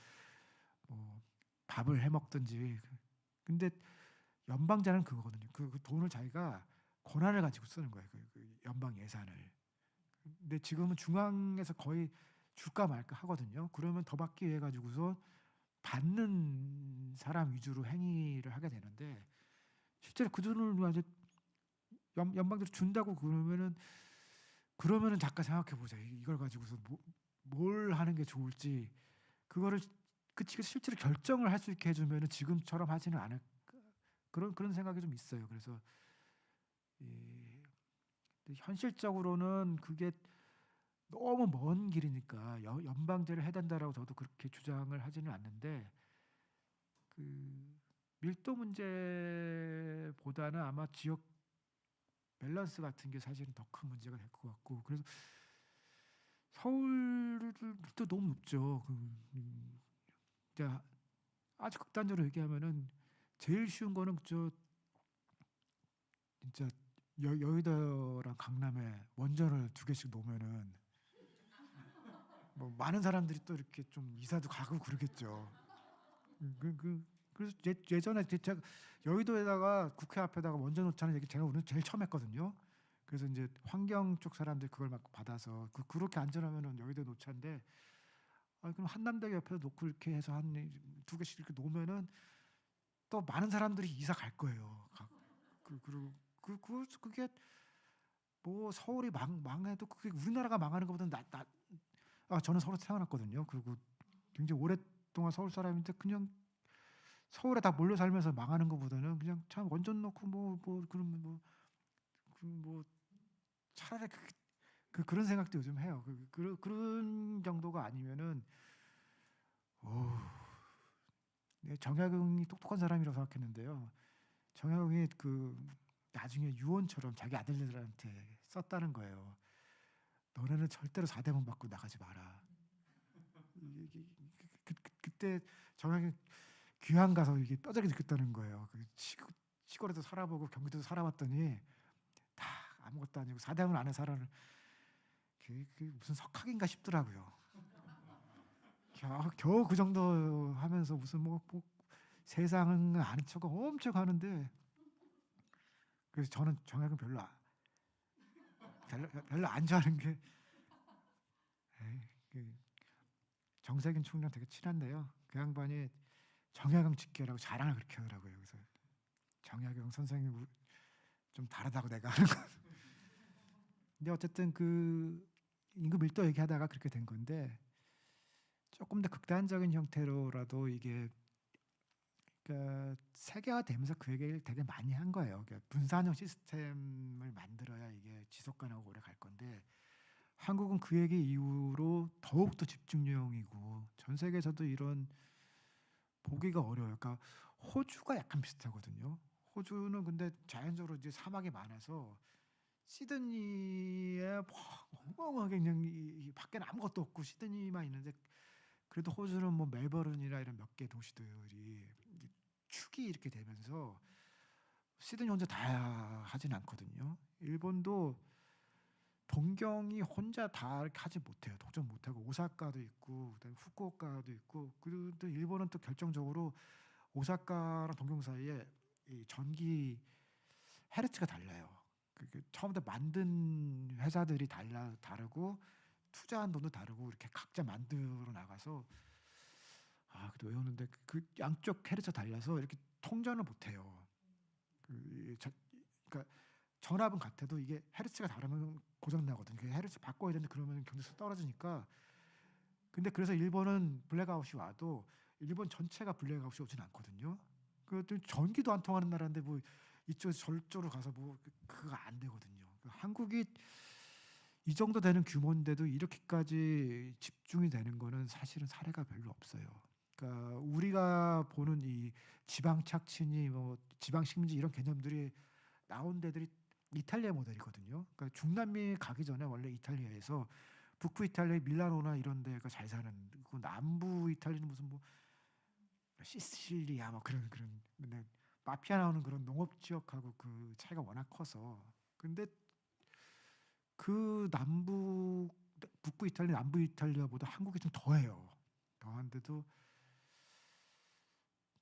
뭐 밥을 해 먹든지 근데 연방제는 그거거든요. 그 돈을 자기가 권한을 가지고 쓰는 거예요. 그 연방 예산을. 근데 지금은 중앙에서 거의 줄까 말까 하거든요. 그러면 더 받기 위해 가지고서 받는 사람 위주로 행위를 하게 되는데 실제로 그 돈을 아주 연방대로 준다고 그러면은 잠깐 생각해 보자. 이걸 가지고서 뭘 하는 게 좋을지 그거를 그 실제로 결정을 할 수 있게 해주면은 지금처럼 하지는 않을 그런 생각이 좀 있어요. 그래서 현실적으로는 그게 너무 먼 길이니까 연방제를 해야 된다라고 저도 그렇게 주장을 하지는 않는데 그 밀도 문제보다는 아마 지역 밸런스 같은 게 사실은 더 큰 문제가 될 것 같고 그래서 서울도 너무 높죠. 아주 극단적으로 얘기하면은 제일 쉬운 거는 진짜 여의도랑 강남에 원전을 2개씩 놓으면은 뭐 많은 사람들이 또 이렇게 좀 이사도 가고 그러겠죠. 그래서 예전에 제가 여의도에다가 국회 앞에다가 원전 놓자는 얘기 제가 오늘 제일 처음 했거든요. 그래서 이제 환경 쪽 사람들이 그걸 막 받아서 그렇게 안전하면은 여의도 놓자인데 그럼 한남대교 옆에서 놓고 이렇게 해서 한 2개씩 이렇게 놓으면은 또 많은 사람들이 이사 갈 거예요. 그리고 그게 뭐 서울이 망해도 그게 우리나라가 망하는 것보다는 저는 서울에 태어났거든요. 그리고 굉장히 오랫동안 서울 사람인데 그냥 서울에 다 몰려 살면서 망하는 것보다는 그냥 참 원전 놓고 그러면 차라리 그런 생각도 요즘 해요. 그런 정도가 아니면은 정약용이 똑똑한 사람이라고 생각했는데요. 정약용이 나중에 유언처럼 자기 아들들한테 썼다는 거예요. 너네는 절대로 4대문 받고 나가지 마라. 그때 정약용 귀향 가서 이게 뼈저리 느꼈다는 거예요. 시골에도 살아보고 경기도도 살아봤더니 다 아무것도 아니고 4대문 안에 살아는 무슨 석학인가 싶더라고요. 겨우 그 정도 하면서 무슨 뭐 세상은 아는 척을 엄청 하는데 그래서 저는 정약은 별로 안 좋아하는 게 정세균 총리랑 되게 친한데요. 그 양반이 정약용 직계라고 자랑을 그렇게 하더라고요. 그래서 정약용 선생님 좀 다르다고 내가 하는 거. 근데 어쨌든 그 임금 밀도 얘기하다가 그렇게 된 건데 조금 더 극단적인 형태로라도 이게 그러니까 세계화되면서 그 얘기를 되게 많이 한 거예요. 그러니까 분산형 시스템을 만들어야 이게 지속 가능하고 오래 갈 건데 한국은 그 얘기 이후로 더욱 더 집중형이고 전 세계에서도 이런 보기가 어려워요. 그러니까 호주가 약간 비슷하거든요. 호주는 근데 자연적으로 이제 사막이 많아서 시드니에 엉망하게 그냥 이 밖에는 아무것도 없고 시드니만 있는데 그래도 호주는 뭐 멜버른이나 이런 몇 개 도시들이 이제 축이 이렇게 되면서 시드니 혼자 다 하진 않거든요. 일본도 동경이 혼자 다 이렇게 하지 못해요. 독점 못하고 오사카도 있고 그다음에 후쿠오카도 있고 그리고 또 일본은 또 결정적으로 오사카랑 동경 사이에 이 전기 헤르츠가 달라요. 그 처음부터 만든 회사들이 다르고 투자한 돈도 다르고 이렇게 각자 만들어 나가서 그래도 외우는데 그 양쪽 헤르츠가 달라서 이렇게 통전을 못해요. 그러니까 전압은 같아도 이게 헤르츠가 다르면 고장 나거든요. 헤르츠 바꿔야 되는데 그러면 경제성 떨어지니까. 근데 그래서 일본은 블랙아웃이 와도 일본 전체가 블랙아웃이 오진 않거든요. 그 전기도 안 통하는 나라인데 뭐 이쪽에서 저쪽으로 가서 뭐 그거 안 되거든요. 한국이 이 정도 되는 규모인데도 이렇게까지 집중이 되는 거는 사실은 사례가 별로 없어요. 그러니까 우리가 보는 이 지방 착취니 뭐 지방 식민지 이런 개념들이 나온 데들이 이탈리아 모델이거든요. 그러니까 중남미 가기 전에 원래 이탈리아에서 북부 이탈리아 밀라노나 이런 데가 잘 사는 그 남부 이탈리아는 무슨 뭐 시칠리아 뭐 그런 근데 마피아 나오는 그런 농업 지역하고 그 차이가 워낙 커서 근데 그 북부 이탈리아 남부 이탈리아보다 한국이 좀 더해요. 더한데도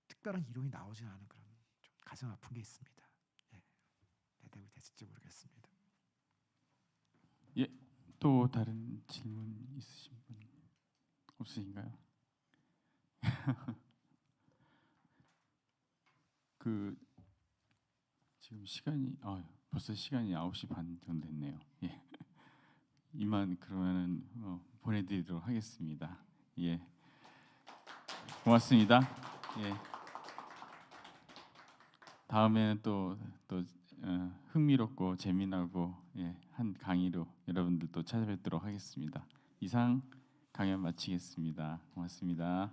특별한 이론이 나오지 않은 그런 좀 가슴 아픈 게 있습니다. 예, 대답이 됐을지 모르겠습니다. 예, 또 다른 질문 있으신 분 없으신가요? 그 지금 시간이 벌써 시간이 9시 반 정도 됐네요. 예. 이만 그러면은 보내드리도록 하겠습니다. 예, 고맙습니다. 예, 다음에는 또 흥미롭고 재미나고 한 강의로 여러분들 또 찾아뵙도록 하겠습니다. 이상 강연 마치겠습니다. 고맙습니다.